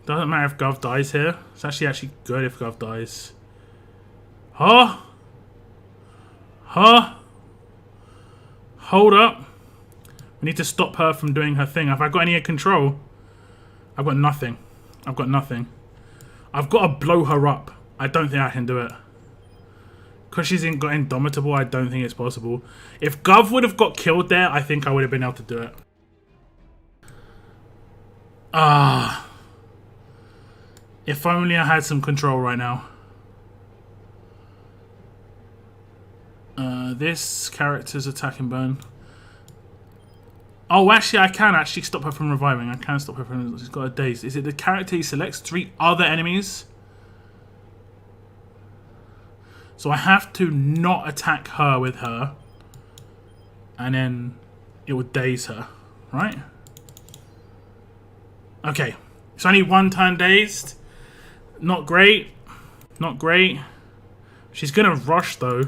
Doesn't matter if Gov dies here. It's actually good if Gov dies. Huh? Hold up. We need to stop her from doing her thing. Have I got any control? I've got nothing. I've got to blow her up. I don't think I can do it. Because she's got Indomitable, I don't think it's possible. If Gov would have got killed there, I think I would have been able to do it. If only I had some control right now. This character's attack and burn. Oh, actually, I can actually stop her from reviving. I can stop her from... She's got a daze. Is it the character he selects 3 other enemies? So I have to not attack her with her. And then it would daze her. Right? Okay. It's only 1 turn dazed. Not great. Not great. She's going to rush, though.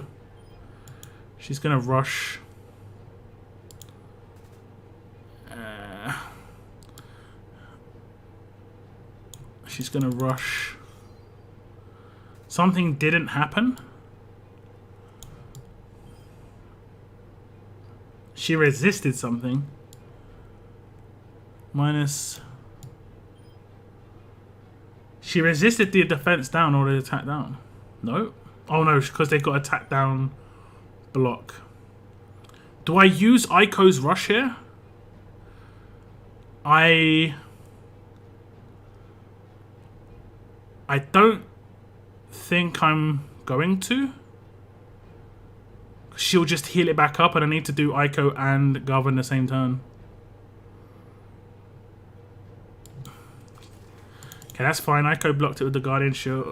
She's going to rush. She's going to rush. Something didn't happen. She resisted something. Minus... She resisted the defense down or the attack down. No. Oh no, because they got attack down block. Do I use Aiko's rush here? I don't think I'm going to. She'll just heal it back up and I need to do Aiko and Gov in the same turn. Okay, that's fine. Aiko blocked it with the Guardian Shield.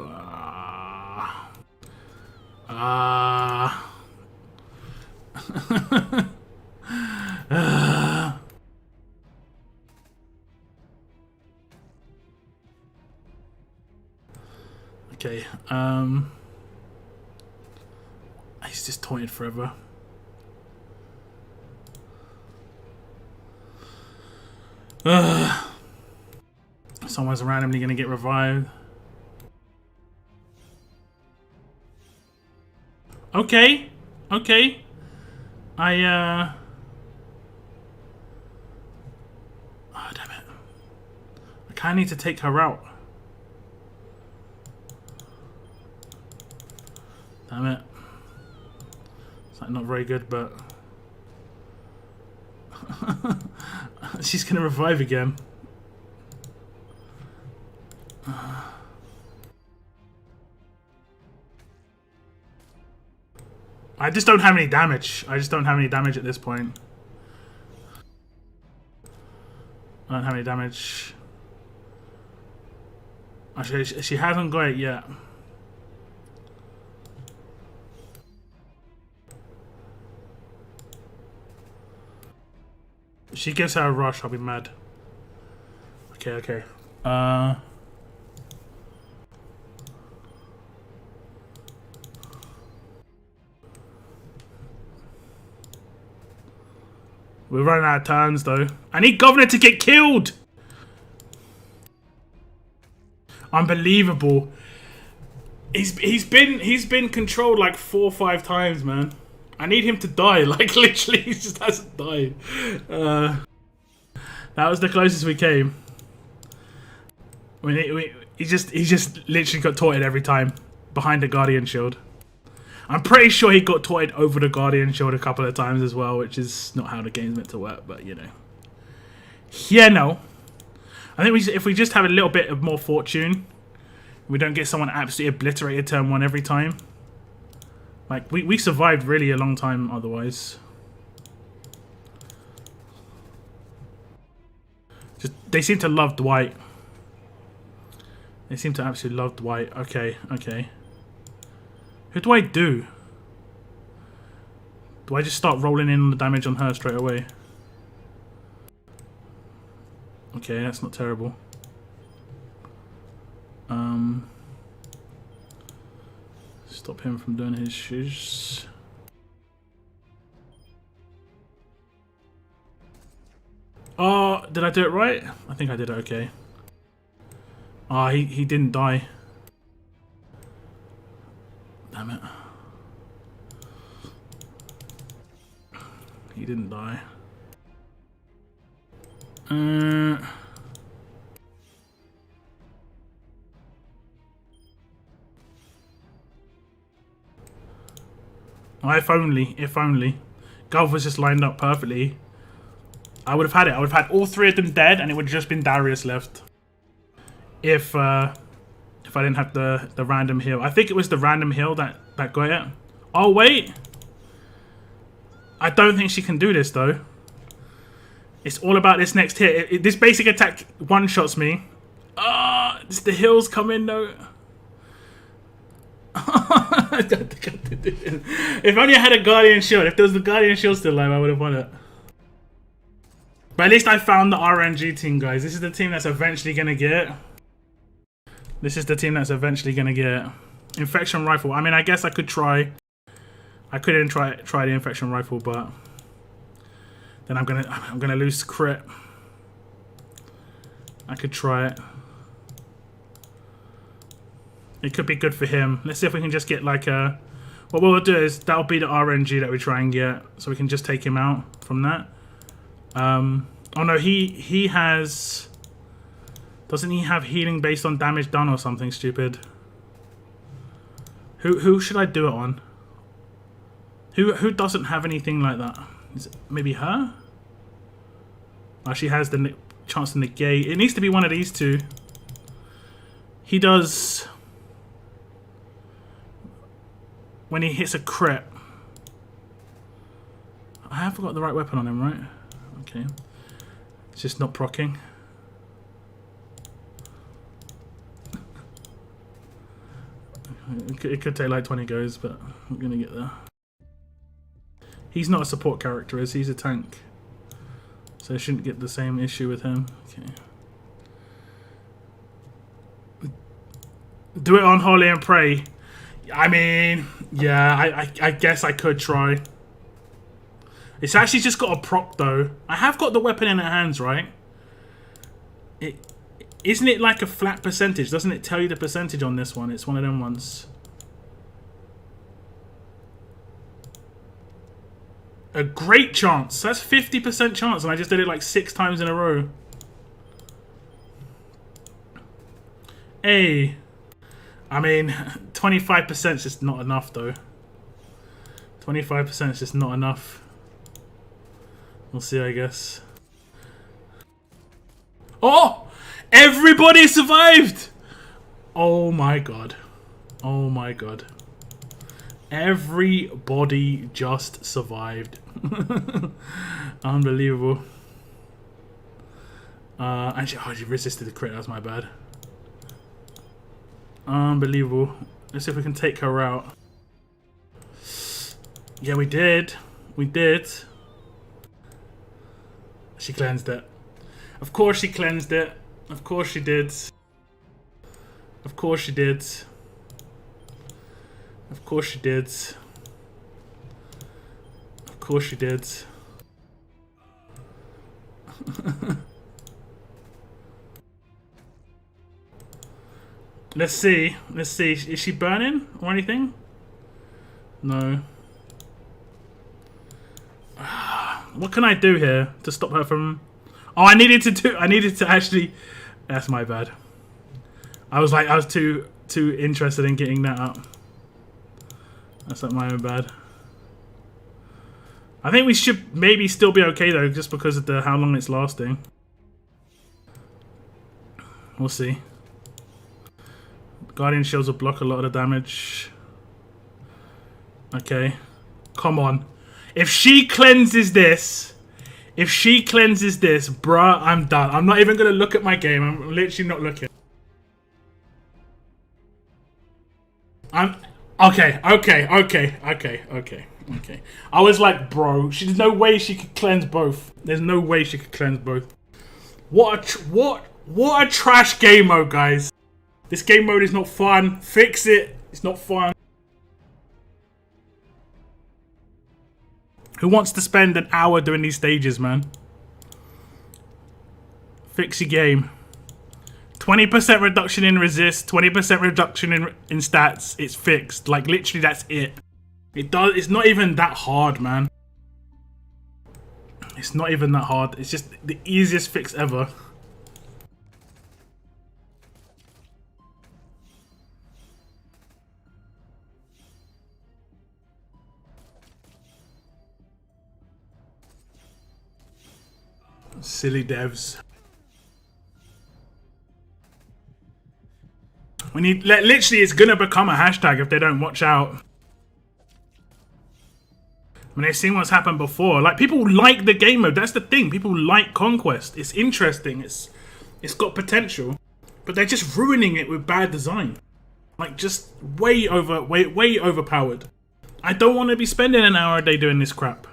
Okay, he's just taunted forever. Someone's randomly gonna get revived. Okay, okay. Oh, damn it. I kinda need to take her out. Damn it. It's like not very good, but she's gonna revive again. I just don't have any damage. I just don't have any damage at this point. I don't have any damage. Actually, she hasn't got it yet. If she gives her a rush, I'll be mad. Okay, okay. We're running out of turns though. I need Governor to get killed! Unbelievable. He's been controlled like 4 or 5 times, man. I need him to die. Like literally, he just hasn't died. That was the closest we came. He just literally got taunted every time behind the Guardian Shield. I'm pretty sure he got taunted over the Guardian Shield a couple of times as well, which is not how the game's meant to work, but you know. Yeah, no. I think if we just have a little bit of more fortune, we don't get someone absolutely obliterated turn 1 every time. Like, we survived really a long time otherwise. Just, they seem to love Dwight. They seem to absolutely love Dwight. Okay, okay. Who do I do? Do I just start rolling in the damage on her straight away? Okay, that's not terrible. Stop him from doing his shiz. Oh, did I do it right? I think I did it okay. Ah, he didn't die. Damn it. He didn't die. If only. Gov was just lined up perfectly. I would have had it. I would have had all 3 of them dead and it would have just been Darius left. If I didn't have the random heal. I think it was the random heal that got it. Oh, wait. I don't think she can do this, though. It's all about this next hit. This basic attack one-shots me. Ah, the heals come in, though. If only I had a Guardian Shield. If there was the Guardian Shield still alive, I would have won it. But at least I found the RNG team, guys. This is the team that's eventually going to get it. This is the team that's eventually going to get it. Infection Rifle. I mean, I guess I could try. I couldn't try the Infection Rifle, but then I'm gonna lose crit. I could try it. It could be good for him. Let's see if we can just get like a... What we'll do is, that'll be the RNG that we try and get. So we can just take him out from that. Oh no, he has... Doesn't he have healing based on damage done or something stupid? Who should I do it on? Who doesn't have anything like that? Is it maybe her? Oh, she has the chance to negate. It needs to be one of these two. He does... When he hits a crit. I have got the right weapon on him, right? Okay. It's just not proccing. It could take like 20 goes, but I'm gonna get there. He's not a support character, is he? He's a tank. So I shouldn't get the same issue with him. Okay. Do it on Holy and Pray. I mean, yeah, I guess I could try. It's actually just got a proc though. I have got the weapon in her hands, right? Isn't it like a flat percentage? Doesn't it tell you the percentage on this one? It's one of them ones. A great chance. That's 50% chance, and I just did it like 6 times in a row. Hey. I mean, 25% is just not enough, though. 25% is just not enough. We'll see, I guess. Oh! Everybody survived! Oh my god. Oh my god. Everybody just survived. Unbelievable. Actually, oh, you resisted the crit. That's my bad. Unbelievable. Let's see if we can take her out. Yeah, we did. We did. She cleansed it. Of course she cleansed it. Of course she did. Of course she did. Of course she did. Of course she did. Let's see. Let's see. Is she burning or anything? No. What can I do here to stop her from... Oh, I needed to actually... That's my bad. I was too interested in getting that up. That's not my own bad. I think we should maybe still be okay though, just because of how long it's lasting. We'll see. Guardian shields will block a lot of the damage. Okay. Come on. If she cleanses this, bruh, I'm done. I'm not even gonna look at my game. I'm literally not looking. Okay. I was like, bro, there's no way she could cleanse both. There's no way she could cleanse both. What a trash game mode, guys. This game mode is not fun. Fix it. It's not fun. Who wants to spend an hour doing these stages, man? Fix your game. 20% reduction in resist, 20% reduction in stats. It's fixed. Like, literally, that's it. It's not even that hard, man. It's not even that hard. It's just the easiest fix ever. Silly devs. We need, literally, it's gonna become a hashtag if they don't watch out. I mean, they've seen what's happened before. Like, people like the game mode. That's the thing. People like Conquest. It's interesting. It's got potential, but they're just ruining it with bad design. Like, just way overpowered. I don't want to be spending an hour a day doing this crap.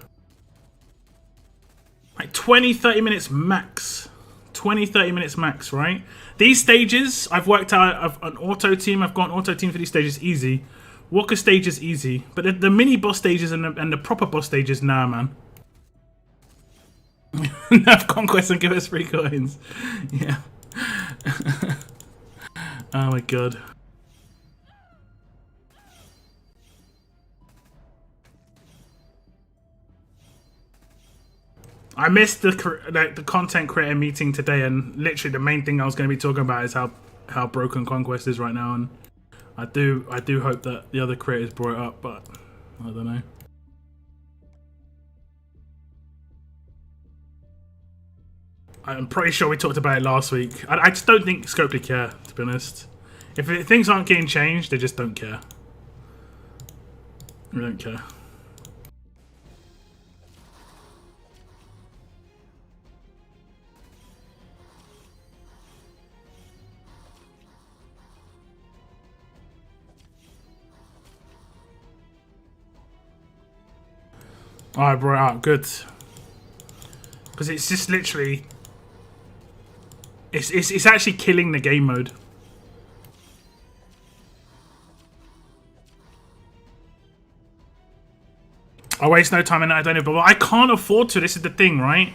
Like 20-30 minutes max. 20-30 minutes max, right? These stages, I've worked out an auto team. I've got an auto team for these stages easy. Walker stage is easy. But the mini boss stages and the proper boss stages, nah, man. Nerf Conquest and give us free coins. Yeah. Oh my god. I missed the content creator meeting today, and literally the main thing I was going to be talking about is how broken Conquest is right now, and I do hope that the other creators brought it up, but I don't know. I'm pretty sure we talked about it last week. I just don't think Scopely care, to be honest. If things aren't getting changed, they just don't care. They don't care. I brought it out, good. Because it's just literally... It's actually killing the game mode. I waste no time and I don't know, but I can't afford to. This is the thing, right?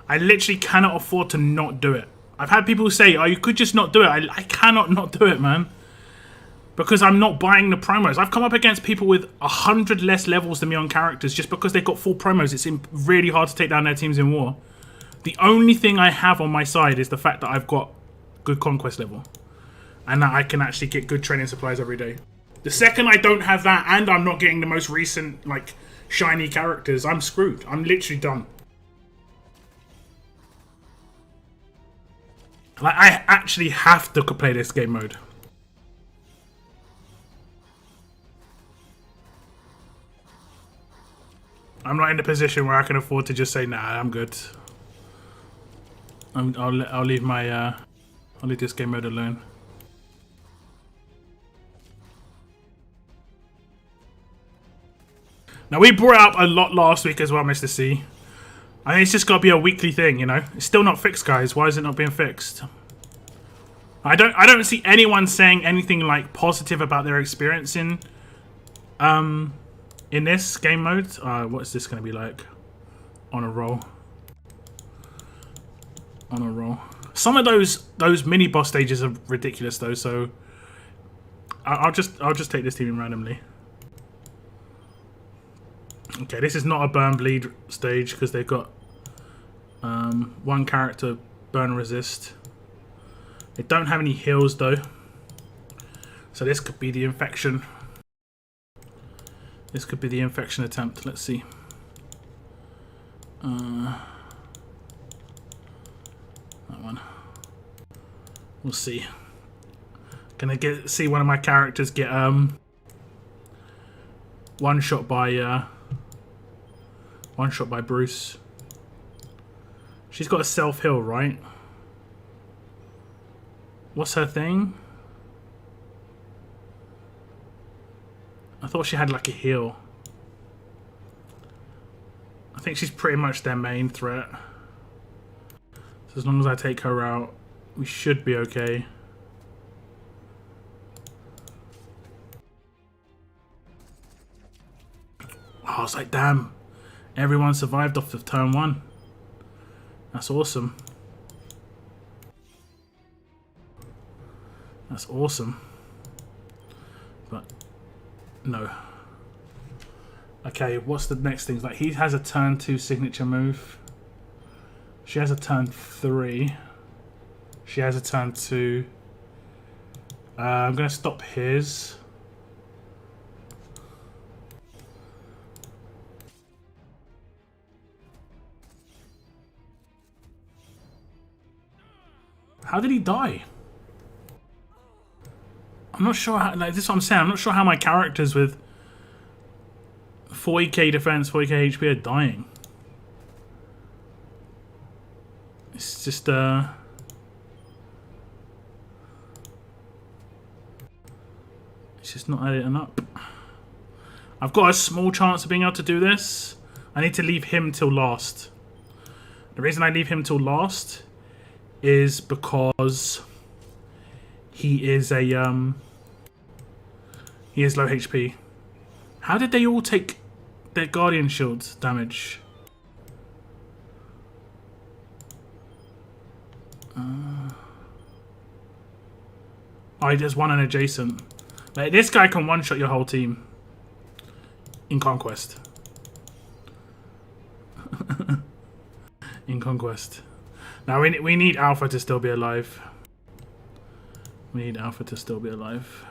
I literally cannot afford to not do it. I've had people say, oh, you could just not do it. I cannot not do it, man. Because I'm not buying the promos. I've come up against people with 100 less levels than me on characters just because they've got full promos. It's really hard to take down their teams in war. The only thing I have on my side is the fact that I've got good conquest level. And that I can actually get good training supplies every day. The second I don't have that and I'm not getting the most recent, like, shiny characters, I'm screwed. I'm literally done. Like, I actually have to play this game mode. I'm not in a position where I can afford to just say, nah, I'm good. I'll leave my, I'll leave this game mode alone. Now, we brought it up a lot last week as well, Mr. C. I think it's just got to be a weekly thing, you know? It's still not fixed, guys. Why is it not being fixed? I don't see anyone saying anything, like, positive about their experience in this game mode. What's this going to be like? On a roll. On a roll. Some of those mini boss stages are ridiculous, though, so I'll just take this team in randomly. Okay, this is not a burn bleed stage because they've got one character burn resist. They don't have any heals though, so this could be the infection. This could be the infection attempt. Let's see. That one. We'll see. Gonna see one of my characters get one shot by Bruce. She's got a self-heal, right? What's her thing? I thought she had like a heal. I think she's pretty much their main threat. So as long as I take her out, we should be okay. Oh, it's like, damn. Everyone survived off of turn 1. That's awesome. That's awesome. But, no. Okay, what's the next thing? Like, he has a turn 2 signature move. She has a turn 3. She has a turn 2. I'm going to stop his. How did he die? I'm not sure how, like, this is what I'm saying. I'm not sure how my characters with 40k defense, 40k HP are dying. It's just, it's just not adding up. I've got a small chance of being able to do this. I need to leave him till last. The reason I leave him till last is because he is a he is low HP. How did they all take their Guardian Shield damage? Oh, there's one an adjacent. Like, this guy can one-shot your whole team in Conquest. In Conquest. Now, we need Alpha to still be alive. We need Alpha to still be alive.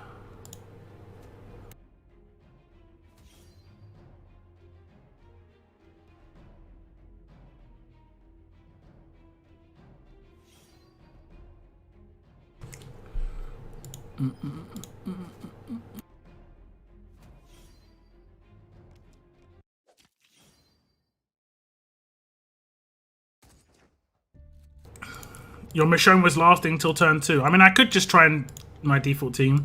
Your Michonne was lasting till turn 2. I mean, I could just try and my default team.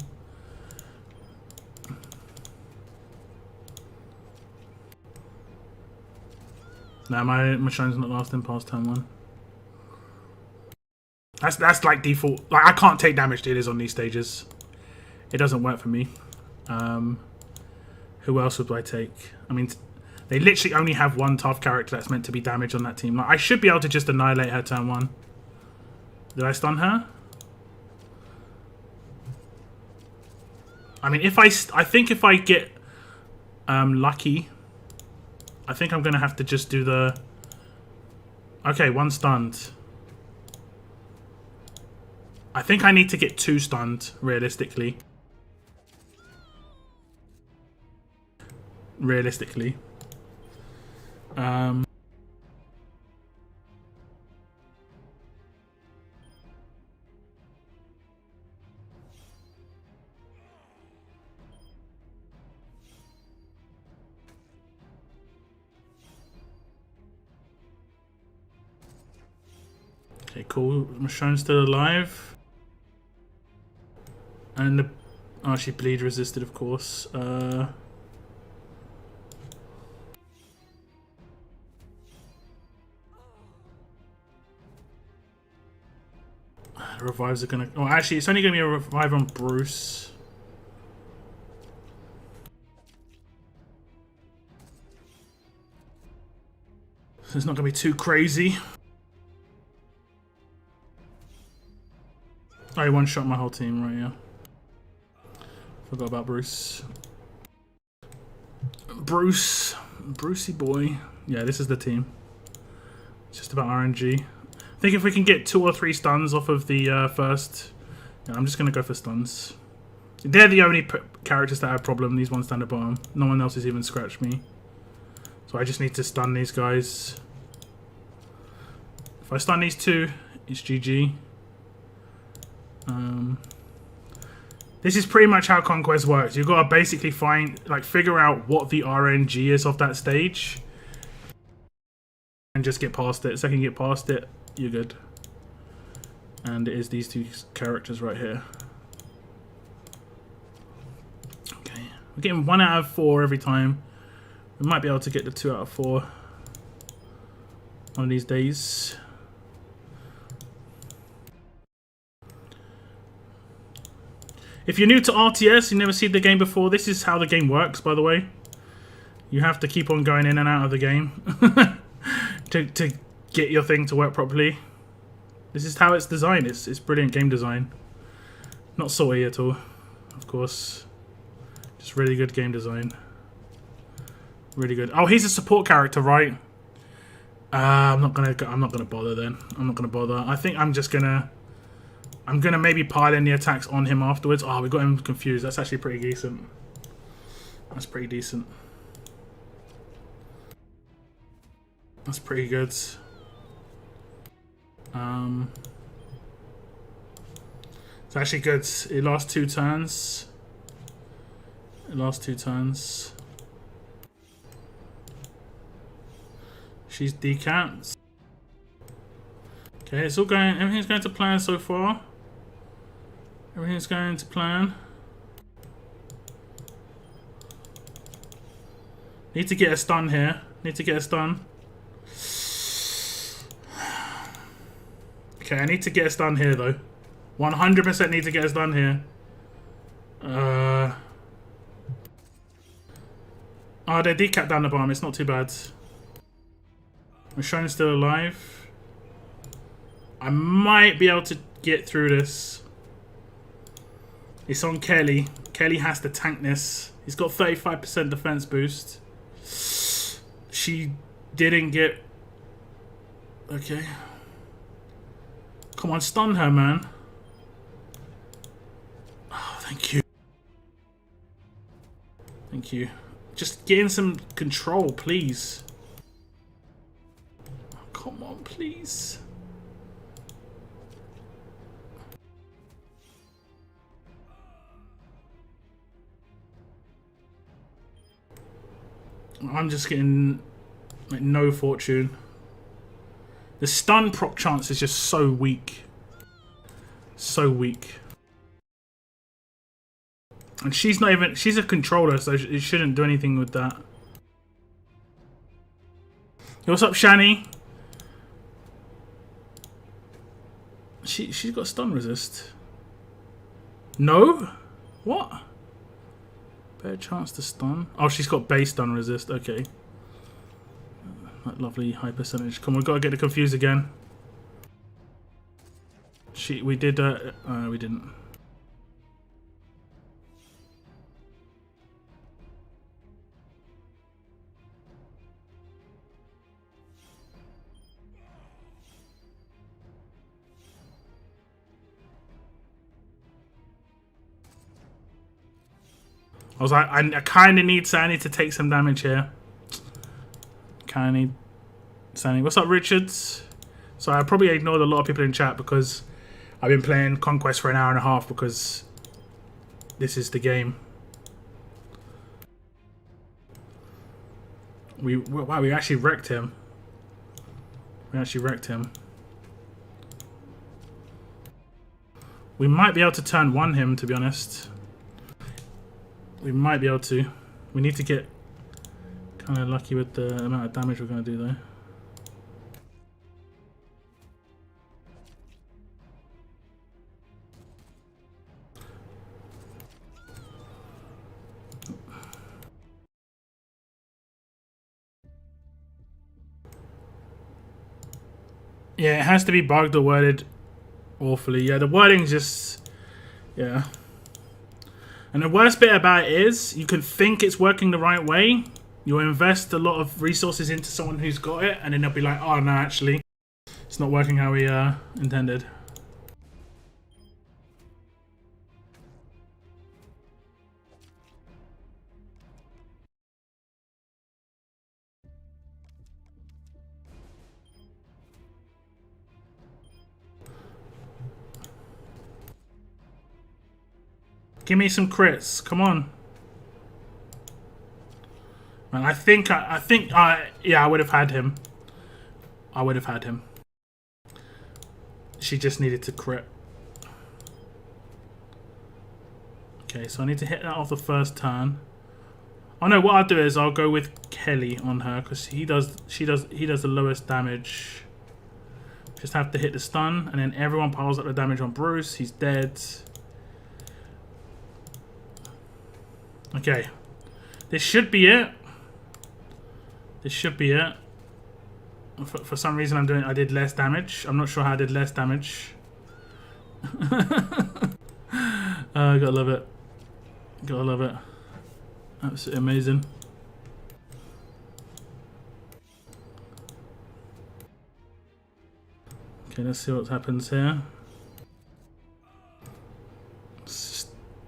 No, my Michonne's not lasting past turn 1. That's like default. Like, I can't take damage dealers on these stages. It doesn't work for me. Who else would I take? I mean, They literally only have one tough character that's meant to be damaged on that team. Like, I should be able to just annihilate her turn 1. Did I stun her? I mean, I think if I get lucky, I think I'm going to have to just do the... Okay, 1 stunned. I think I need to get 2 stunned, realistically. Okay, cool. Michonne's still alive. And the... Oh, she bleed resisted, of course. Revives are gonna... Oh, actually, it's only gonna be a revive on Bruce. So it's not gonna be too crazy. I one-shot my whole team, right, yeah. Forgot about Bruce. Brucey boy. Yeah, this is the team. It's just about RNG. I think if we can get 2 or 3 stuns off of the first... Yeah, I'm just going to go for stuns. They're the only characters that have problem. These ones down the bottom. No one else has even scratched me. So I just need to stun these guys. If I stun these 2, it's GG. This is pretty much how Conquest works. You've got to basically figure out what the RNG is of that stage. And just get past it. Second you get past it, you're good. And it is these 2 characters right here. Okay. We're getting 1 out of 4 every time. We might be able to get the 2 out of 4 one of these days. If you're new to RTS, you never seen the game before, this is how the game works, by the way. You have to keep on going in and out of the game to get your thing to work properly. This is how it's designed. It's brilliant game design. Not salty at all, of course. Just really good game design. Really good. Oh, he's a support character, right? I'm not gonna bother then. I'm not gonna bother. I think I'm gonna maybe pile in the attacks on him afterwards. Oh, we got him confused. That's actually pretty decent. That's pretty decent. That's pretty good. It's actually good. It lasts 2 turns. She's decapped. Okay, it's all going. Everything's going to plan so far. Everything's going to plan. Need to get a stun here. Okay, I need to get a stun here though. 100% need to get a stun here. Oh, they're decapped down the bottom. It's not too bad. Michonne's still alive. I might be able to get through this. It's on Kelly. Kelly has to tank this. He's got 35% defense boost. She didn't get... Okay. Come on, stun her, man. Oh, thank you. Thank you. Just get in some control, please. Oh, come on, please. I'm just getting like no fortune. The stun proc chance is just so weak. So weak. And she's not even... She's a controller, so it shouldn't do anything with that. Hey, what's up, Shani? She's got stun resist. No? What? Better chance to stun. Oh, she's got base stun resist. Okay. That lovely high percentage. Come on, we gotta get it confused again. We did, we didn't. I was like, I kind of need Sandy to take some damage here. Kind of need Sandy. What's up, Richards? So I probably ignored a lot of people in chat because I've been playing Conquest for an hour and a half because this is the game. Wow, we actually wrecked him. We actually wrecked him. We might be able to turn one him, to be honest. We might be able to. We need to get kind of lucky with the amount of damage we're going to do, though. Yeah, it has to be bugged or worded awfully. Yeah, the wording's just... yeah. And the worst bit about it is, you can think it's working the right way. You'll invest a lot of resources into someone who's got it, and then they'll be like, oh no, actually, it's not working how we intended. Give me some crits, come on. Man, I think, yeah, I would have had him. I would have had him. She just needed to crit. Okay, so I need to hit that off the first turn. Oh no, what I'll do is I'll go with Kelly on her because he does the lowest damage. Just have to hit the stun, and then everyone piles up the damage on Bruce. He's dead. Okay, this should be it. This should be it. For some reason I did less damage. I'm not sure how I did less damage. Gotta love it. Gotta love it. Absolutely amazing. Okay, let's see what happens here.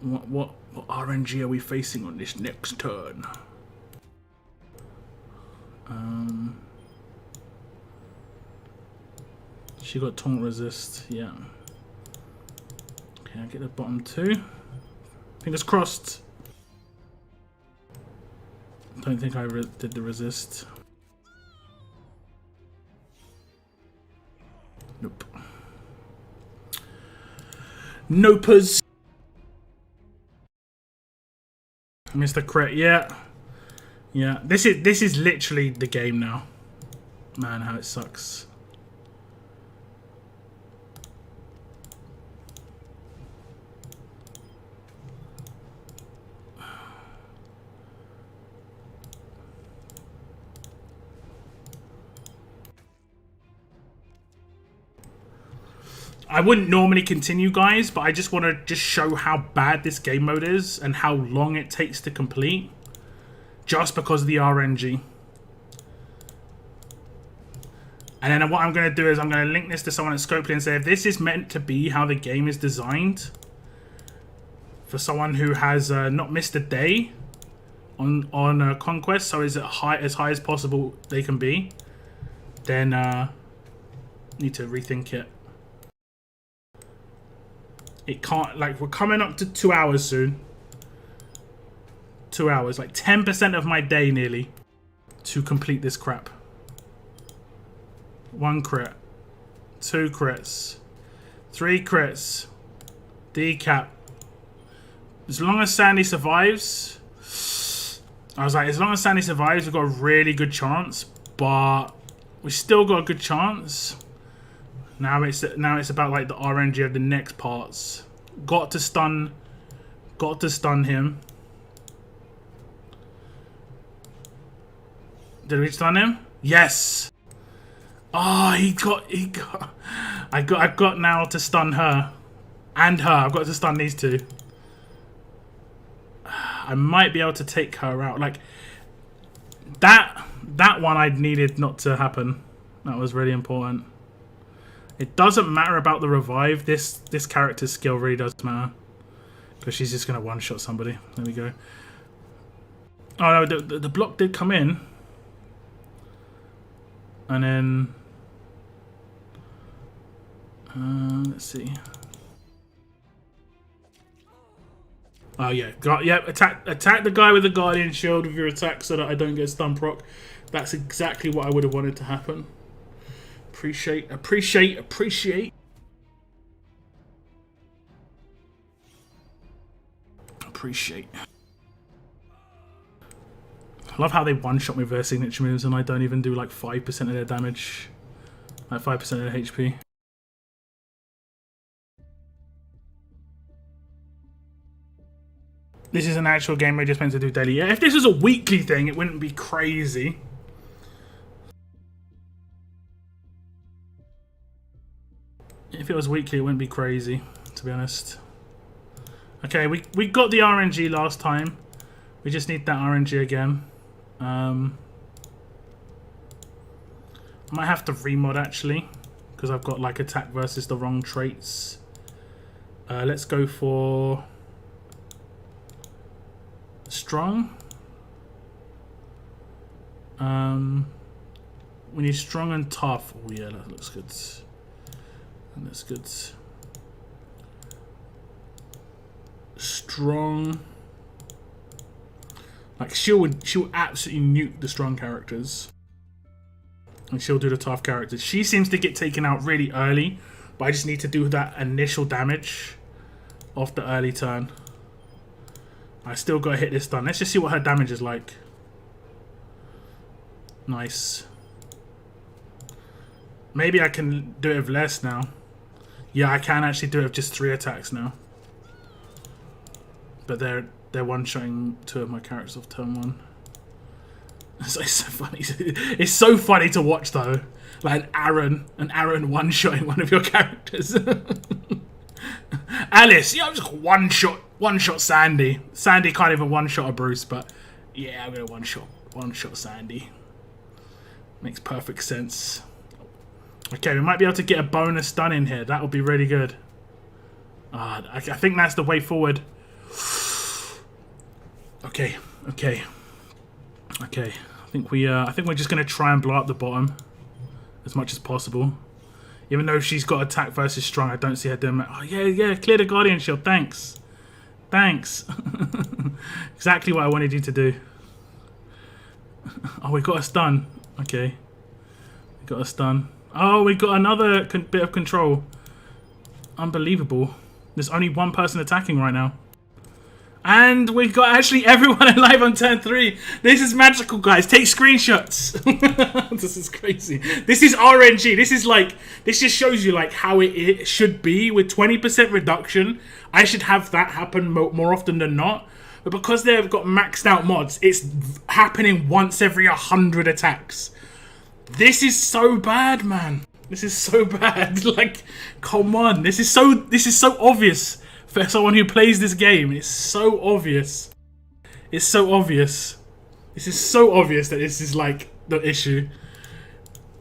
What RNG are we facing on this next turn? She got taunt resist, yeah. Okay, I'll get the bottom two. Fingers crossed. Don't think I did the resist. Nope. Nopers. Mr. Crit, yeah. Yeah, this is literally the game now. Man, how it sucks. I wouldn't normally continue, guys, but I just want to just show how bad this game mode is and how long it takes to complete. Just because of the RNG. And then what I'm going to do is I'm going to link this to someone at Scopely and say, if this is meant to be how the game is designed, for someone who has not missed a day on Conquest, so is it as high as possible they can be, then need to rethink it. It can't, like, we're coming up to 2 hours soon. 2 hours, like 10% of my day nearly to complete this crap. 1 crit, 2 crits, 3 crits, decap. As long as Sandy survives, I was like, as long as Sandy survives, we've got a really good chance, but we still got a good chance. Now it's about like the RNG of the next parts. Got to stun him. Did we stun him? Yes. Oh, he got. I've got now to stun her, and her. I've got to stun these two. I might be able to take her out. Like that one I needed not to happen. That was really important. It doesn't matter about the revive. This character's skill really does matter. Because she's just going to one-shot somebody. There we go. Oh, no, the block did come in. And then... let's see. Oh, yeah. Attack the guy with the Guardian Shield with your attack so that I don't get stun proc. That's exactly what I would have wanted to happen. Appreciate. I love how they one-shot me with their signature moves and I don't even do like 5% of their damage. Like 5% of their HP. This is an actual game we're just meant to do daily. Yeah, if this was a weekly thing, it wouldn't be crazy. If it was weekly, it wouldn't be crazy, to be honest. Okay, we got the RNG last time. We just need that RNG again. I might have to remod actually, because I've got like attack versus the wrong traits. Let's go for strong. We need strong and tough. Oh yeah, that looks good. That's good. Strong. Like she'll absolutely nuke the strong characters. And she'll do the tough characters. She seems to get taken out really early, but I just need to do that initial damage off the early turn. I still gotta hit this stun. Let's just see what her damage is like. Nice. Maybe I can do it with less now. Yeah, I can actually do it with just 3 attacks now. But they're one-shotting 2 of my characters off turn 1. It's so funny. It's so funny to watch though. Like an Aaron one-shotting one of your characters. Alice, yeah, I'm just one-shot Sandy. Sandy can't even one-shot a Bruce, but yeah, I'm gonna one-shot Sandy. Makes perfect sense. Okay, we might be able to get a bonus stun in here. That would be really good. I think that's the way forward. Okay. I think we're just gonna try and blow up the bottom as much as possible. Even though she's got attack versus strong, I don't see her doing that. Oh yeah, clear the Guardian Shield. Thanks. Exactly what I wanted you to do. Oh, we got a stun. Okay, we got a stun. Oh, we got another bit of control. Unbelievable. There's only one person attacking right now. And we got actually everyone alive on turn 3. This is magical, guys. Take screenshots. This is crazy. This is RNG. This just shows you like how it should be with 20% reduction. I should have that happen more often than not. But because they've got maxed out mods, it's happening once every 100 attacks. This is so bad, man. This is so bad. Like, come on. This is so obvious for someone who plays this game. It's so obvious. It's so obvious. This is so obvious that this is like the issue.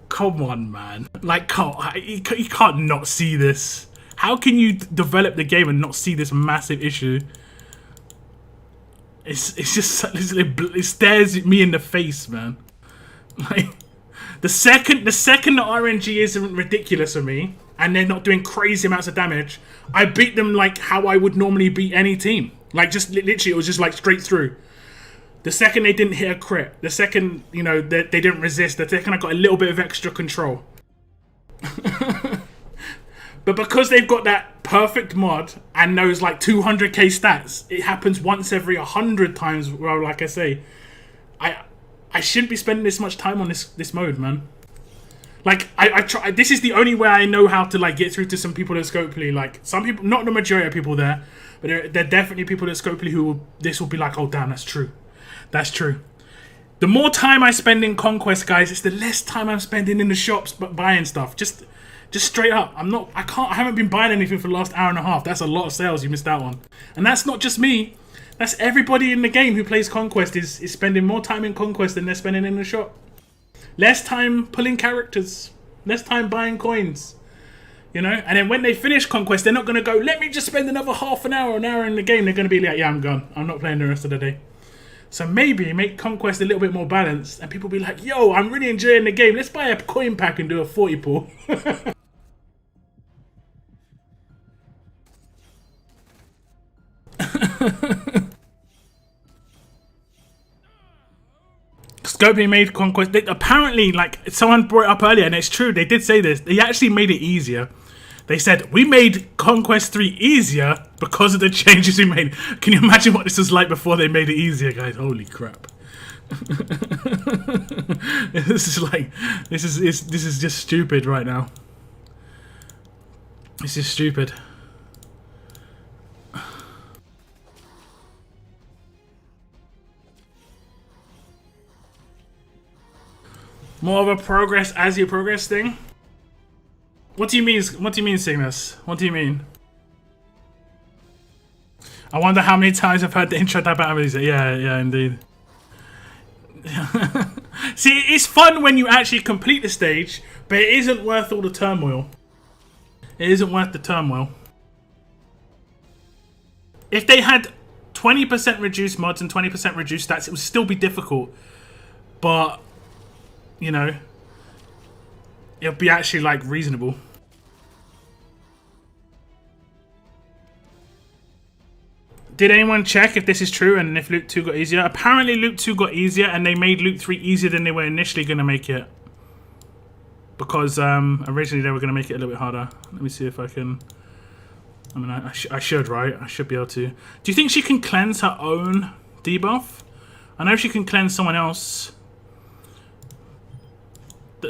Come on, man. Like, you can't not see this. How can you develop the game and not see this massive issue? It's just it stares me in the face, man. Like, the second the RNG isn't ridiculous for me, and they're not doing crazy amounts of damage, I beat them like how I would normally beat any team. Like, just literally, it was just like straight through. The second they didn't hit a crit, the second, you know, they didn't resist, the second I got a little bit of extra control. But because they've got that perfect mod and those like 200k stats, it happens once every 100 times. Well, like I say, I shouldn't be spending this much time on this mode, man. Like, I try. This is the only way I know how to like get through to some people that Scopely. Like, some people, not the majority of people there, but there are definitely people that Scopely who this will be like, oh damn, that's true. The more time I spend in Conquest, guys, it's the less time I'm spending in the shops but buying stuff. Just straight up. I haven't been buying anything for the last hour and a half. That's a lot of sales you missed out on. And that's not just me. That's everybody in the game who plays Conquest is spending more time in Conquest than they're spending in the shop. Less time pulling characters. Less time buying coins. You know? And then when they finish Conquest, they're not going to go, let me just spend another half an hour in the game. They're going to be like, yeah, I'm gone. I'm not playing the rest of the day. So maybe make Conquest a little bit more balanced and people be like, yo, I'm really enjoying the game. Let's buy a coin pack and do a 40 pull. Scoping made Conquest. Apparently, like someone brought it up earlier, and it's true. They did say this. They actually made it easier. They said, we made Conquest 3 easier because of the changes we made. Can you imagine what this was like before they made it easier, guys? Holy crap. This is just stupid right now. This is stupid. More of a progress as you progress thing? What do you mean, Cygnus? What do you mean? I wonder how many times I've heard the intro type out music. Yeah, indeed. See, it's fun when you actually complete the stage, but it isn't worth all the turmoil. It isn't worth the turmoil. If they had 20% reduced mods and 20% reduced stats, it would still be difficult. But, you know, it'll be actually like reasonable. Did anyone check if this is true and if Loot 2 got easier? Apparently Loot 2 got easier and they made Loot 3 easier than they were initially going to make it. Because originally they were going to make it a little bit harder. Let me see if I can... I mean, I should, right? I should be able to. Do you think she can cleanse her own debuff? I know she can cleanse someone else.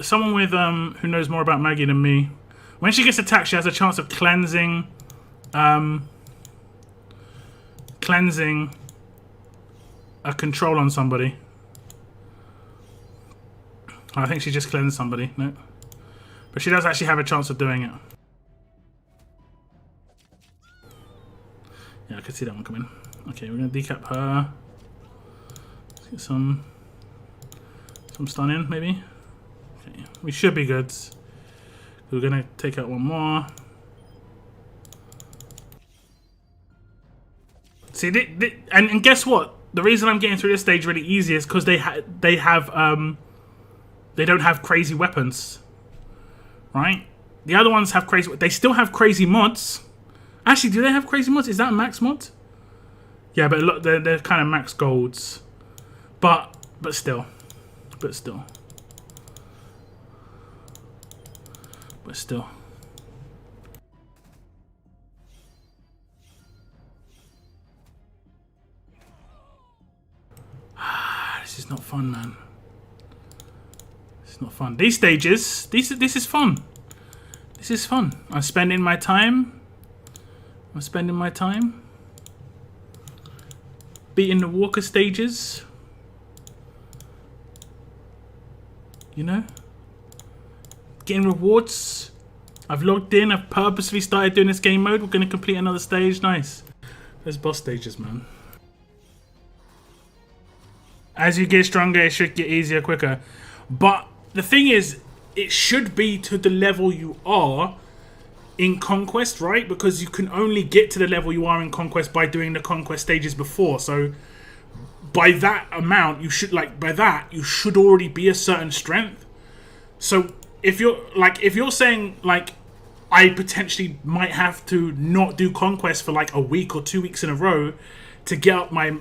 Someone with who knows more about Maggie than me. When she gets attacked, she has a chance of cleansing a control on somebody. I think she just cleansed somebody. No, but she does actually have a chance of doing it. Yeah, I could see that one coming. Okay, we're gonna decap her. Let's get some stunning, maybe. Okay, we should be good. We're gonna take out one more. See, and guess what? The reason I'm getting through this stage really easy is because they don't have crazy weapons, right? The other ones have crazy. They still have crazy mods. Actually, do they have crazy mods? Is that a max mod? Yeah, but look, they're kind of max golds. But still. This is not fun, man. It's not fun. These stages, this is fun. This is fun. I'm spending my time beating the Walker stages. You know? Getting rewards. I've logged in. I've purposely started doing this game mode. We're going to complete another stage. Nice. Those boss stages, man. As you get stronger, it should get easier quicker. But the thing is, it should be to the level you are in Conquest, right? Because you can only get to the level you are in Conquest by doing the Conquest stages before. So by that amount, you should already be a certain strength. So if you're saying like I potentially might have to not do Conquest for like a week or 2 weeks in a row to get up my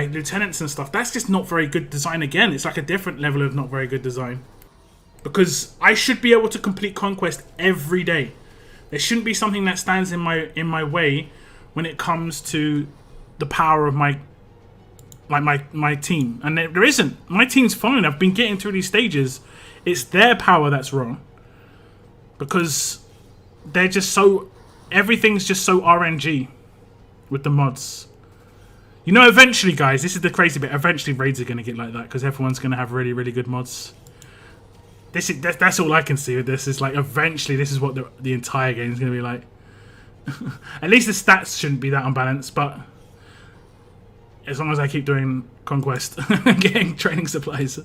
lieutenants and stuff, that's just not very good design again. It's like a different level of not very good design. Because I should be able to complete Conquest every day. There shouldn't be something that stands in my way when it comes to the power of my team. And there isn't. My team's fine. I've been getting through these stages. It's their power that's wrong. Because they're just so... Everything's just so RNG with the mods. You know, eventually, guys, this is the crazy bit. Eventually, raids are going to get like that because everyone's going to have really, really good mods. That's all I can see with this. Is like eventually, this is what the entire game is going to be like. At least the stats shouldn't be that unbalanced, but as long as I keep doing Conquest, getting training supplies,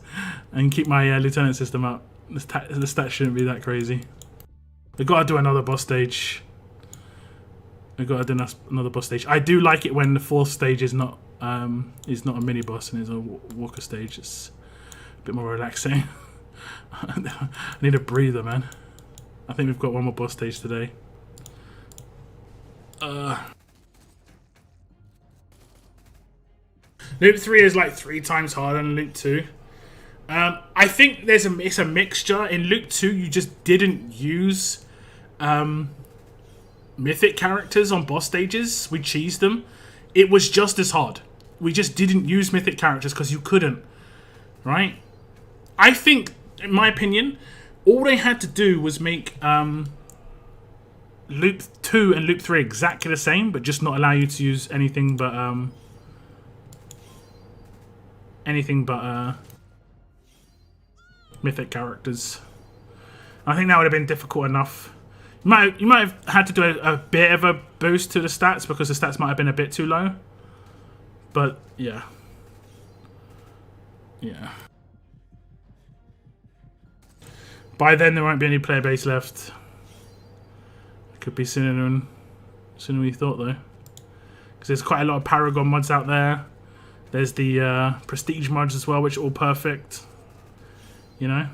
and keep my lieutenant system up, the stats shouldn't be that crazy. We've got to do another boss stage. We've got to do another boss stage. I do like it when the fourth stage is not a mini boss and is a walker stage. It's a bit more relaxing. I need a breather, man. I think we've got one more boss stage today. Loop 3 is like 3 times harder than Loop 2. I think it's a mixture. In Loop 2, you just didn't use mythic characters on boss stages. We cheesed them. It was just as hard. We just didn't use mythic characters because you couldn't. Right? I think, in my opinion, all they had to do was make Loop 2 and Loop 3 exactly the same, but just not allow you to use anything but mythic characters. I think that would have been difficult enough. You might have had to do a bit of a boost to the stats because the stats might have been a bit too low. But yeah. Yeah. By then there won't be any player base left. It could be sooner than we thought though. Because there's quite a lot of Paragon mods out there. There's the Prestige mods as well, which are all perfect. You know?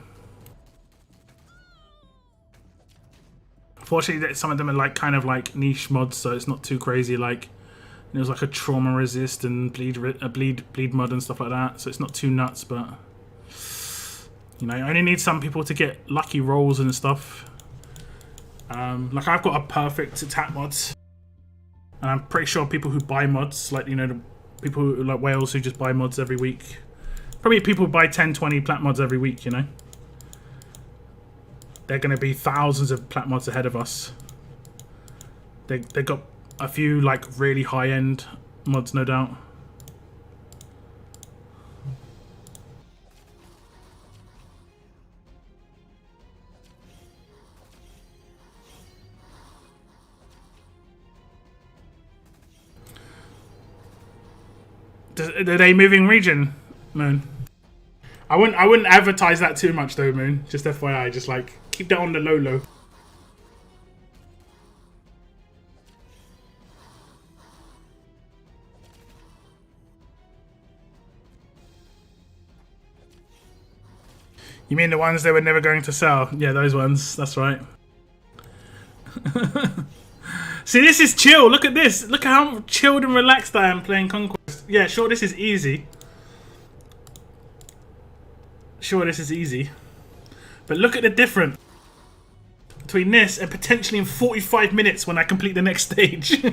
Fortunately, some of them are like kind of like niche mods, so it's not too crazy. Like there's like a trauma resist and bleed mod and stuff like that, so it's not too nuts. But you know, you only need some people to get lucky rolls and stuff. Like I've got a perfect attack mods, and I'm pretty sure people who buy mods, like you know, the people who like whales who just buy mods every week, probably people who buy 10, 20 plat mods every week. You know. They're going to be thousands of plat mods ahead of us. They got a few like really high-end mods, no doubt. Are they moving region, Moon? I wouldn't advertise that too much though, Moon. Just FYI, just like keep that on the low. You mean the ones they were never going to sell? Yeah, those ones. That's right. See, this is chill. Look at this. Look at how chilled and relaxed I am playing Conquest. Yeah, sure, this is easy. Sure, this is easy. But look at the difference between this and potentially in 45 minutes when I complete the next stage.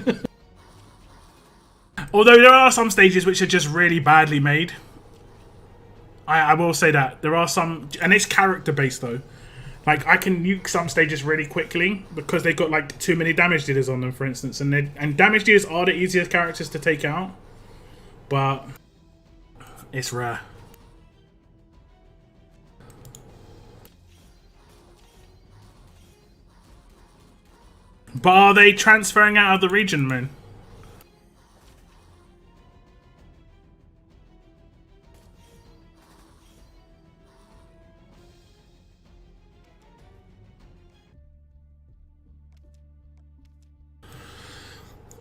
Although there are some stages which are just really badly made. I will say that. There are some, and it's character based though. Like I can nuke some stages really quickly because they've got like too many damage dealers on them, for instance. And damage dealers are the easiest characters to take out. But it's rare. But are they transferring out of the region, Moon?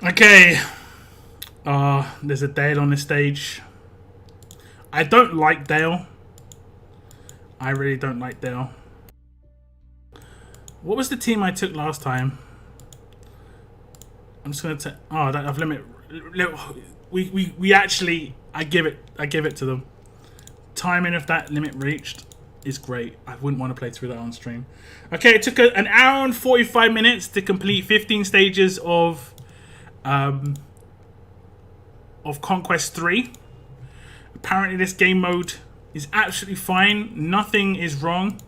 Okay. There's a Dale on this stage. I don't like Dale. I really don't like Dale. What was the team I took last time? I'm just gonna take. Oh, that I've limit. We actually. I give it to them. Timing of that limit reached is great. I wouldn't want to play through that on stream. Okay, it took an hour and 45 minutes to complete 15 stages of Conquest 3. Apparently, this game mode is absolutely fine. Nothing is wrong.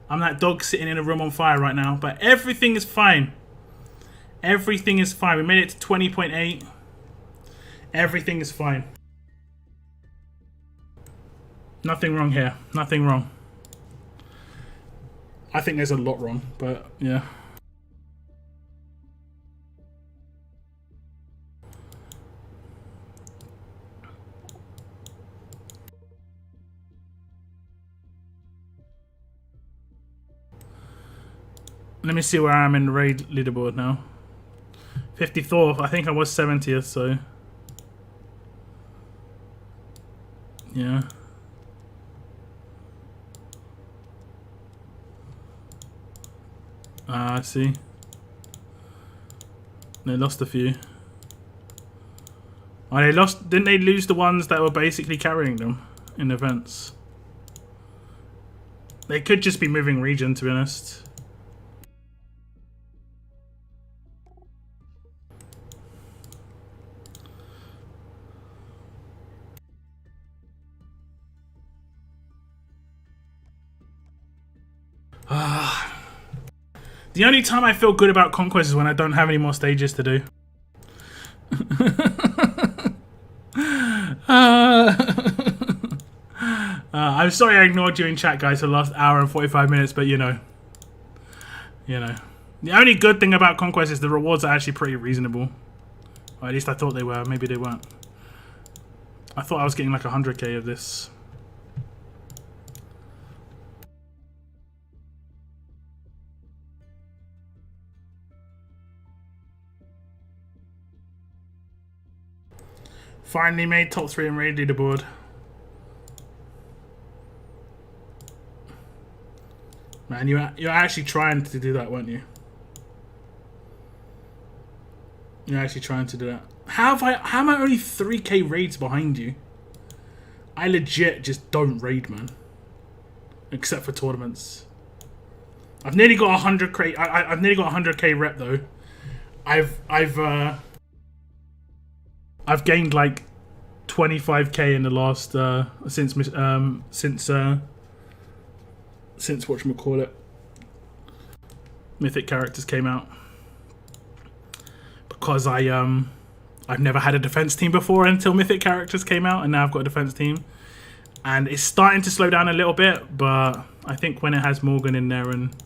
I'm that dog sitting in a room on fire right now, but everything is fine. Everything is fine. We made it to 20.8. Everything is fine. Nothing wrong here. Nothing wrong. I think there's a lot wrong, but yeah. Let me see where I am in the raid leaderboard now. 54th. I think I was 70th, so yeah. I see. They lost a few. Oh, they lost. Didn't they lose the ones that were basically carrying them in events? They could just be moving region, to be honest. The only time I feel good about Conquest is when I don't have any more stages to do. I'm sorry I ignored you in chat, guys, for the last hour and 45 minutes, but you know. The only good thing about Conquest is the rewards are actually pretty reasonable. Or at least I thought they were. Maybe they weren't. I thought I was getting like 100k of this. Finally made top 3 in raid leaderboard. Man, you're actually trying to do that, weren't you? You're actually trying to do that. How am I only 3k raids behind you? I legit just don't raid, man. Except for tournaments. I've nearly got 100k. I've nearly got 100k rep though. I've gained like 25k in the last since whatchamacallit, Mythic Characters came out, because I've never had a defense team before until Mythic Characters came out, and now I've got a defense team, and it's starting to slow down a little bit, but I think when it has Morgan in there and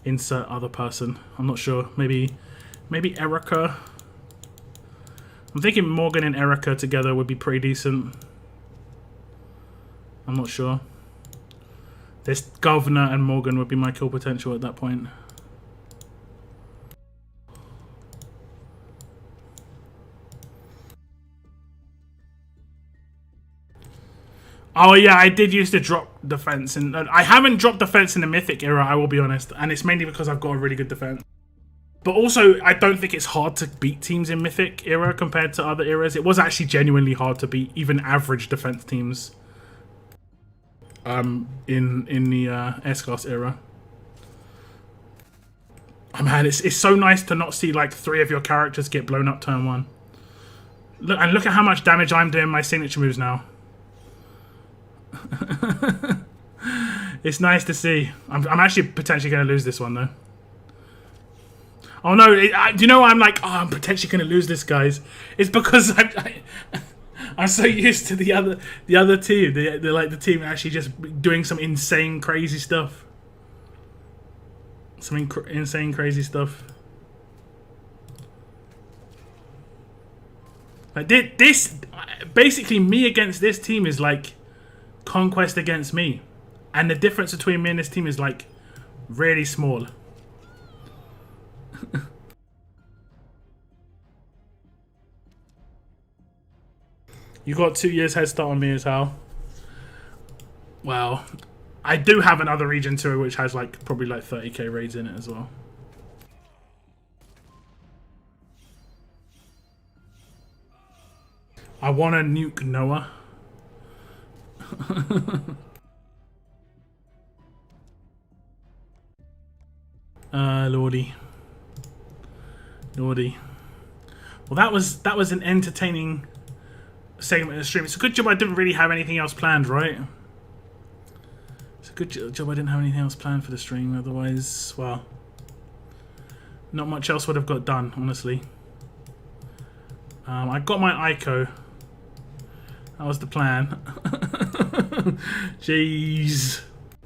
insert other person, I'm not sure, maybe Erica. I'm thinking Morgan and Erica together would be pretty decent. I'm not sure. This Governor and Morgan would be my kill potential at that point. Oh yeah, I did used to drop defense, and I haven't dropped defense in the Mythic era, I will be honest, and it's mainly because I've got a really good defense. But also, I don't think it's hard to beat teams in Mythic era compared to other eras. It was actually genuinely hard to beat even average defense teams in the S-Class era. Oh man, it's so nice to not see like 3 of your characters get blown up turn 1. Look at how much damage I'm doing my signature moves now. It's nice to see. I'm actually potentially going to lose this one though. Oh no! Do you know why I'm like? Oh, I'm potentially going to lose this, guys. It's because I'm so used to the other team. They're like the team actually just doing some insane, crazy stuff. Some insane, crazy stuff. Like this, basically, me against this team is like Conquest against me, and the difference between me and this team is like really small. You got 2 years head start on me as hell. Well, I do have another region too, which has like probably like 30k raids in it as well. I want to nuke Noah. Lordy. Well, that was an entertaining segment of the stream. It's a good job I didn't really have anything else planned, right? It's a good job I didn't have anything else planned for the stream. Otherwise, well, not much else would have got done, honestly. I got my Aiko. That was the plan. Jeez.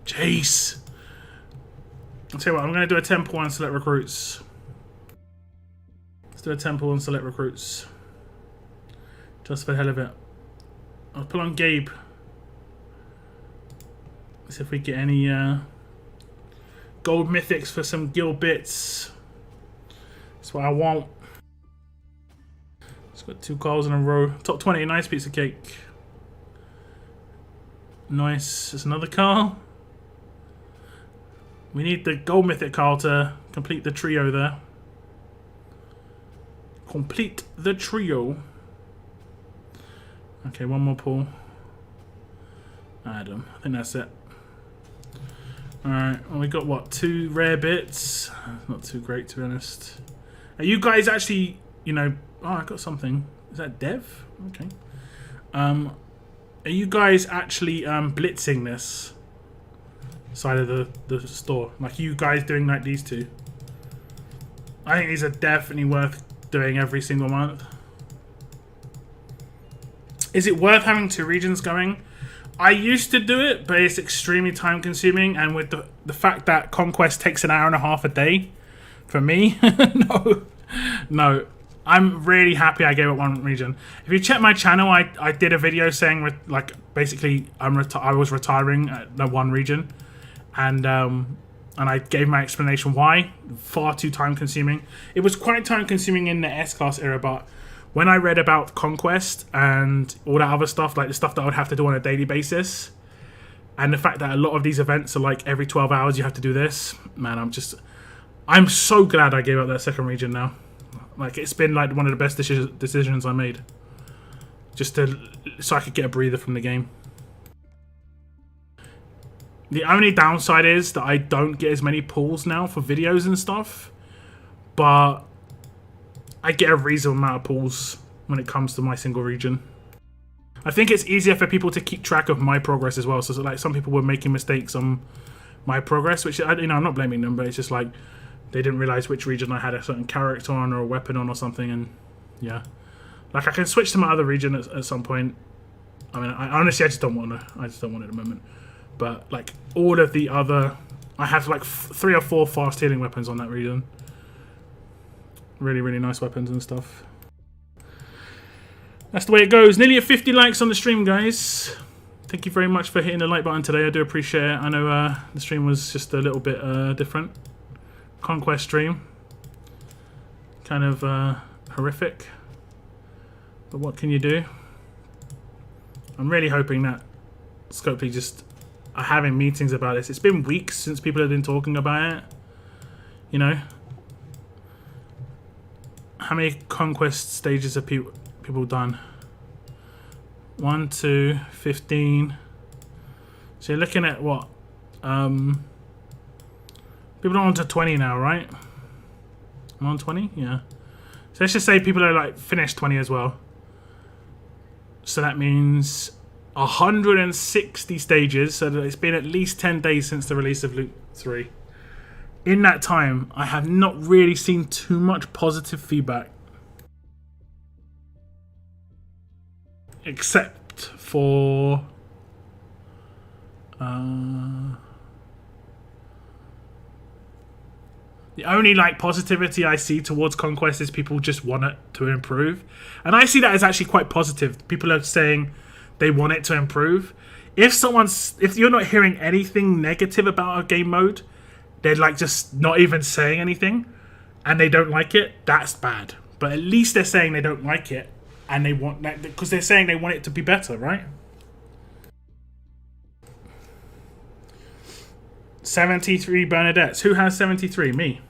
Jeez. I'll tell you what, I'm going to do a temple and select recruits. Let's do a temple and select recruits. Just for the hell of it. I'll put on Gabe. See if we get any gold mythics for some guild bits. That's what I want. It's got 2 calls in a row. Top 20, nice piece of cake. Nice. There's another car. We need the gold mythic car to complete the trio there. Complete the trio. Okay, one more pull. Adam, I think that's it. Alright, well, we got what, 2 rare bits? Not too great, to be honest. Are you guys actually, you know... Oh, I got something. Is that Dev? Okay. Are you guys actually blitzing this side of the store? Like, you guys doing like these two? I think these are definitely worth doing every single month. Is it worth having 2 regions going? I used to do it, but it's extremely time consuming, and with the fact that Conquest takes an hour and a half a day, for me, no. I'm really happy I gave up 1 region. If you check my channel, I did a video saying, like, basically I was retiring at the 1 region, and I gave my explanation why. Far too time consuming. It was quite time consuming in the S-Class era, but when I read about Conquest and all that other stuff, like the stuff that I would have to do on a daily basis, and the fact that a lot of these events are like every 12 hours you have to do this, man, I'm so glad I gave up that 2nd region now. Like, it's been like one of the best decisions I made. Just so I could get a breather from the game. The only downside is that I don't get as many pulls now for videos and stuff, but I get a reasonable amount of pulls when it comes to my single region. I think it's easier for people to keep track of my progress as well. So like, some people were making mistakes on my progress, which, you know, I'm not blaming them, but it's just like they didn't realize which region I had a certain character on or a weapon on or something, and yeah, like I can switch to my other region at some point. I mean, honestly, I just don't want to. I just don't want it at the moment. But like all of the other, I have like 3 or 4 fast healing weapons on that region. Really, really nice weapons and stuff. That's the way it goes. Nearly at 50 likes on the stream, guys. Thank you very much for hitting the like button today. I do appreciate it. I know the stream was just a little bit different. Conquest stream. Kind of horrific. But what can you do? I'm really hoping that Scopely just are having meetings about this. It's been weeks since people have been talking about it. You know? How many Conquest stages have people done? 1, 2, 15. So you're looking at what? People are on to 20 now, right? I'm on 20? Yeah. So let's just say people are like finished 20 as well. So that means 160 stages. So that it's been at least 10 days since the release of Loot 3. In that time, I have not really seen too much positive feedback. Except for... the only like positivity I see towards Conquest is people just want it to improve. And I see that as actually quite positive. People are saying they want it to improve. If you're not hearing anything negative about a game mode, they're like just not even saying anything, and they don't like it, that's bad. But at least they're saying they don't like it, and they want that because they're saying they want it to be better, right? 73 Bernadettes. Who has 73? Me.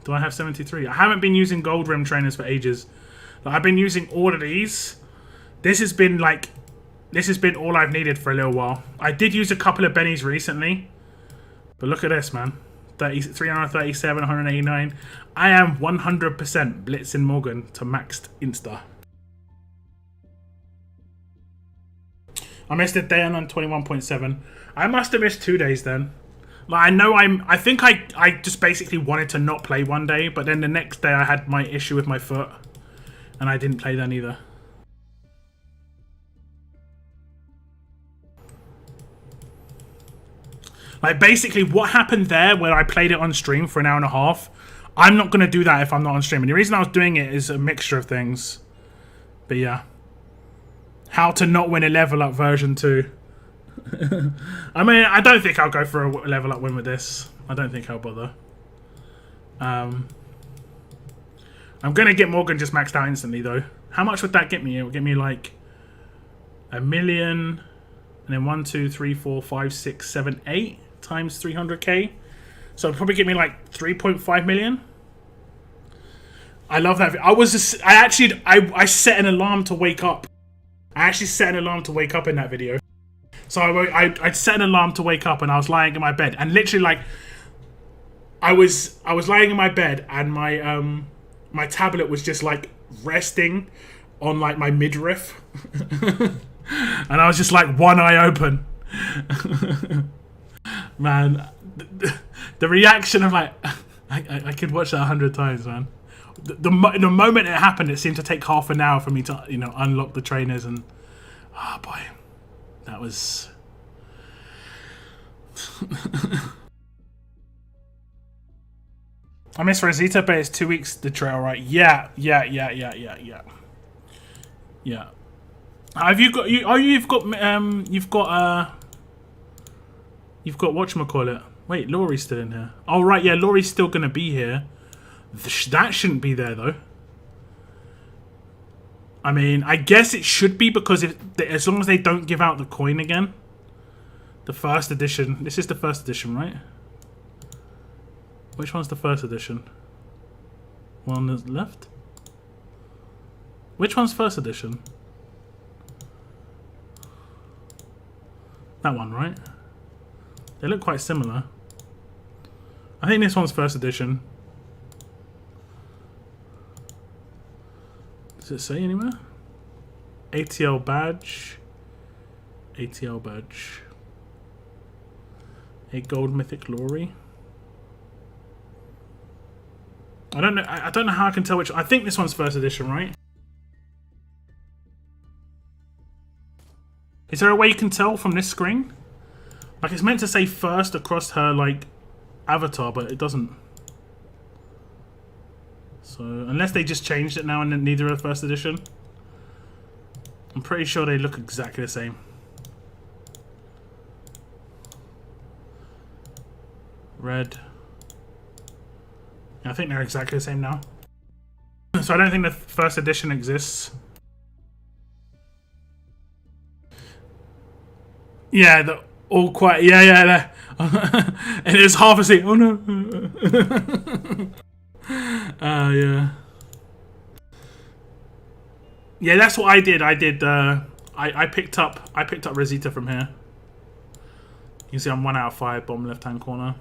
Do I have 73? I haven't been using gold rim trainers for ages. Like, I've been using all of these. This has been all I've needed for a little while. I did use a couple of bennies recently. But look at this, man. 337, 189. I am 100% blitzing Morgan to maxed insta. I missed a day on 21.7. I must have missed 2 days then. Like, I know I think I just basically wanted to not play one day, but then the next day I had my issue with my foot, and I didn't play then either. Like, basically what happened there where I played it on stream for an hour and a half, I'm not going to do that if I'm not on stream. And the reason I was doing it is a mixture of things. But yeah. How to not win a level up version 2. I mean, I don't think I'll go for a level up win with this. I don't think I'll bother. I'm going to get Morgan just maxed out instantly though. How much would that get me? It would get me like 1 million. And then 1, 2, 3, 4, 5, 6, 7, 8 times 300k. So it'll probably give me like 3.5 million. I love that. I set an alarm to wake up. I actually set an alarm to wake up in that video. So I set an alarm to wake up and I was lying in my bed and literally like I was lying in my bed and my my tablet was just like resting on like my midriff. And I was just like one eye open. Man, the reaction of like I could watch that 100 times, man. The moment it happened, it seemed to take half an hour for me to, you know, unlock the trainers, and oh boy, that was. I miss Rosita, but it's 2 weeks the trail, right? Yeah. Have you got you? Oh, you've got whatchamacallit. Wait, Laurie's still in here. Oh right, yeah, Laurie's still gonna be here. That shouldn't be there though. I mean, I guess it should be because as long as they don't give out the coin again. The first edition. This is the first edition, right? Which one's the first edition? One on the left? Which one's first edition? That one, right? They look quite similar. I think this one's first edition. Does it say anywhere? ATL badge. ATL badge. A gold mythic glory. I don't know. I don't know how I can tell which. I think this one's first edition, right? Is there a way you can tell from this screen? Like, it's meant to say first across her like avatar, but it doesn't. So unless they just changed it now and then neither are first edition, I'm pretty sure they look exactly the same. Red. I think they're exactly the same now. So I don't think the first edition exists. Yeah, they're all quite. Yeah. And it's half a scene. Oh no. Yeah. Yeah, that's what I did. I picked up Rosita from here. You can see I'm 1 out of 5, bottom left hand corner.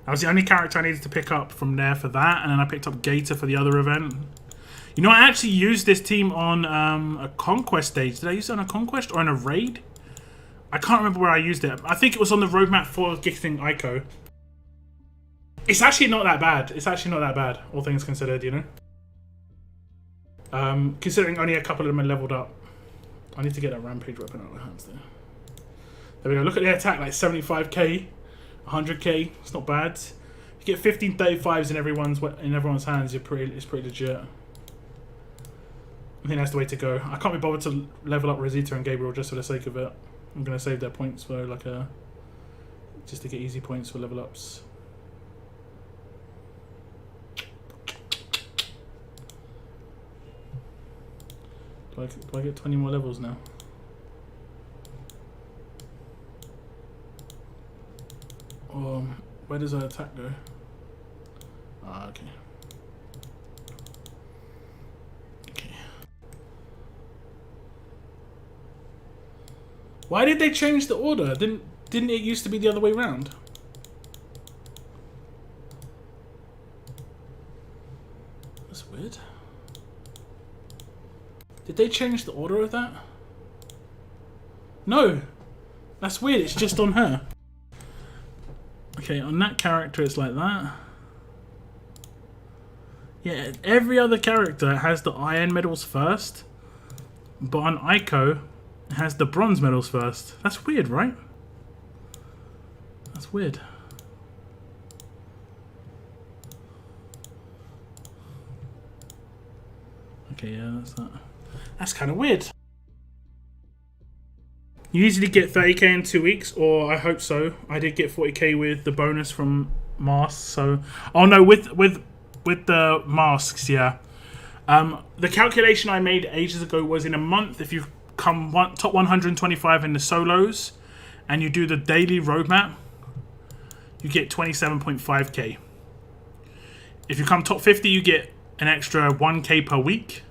That was the only character I needed to pick up from there for that, and then I picked up Gator for the other event. You know, I actually used this team on a Conquest stage. Did I use it on a Conquest or on a raid? I can't remember where I used it. I think it was on the roadmap for gifting Aiko. It's actually not that bad. It's actually not that bad, all things considered, you know? Considering only a couple of them are leveled up. I need to get that rampage weapon out of my hands there. There we go. Look at the attack, like 75k, 100k. It's not bad. You get 15 35s in everyone's hands. It's pretty legit. I think that's the way to go. I can't be bothered to level up Rosita and Gabriel just for the sake of it. I'm gonna save their points for like just to get easy points for level ups. Do I get 20 more levels now? Where does that attack go? Ah, okay. Why did they change the order? Didn't it used to be the other way around? That's weird. Did they change the order of that? No. That's weird. It's just on her. Okay, on that character it's like that. Yeah, every other character has the iron medals first, but on Aiko it has the bronze medals first. That's weird, right? That's weird. Okay, yeah, that's that. That's kind of weird. You usually get 30k in 2 weeks, or I hope so. I did get 40k with the bonus from masks. So, oh no, with the masks, yeah. The calculation I made ages ago was in a month, if you come top 125 in the solos, and you do the daily roadmap, you get 27.5k. If you come top 50, you get an extra 1k per week.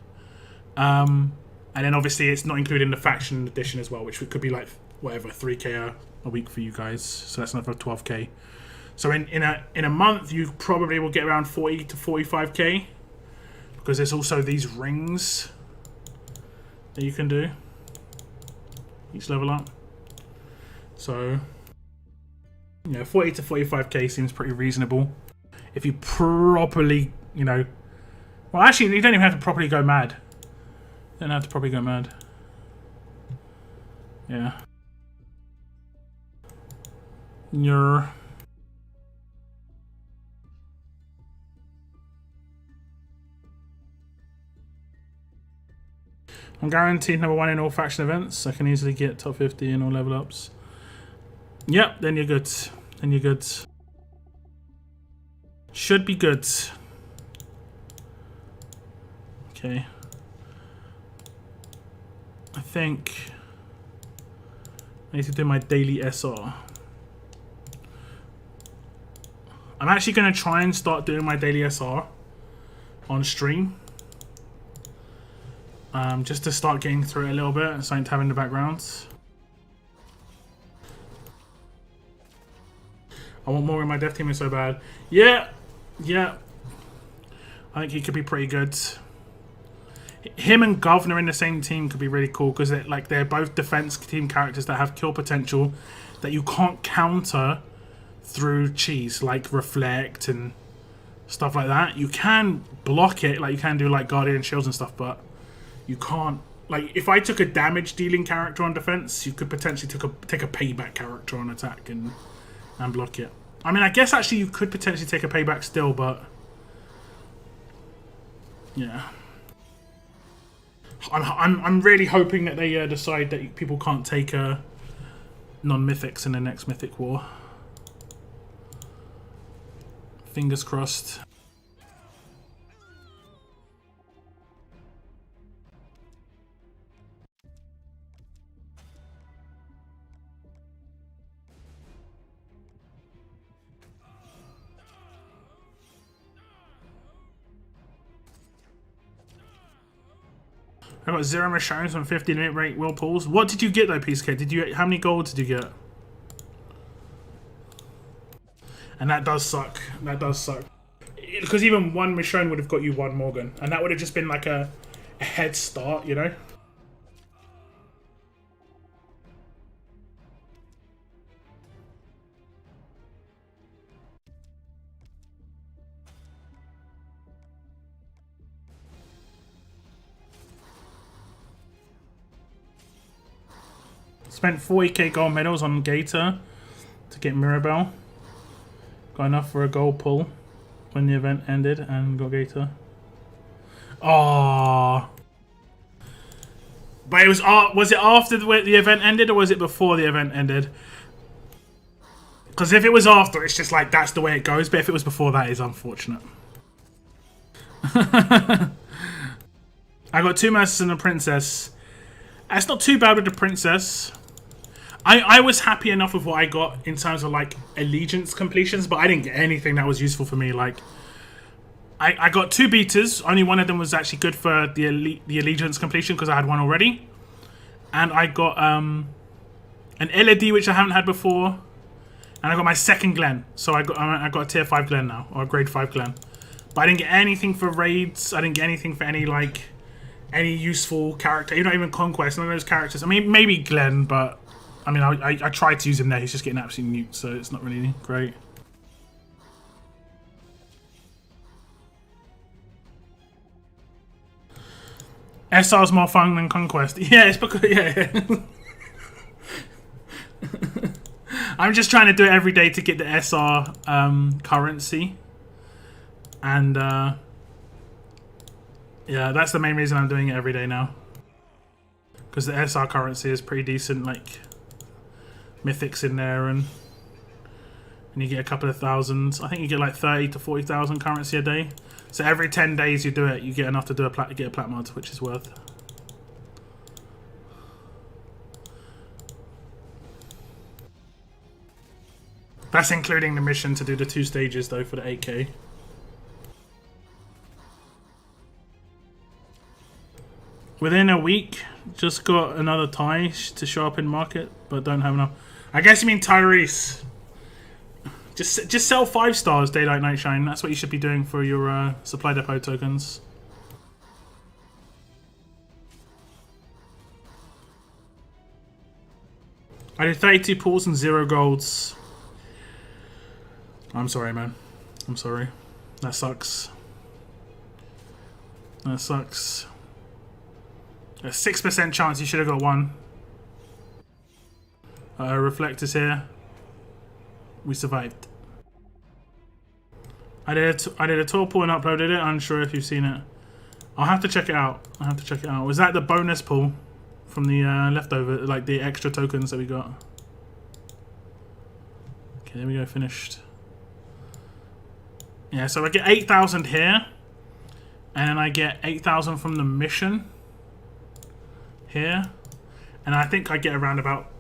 And then obviously it's not including the faction edition as well, which could be like whatever 3k a week for you guys. So that's another 12k. So in a month you probably will get around 40 to 45k, because there's also these rings that you can do each level up. So yeah, 40 to 45k seems pretty reasonable if you properly, you know. Well, actually, you don't even have to properly go mad. You don't have to properly go mad. Yeah. I'm guaranteed #1 in all faction events. I can easily get top 50 in all level ups. Yep, then you're good. Then you're good. Should be good. Okay. I think I need to do my daily SR. I'm actually going to try and start doing my daily SR on stream. Just to start getting through it a little bit, something to have in the background. I want more in my dev team, is so bad. Yeah, yeah. I think he could be pretty good. Him and Governor in the same team could be really cool, because they're both defense team characters that have kill potential that you can't counter through cheese, like reflect and stuff like that. You can block it, like you can do like Guardian Shields and stuff, but you can't. Like if I took a damage dealing character on defense, you could potentially take a payback character on attack and block it. I mean, I guess actually you could potentially take a payback still, but yeah. I'm really hoping that they decide that people can't take non-mythics in the next Mythic War. Fingers crossed. I got 0 missions on 50 limit rate whirlpools. What did you get though, PSK? Did you? How many gold did you get? And that does suck. That does suck. Because even one Michonne would have got you one Morgan, and that would have just been like a head start, you know. Spent 40k gold medals on Gator to get Mirabelle. Got enough for a gold pull when the event ended and got Gator. Oh. But it was it after the event ended, or was it before the event ended? Because if it was after, it's just like that's the way it goes. But if it was before that, it's unfortunate. I got 2 Mercers and a Princess. That's not too bad with the Princess. I was happy enough with what I got in terms of like allegiance completions, but I didn't get anything that was useful for me. Like I got 2 beaters. Only one of them was actually good for the allegiance completion because I had one already. And I got an LED, which I haven't had before. And I got my second Glen. So I got a tier 5 Glen now, or a grade 5 Glen. But I didn't get anything for raids. I didn't get anything for any useful character. Not even Conquest, none of those characters. I mean, maybe Glen, but I mean, I tried to use him there. He's just getting absolutely nuked, so it's not really great. SR's more fun than Conquest. Yeah, it's because I'm just trying to do it every day to get the SR currency, and yeah, that's the main reason I'm doing it every day now. Because the SR currency is pretty decent, like mythics in there, and you get a couple of thousands. I think you get like 30 to 40,000 currency a day. So every 10 days you do it, you get enough to do get a plat mod, which is worth. That's including the mission to do the 2 stages though for the 8k. Within a week, just got another tie to show up in market, but don't have enough. I guess you mean Tyrese. Just sell 5 stars, Daylight Nightshine. That's what you should be doing for your supply depot tokens. I did 32 pulls and 0 golds. I'm sorry, man. I'm sorry. That sucks. That sucks. A 6% chance you should have got 1. Reflectors here. We survived. I did a tour pull and uploaded it. I'm unsure if you've seen it. I'll have to check it out. Was that the bonus pull from the leftover, like the extra tokens that we got? Okay, there we go. Finished. Yeah, so I get 8,000 here, and then I get 8,000 from the mission here, and I think I get around about,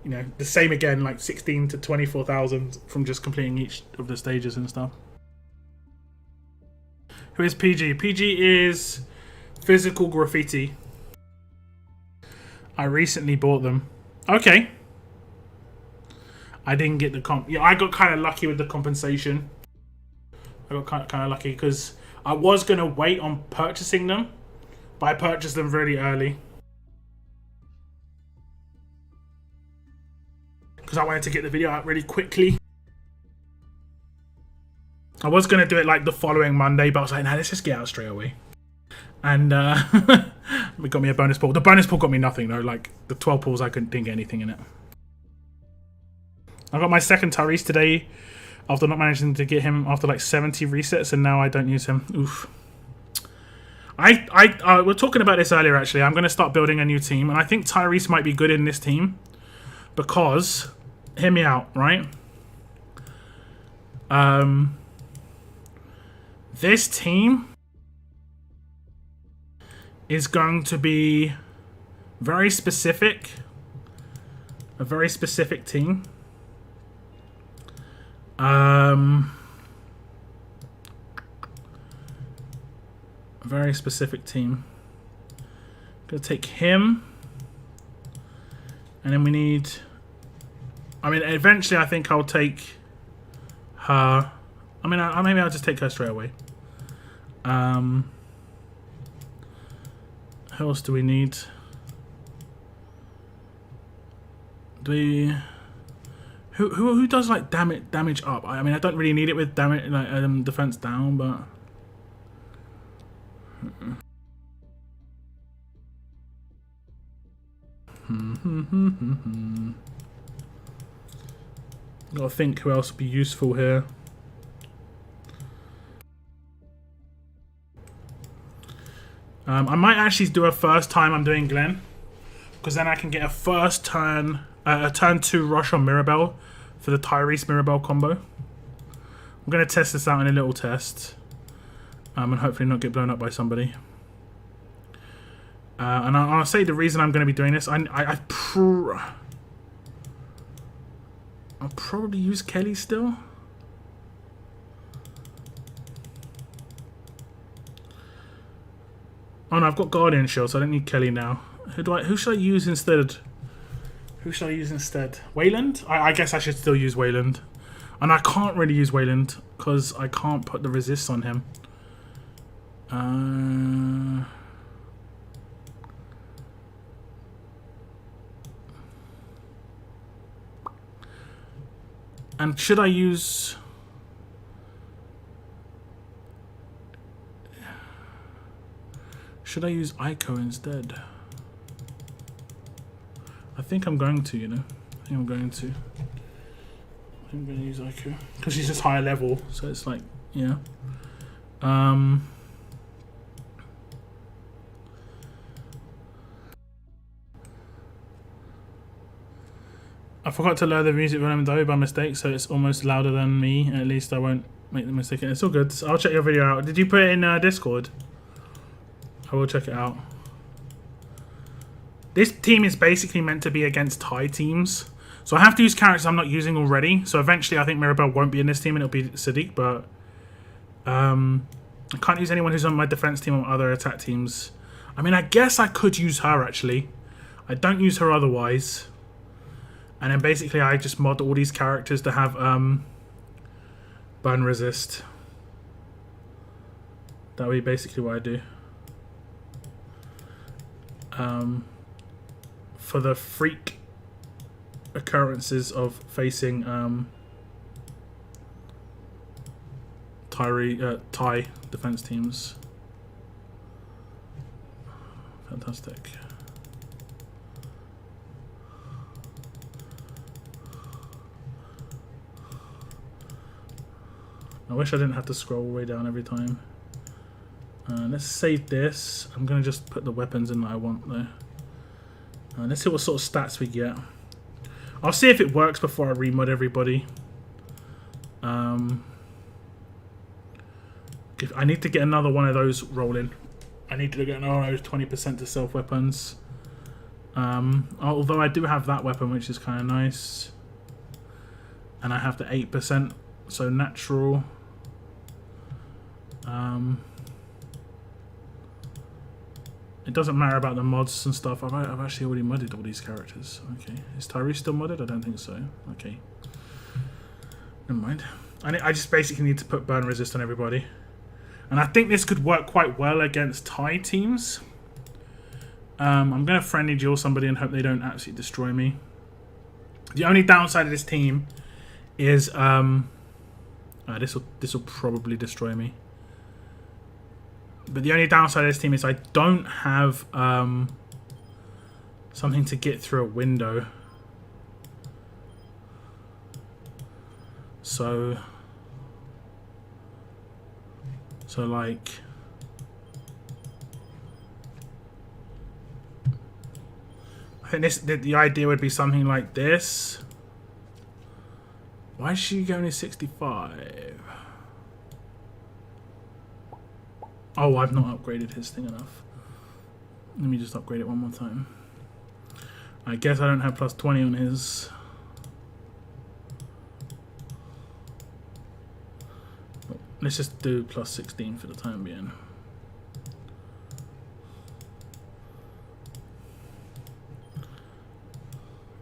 you know, the same again, like 16 to 24,000 from just completing each of the stages and stuff. Who is PG? PG is Physical Graffiti. I recently bought them. Okay. I didn't get the comp. Yeah, I got kind of lucky with the compensation. I got kind of lucky because I was going to wait on purchasing them, but I purchased them really early. Because I wanted to get the video out really quickly. I was going to do it like the following Monday, but I was like, nah, let's just get out straight away. And it got me a bonus pull. The bonus pull got me nothing though. Like the 12 pulls, I didn't get anything in it. I got my second Tyrese today after not managing to get him after like 70 resets, and now I don't use him. Oof. We're talking about this earlier actually. I'm going to start building a new team, and I think Tyrese might be good in this team because, hear me out, right? This team is going to be very specific. A very specific team. A very specific team. Gonna take him, and then we need. I mean, eventually, I think I'll take her. I mean, maybe I'll just take her straight away. Who else do we need? Do we? Who does like damage up? I mean, I don't really need it with damage like defense down, but gotta think who else would be useful here. I might actually do a first time I'm doing Glenn, because then I can get a first turn, a turn 2 rush on Mirabelle for the Tyrese Mirabelle combo. I'm going to test this out in a little test, and hopefully not get blown up by somebody. And I'll say the reason I'm going to be doing this. I'll probably use Kelly still. Oh no, I've got Guardian Shield, so I don't need Kelly now. Who should I use instead? Wayland? I guess I should still use Wayland. And I can't really use Wayland because I can't put the resist on him. And should I use... Should I use Aiko instead? I think I'm going to, you know. I think I'm going to. I'm going to use Aiko. Because she's just higher level, so it's like, yeah. I forgot to lower the music volume though by mistake, so it's almost louder than me. At least I won't make the mistake. It's all good. I'll check your video out. Did you put it in Discord? I will check it out. This team is basically meant to be against Thai teams. So I have to use characters I'm not using already. So eventually I think Mirabelle won't be in this team and it'll be Sadiq. But I can't use anyone who's on my defense team or other attack teams. I mean, I guess I could use her actually. I don't use her otherwise. And then basically I just mod all these characters to have burn resist. That would be basically what I do. For the freak occurrences of facing Thai defense teams. Fantastic. I wish I didn't have to scroll all the way down every time. Let's save this. I'm going to just put the weapons in that I want though. Let's see what sort of stats we get. I'll see if it works before I remod everybody. I need to get another one of those rolling. I need to get another one of those 20% to self weapons. Although I do have that weapon, which is kind of nice. And I have the 8%, so natural. It doesn't matter about the mods and stuff. I've actually already modded all these characters. Okay, is Tyrese still modded? I don't think so. Okay, never mind. I just basically need to put burn resist on everybody, and I think this could work quite well against Thai teams. I'm gonna friendly duel somebody and hope they don't absolutely destroy me. The only downside of this team is this will probably destroy me. But the only downside of this team is I don't have something to get through a window. So like I think the idea would be something like this. Why is she going to 65? Oh, I've not upgraded his thing enough. Let me just upgrade it one more time. I guess I don't have plus 20 on his. Let's just do plus 16 for the time being.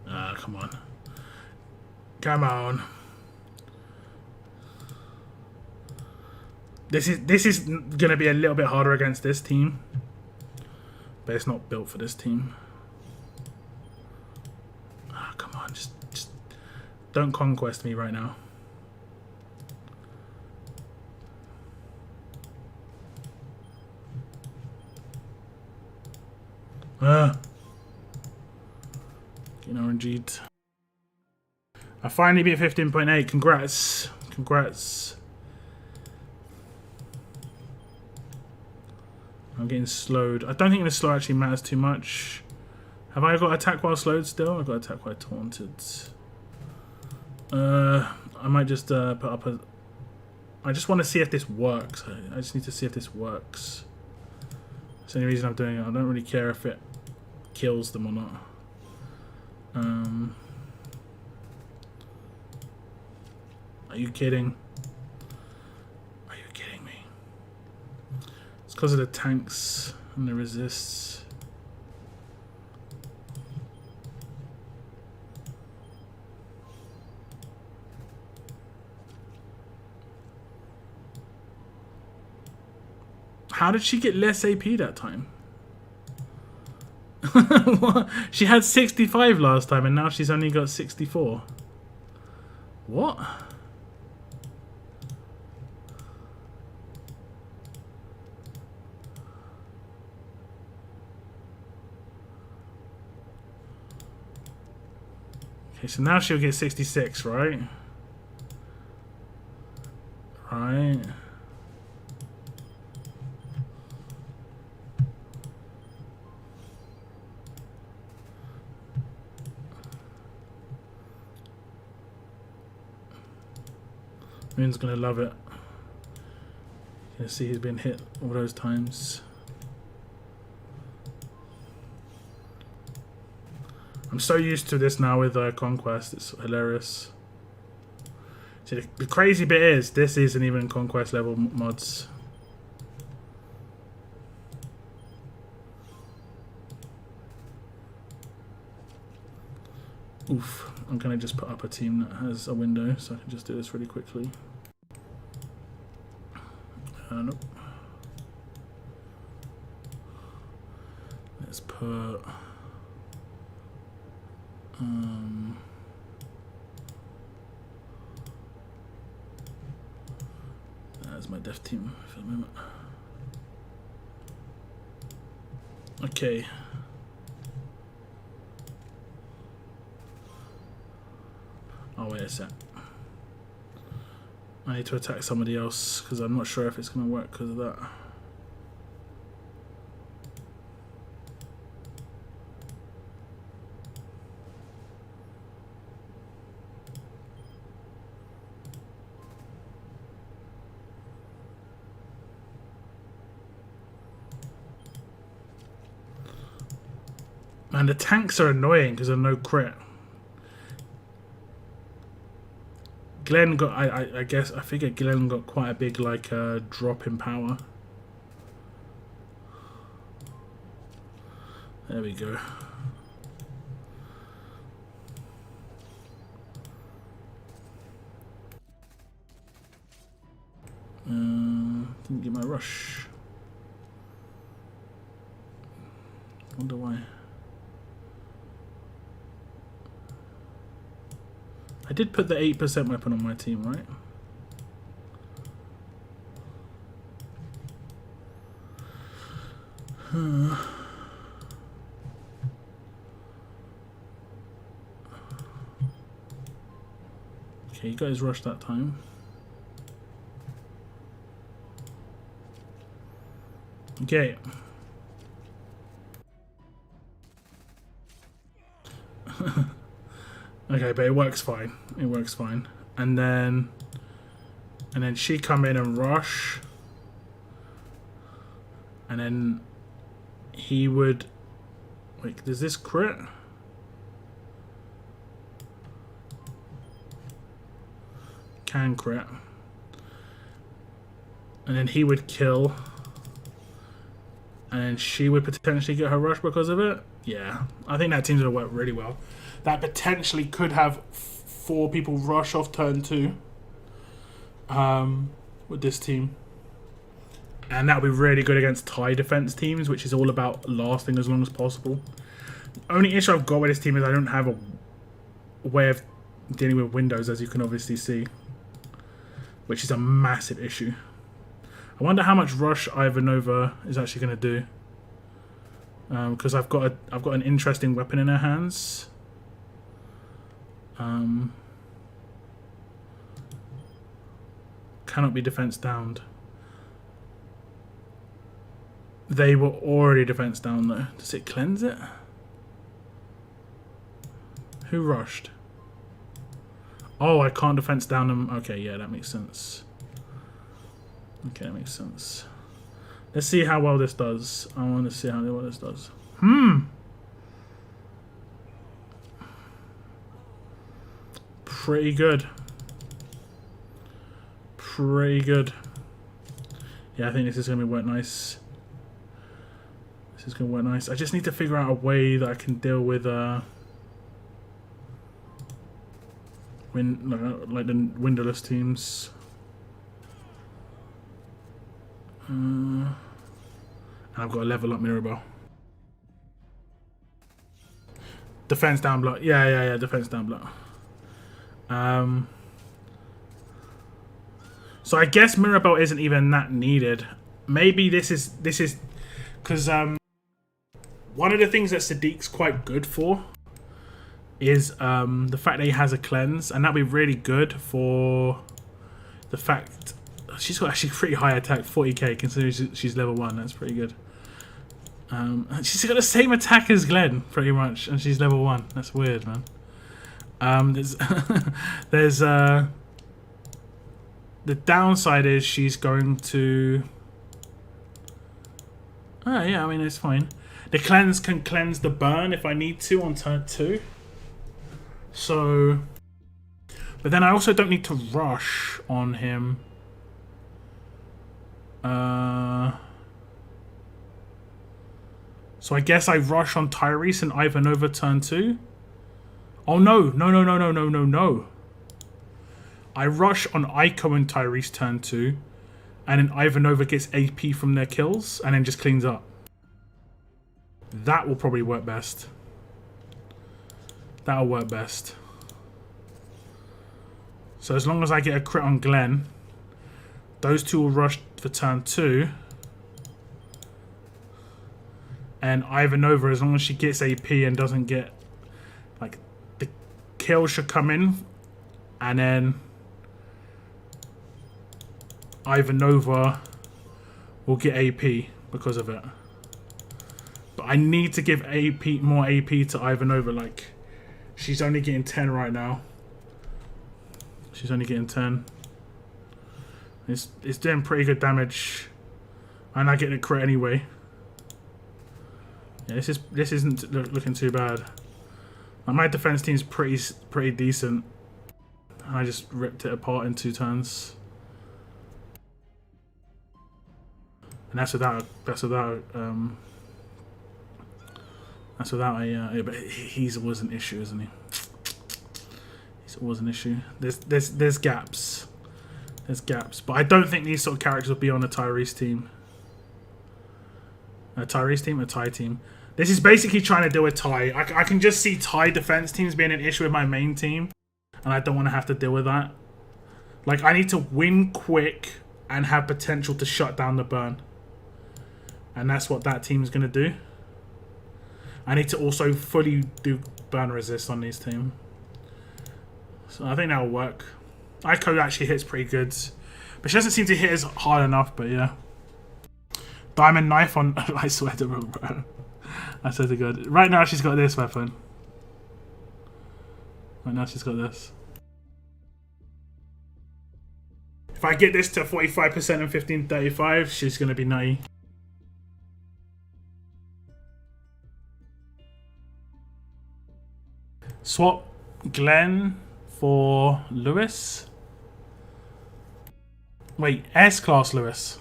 Ah, come on. Come on. This is gonna be a little bit harder against this team, but it's not built for this team. Ah, come on, just don't conquest me right now. Getting RNG'd. I finally beat 15.8. Congrats, congrats. I'm getting slowed. I don't think this slow actually matters too much. Have I got attack while slowed still? I've got attack while taunted. I might just put up a... I just want to see if this works. I just need to see if this works. That's the only reason I'm doing it. I don't really care if it kills them or not. Are you kidding? Are you kidding me? It's because of the tanks and the resists. How did she get less AP that time? She had 65 last time and now she's only got 64. What? Okay, so now she'll get 66, right? Right. Moon's gonna love it. You can see he's been hit all those times. I'm so used to this now with Conquest, it's hilarious. See, the crazy bit is, this isn't even Conquest level mods. Oof, I'm gonna just put up a team that has a window so I can just do this really quickly. Nope. Let's put that's my dev team for the moment. Okay. Oh, wait a sec. I need to attack somebody else because I'm not sure if it's going to work because of that. Man, the tanks are annoying because of no crit. Glenn got, I guess, I figure Glenn got quite a big, like, drop in power. There we go. Didn't get my rush. Wonder why. I did put the 8% weapon on my team, right? Okay, you guys rushed that time. Okay. Okay, but it works fine. It works fine. And then she come in and rush. And then he would... Wait, does this crit? Can crit. And then he would kill. And then she would potentially get her rush because of it. Yeah, I think that team's gonna work really well. That potentially could have 4 people rush off turn 2 with this team. And that would be really good against tie defense teams, which is all about lasting as long as possible. The only issue I've got with this team is I don't have a way of dealing with windows, as you can obviously see, which is a massive issue. I wonder how much rush Ivanova is actually going to do, because I've got an interesting weapon in her hands. Cannot be defense downed. They were already defense down though. Does it cleanse it? Who rushed? Oh, I can't defense down them. Okay, yeah, that makes sense. Okay, that makes sense. Let's see how well this does. I want to see how well this does. Pretty good. Pretty good. Yeah, I think this is going to work nice. This is going to work nice. I just need to figure out a way that I can deal with like the windowless teams. And I've got to level up Mirabelle. Defense down block. Yeah. Defense down block. So I guess Mirabelle isn't even that needed. Maybe this is because one of the things that Sadiq's quite good for is the fact that he has a cleanse, and that'd be really good for the fact she's got actually pretty high attack, 40k, considering she's level 1. That's pretty good. She's got the same attack as Glenn, pretty much, and she's level 1. That's weird, man. There's the downside is she's going to. Oh yeah, I mean it's fine. The cleanse can cleanse the burn if I need to on turn 2. So, but then I also don't need to rush on him. So I guess I rush on Tyrese and Ivanova turn 2. Oh no. I rush on Aiko and Tyrese turn 2, and then Ivanova gets AP from their kills and then just cleans up. That will probably work best. That'll work best. So as long as I get a crit on Glenn, those two will rush for turn 2. And Ivanova, as long as she gets AP and doesn't get... Like, the kill should come in. And then Ivanova will get AP because of it. But I need to give more AP to Ivanova. Like, she's only getting 10 right now. She's only getting 10. It's doing pretty good damage. And I get a crit anyway. Yeah, this isn't looking too bad. Like, my defense team's pretty decent. And I just ripped it apart in 2 turns. And that's without a but he's always an issue, isn't he? He's always an issue. There's gaps. There's gaps. But I don't think these sort of characters will be on a Tyrese team. A Tyrese team? A Ty team. This is basically trying to deal with Ty. I can just see Ty defense teams being an issue with my main team. And I don't want to have to deal with that. Like, I need to win quick and have potential to shut down the burn. And that's what that team's going to do. I need to also fully do burn resist on these team. So I think that'll work. Aiko actually hits pretty good. But she doesn't seem to hit as hard enough, but yeah. Diamond knife on... I swear to God, bro. I swear to God. Right now she's got this weapon. Right now she's got this. If I get this to 45% and 1535, she's going to be nutty. Swap Glenn for Lewis. Wait, S-Class Lewis.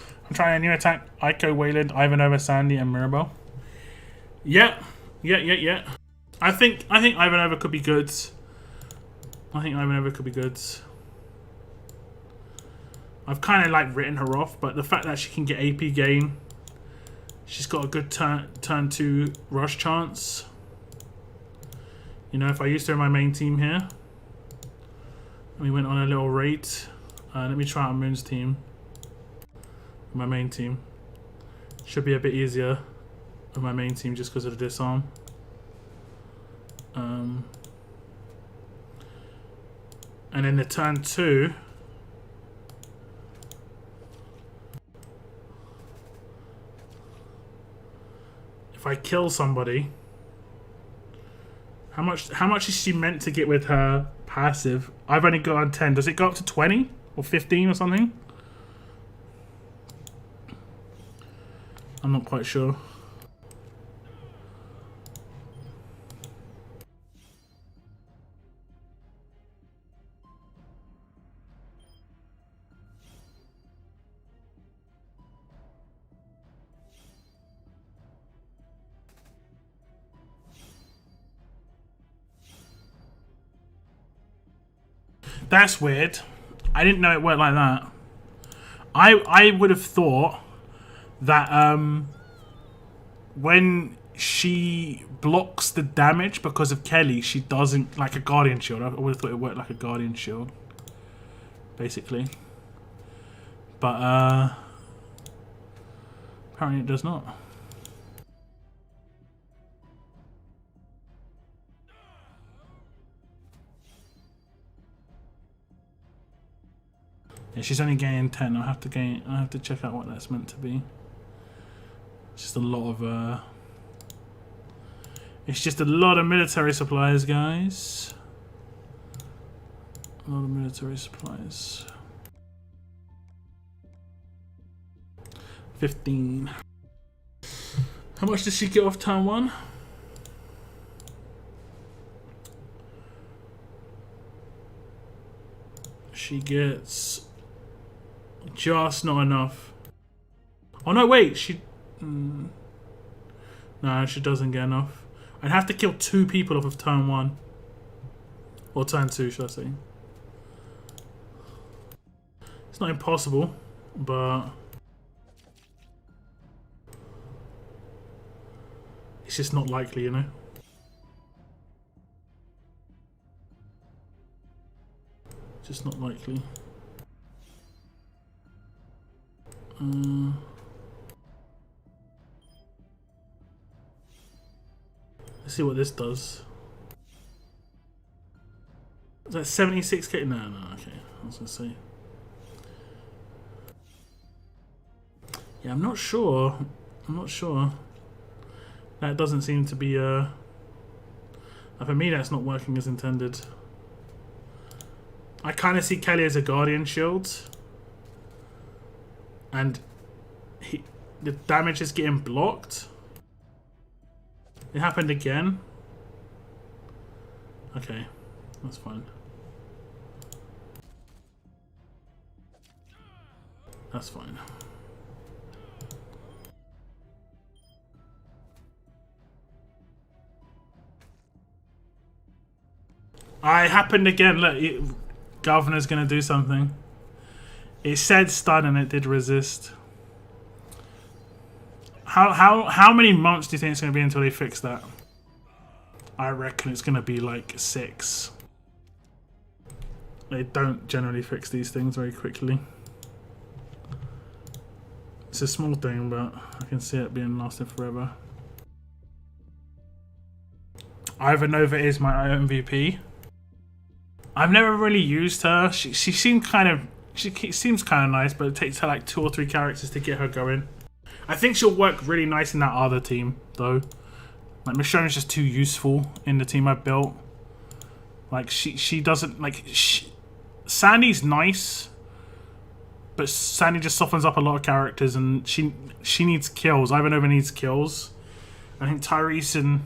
I'm trying a new attack. Aiko, Wayland, Ivanova, Sandy, and Mirabelle. Yeah. I think Ivanova could be good. I've kind of like written her off, but the fact that she can get AP gain, she's got a good turn 2 rush chance. You know, if I used her in my main team here, and we went on a little raid. Let me try out Moon's team. My main team should be a bit easier with my main team just because of the disarm. And then the turn 2, if I kill somebody, how much is she meant to get with her passive? I've only got on 10. Does it go up to 20 or 15 or something? I'm not quite sure. That's weird. I didn't know it worked like that. I would have thought that when she blocks the damage because of Kelly, she doesn't, like a Guardian Shield. I would have thought it worked like a Guardian Shield, basically. But apparently it does not. Yeah, she's only gaining 10. I have to check out what that's meant to be. It's just a lot of it's just a lot of military supplies, guys. A lot of military supplies. 15. How much does she get off turn 1? She gets just not enough. Oh no, wait, she... no, she doesn't get enough. I'd have to kill 2 people off of turn 1. Or turn 2, should I say. It's not impossible, but... it's just not likely, you know? Just not likely. Let's see what this does. Is that 76k? No, okay. I was gonna say. Yeah, I'm not sure. That doesn't seem to be for me that's not working as intended. I kind of see Kelly as a guardian shield. And the damage is getting blocked. It happened again. Okay, that's fine. That's fine. I happened again. Look, Governor's gonna do something. It said stun and it did resist. How many months do you think it's gonna be until they fix that? I reckon it's gonna be like 6. They don't generally fix these things very quickly. It's a small thing, but I can see it being lasting forever. Ivanova is my MVP. I've never really used her. She seems kind of nice, but it takes her like 2 or 3 characters to get her going. I think she'll work really nice in that other team, though. Like Michonne's just too useful in the team I've built. Like she doesn't like. Sandy's nice, but Sandy just softens up a lot of characters, and she needs kills. Ivanova needs kills. I think Tyrese and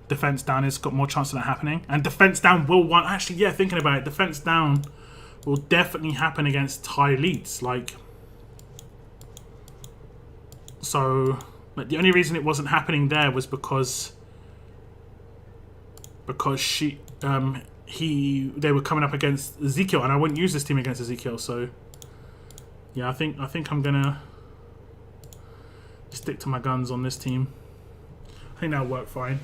Defense Down has got more chance of that happening, and Defense Down will want. Actually, yeah, thinking about it, Defense Down will definitely happen against Thai elites. Like, so but the only reason it wasn't happening there was because they were coming up against Ezekiel, and I wouldn't use this team against Ezekiel. So yeah, I think I'm gonna stick to my guns on this team. I think that'll work fine,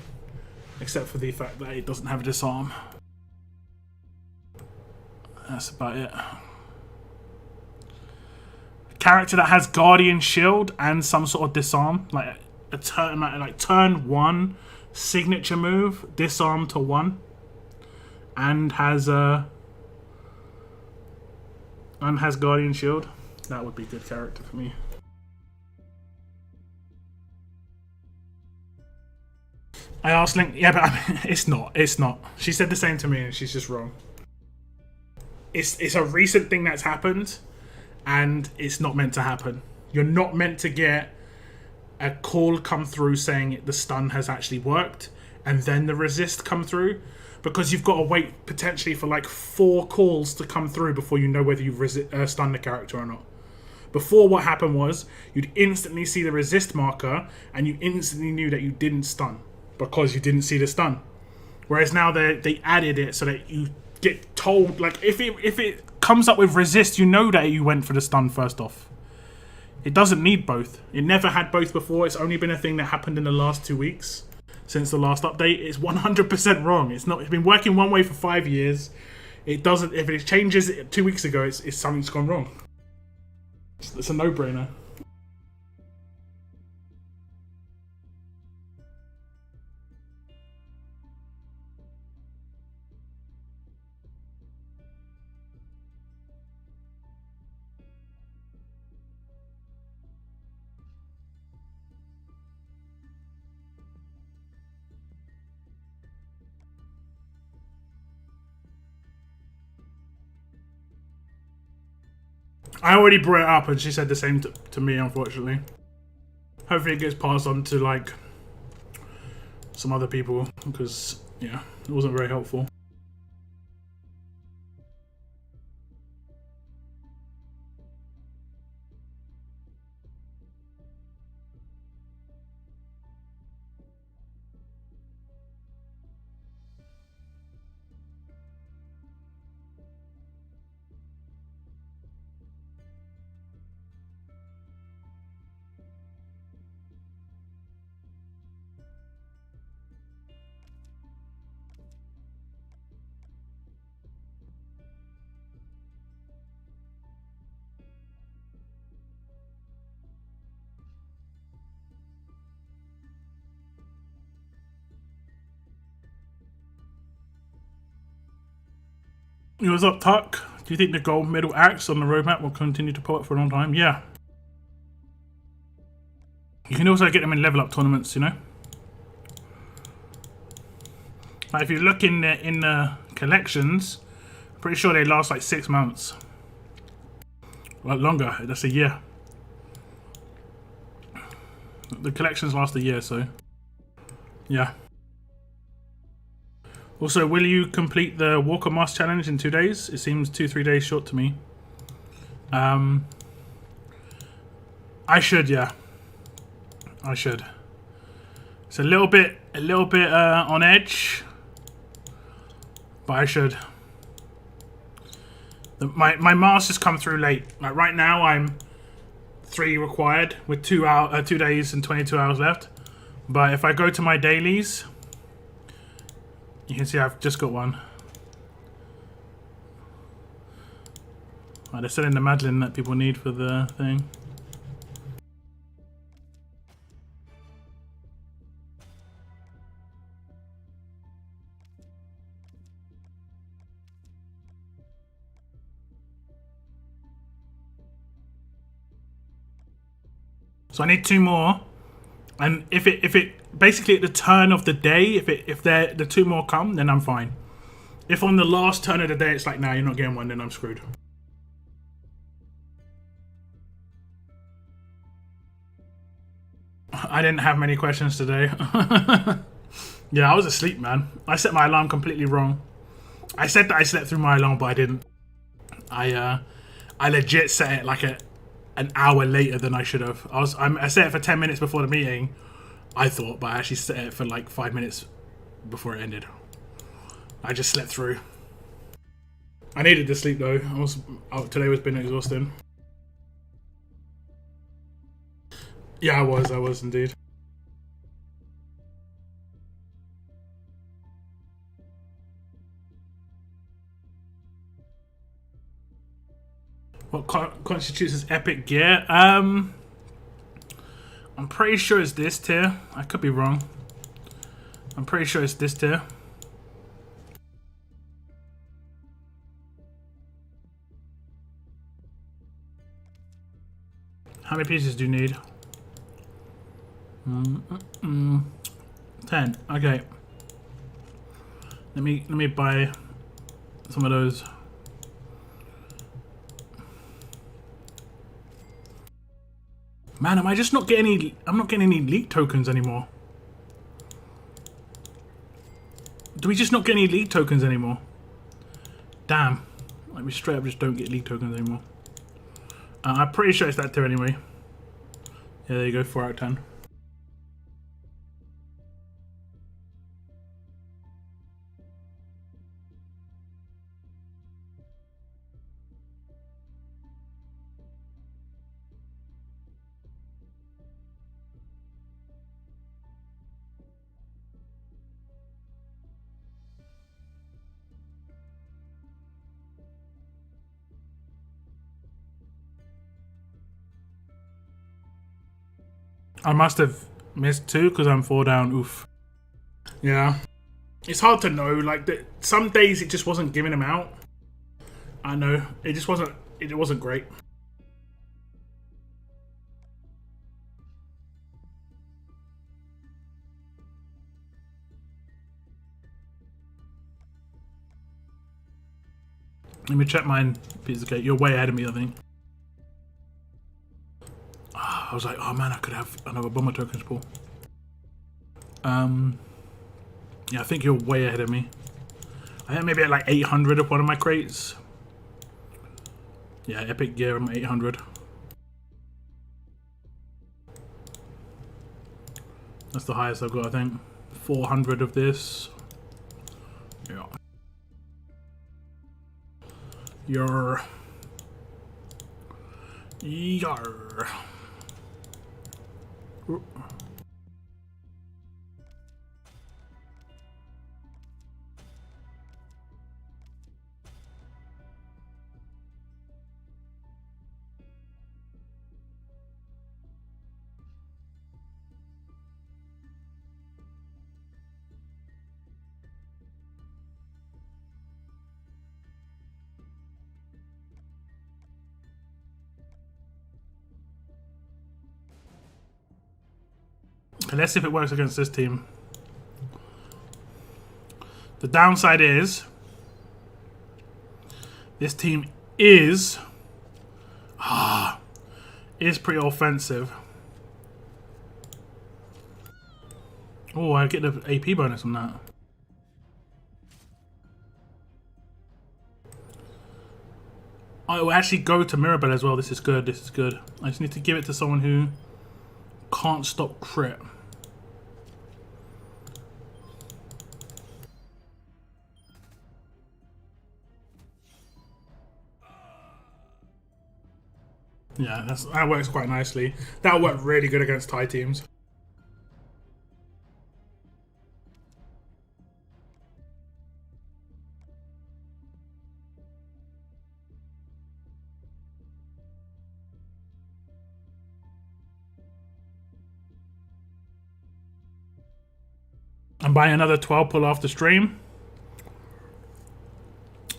except for the fact that it doesn't have a disarm. That's about it. Character that has Guardian Shield and some sort of disarm, like a turn, like turn 1 signature move, disarm to 1, and has Guardian Shield. That would be a good character for me. I asked Link, yeah, but I mean, it's not. She said the same to me, and she's just wrong. It's a recent thing that's happened, and it's not meant to happen. You're not meant to get a call come through saying the stun has actually worked, and then the resist come through, because you've got to wait potentially for like 4 calls to come through before you know whether you've stunned the character or not. Before, what happened was you'd instantly see the resist marker, and you instantly knew that you didn't stun because you didn't see the stun. Whereas now they added it so that you get told, like, if it comes up with resist, you know that you went for the stun first off. It doesn't need both. It never had both before. It's only been a thing that happened in the last 2 weeks since the last update. It's 100% wrong. It's been working one way for 5 years. It doesn't. If it changes 2 weeks ago, it's something's gone wrong. It's a no-brainer. I already brought it up and she said the same to me, unfortunately. Hopefully it gets passed on to like some other people because yeah, it wasn't very helpful. What's up, Tuck? Do you think the gold medal axe on the roadmap will continue to pop up for a long time? Yeah. You can also get them in level up tournaments, you know? Like if you look in the collections, I'm pretty sure they last like 6 months. Well, longer. That's a year. The collections last a year, so yeah. Also, will you complete the Walker Mask challenge in 2 days? It seems 2-3 days short to me. I should, yeah. I should. It's a little bit on edge, but I should. My mask has come through late. Like right now, I'm 3 required with 2 days and 22 hours left. But if I go to my dailies, you can see I've just got 1. They're selling the Madeline that people need for the thing. So I need 2 more, and if it basically at the turn of the day, if the 2 more come, then I'm fine. If on the last turn of the day it's like, nah, you're not getting 1, then I'm screwed. I didn't have many questions today. Yeah, I was asleep, man. I set my alarm completely wrong. I said that I slept through my alarm, but I didn't. I legit set it like an hour later than I should have. I set it for 10 minutes before the meeting, I thought, but I actually set it for like 5 minutes before it ended. I just slept through. I needed to sleep though. Today was been exhausting. Yeah, I was indeed. What constitutes as epic gear? I'm pretty sure it's this tier. I could be wrong. I'm pretty sure it's this tier. How many pieces do you need? 10. Okay. Let me buy some of those. Man, am I just not getting any? I'm not getting any league tokens anymore. Do we just not get any league tokens anymore? Damn. Like we straight up just don't get league tokens anymore. I'm pretty sure it's that tier anyway. Yeah, there you go. 4 out of 10. I must have missed 2 because I'm 4 down. Oof. Yeah. It's hard to know. Like some days it just wasn't giving them out. I know. It just wasn't. It wasn't great. Let me check mine. Piece of cake. You're way ahead of me, I think. I was like, oh man, I could have another bomber tokens pull. Yeah, I think you're way ahead of me. I think maybe at like 800 of one of my crates. Yeah, epic gear, I'm 800. That's the highest I've got, I think. 400 of this. Yeah. Yar. Yar. Ooh. Let's see if it works against this team. The downside is this team is pretty offensive. Oh, I get the AP bonus on that. I will actually go to Mirabelle as well. This is good. This is good. I just need to give it to someone who can't stop crit. Yeah, that works quite nicely. That'll work really good against Thai teams. I'm buying another 12 pull after stream.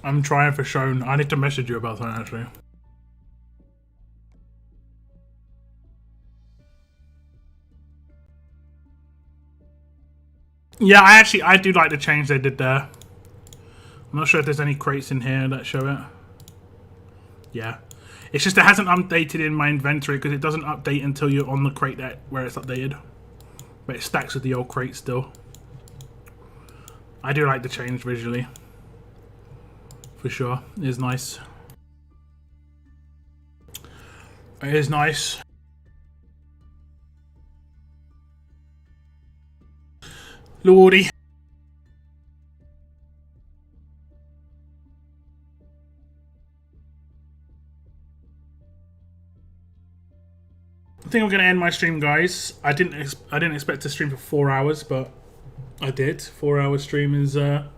I'm trying for Shone. I need to message you about that actually. Yeah, I do like the change they did there. I'm not sure if there's any crates in here that show it. Yeah. It's just it hasn't updated in my inventory because it doesn't update until you're on the crate where it's updated. But it stacks with the old crate still. I do like the change visually. For sure. It is nice. It is nice. Lordy. I think I'm going to end my stream, guys. I didn't expect to stream for 4 hours, but I did. 4 hour stream is a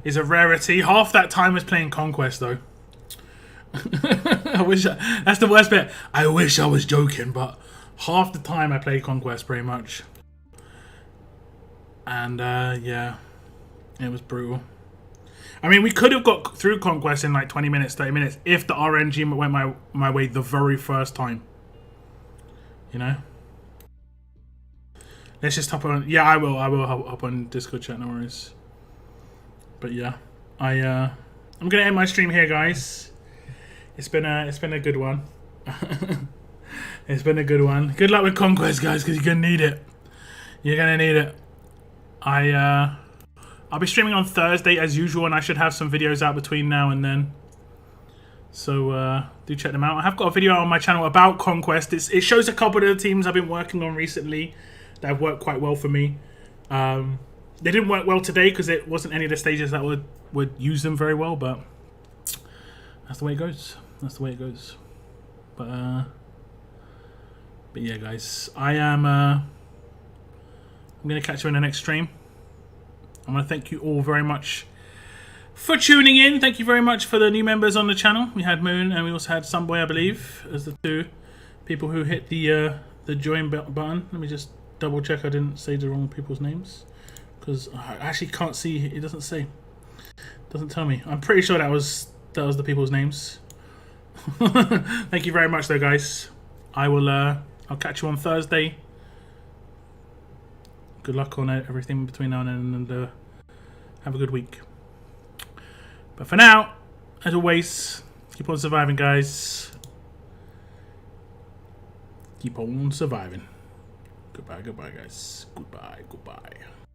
rarity. Half that time was playing Conquest, though. That's the worst bit. I wish I was joking, but half the time I played Conquest, pretty much. And yeah, it was brutal. I mean, we could have got through Conquest in like 20 minutes, 30 minutes if the RNG went my way the very first time. You know? Let's just hop on. Yeah, I will hop on Discord chat, no worries. But yeah, I'm gonna end my stream here, guys. It's been a good one. It's been a good one. Good luck with Conquest, guys, because you're gonna need it. You're gonna need it. I'll be streaming on Thursday as usual, and I should have some videos out between now and then. So do check them out. I have got a video out on my channel about Conquest. It shows a couple of the teams I've been working on recently that have worked quite well for me. They didn't work well today because it wasn't any of the stages that would use them very well, but that's the way it goes. That's the way it goes. But yeah, guys, I'm gonna catch you in the next stream. I want to thank you all very much for tuning in. Thank you very much for the new members on the channel. We had Moon and we also had Sunboy, I believe, as the two people who hit the join button. Let me just double check I didn't say the wrong people's names, because I actually can't see. It doesn't say. It doesn't tell me. I'm pretty sure that was the people's names. Thank you very much, though, guys. I'll catch you on Thursday. Good luck on everything between now and then, and have a good week. But for now, as always, keep on surviving, guys. Keep on surviving. Goodbye, goodbye, guys. Goodbye, goodbye.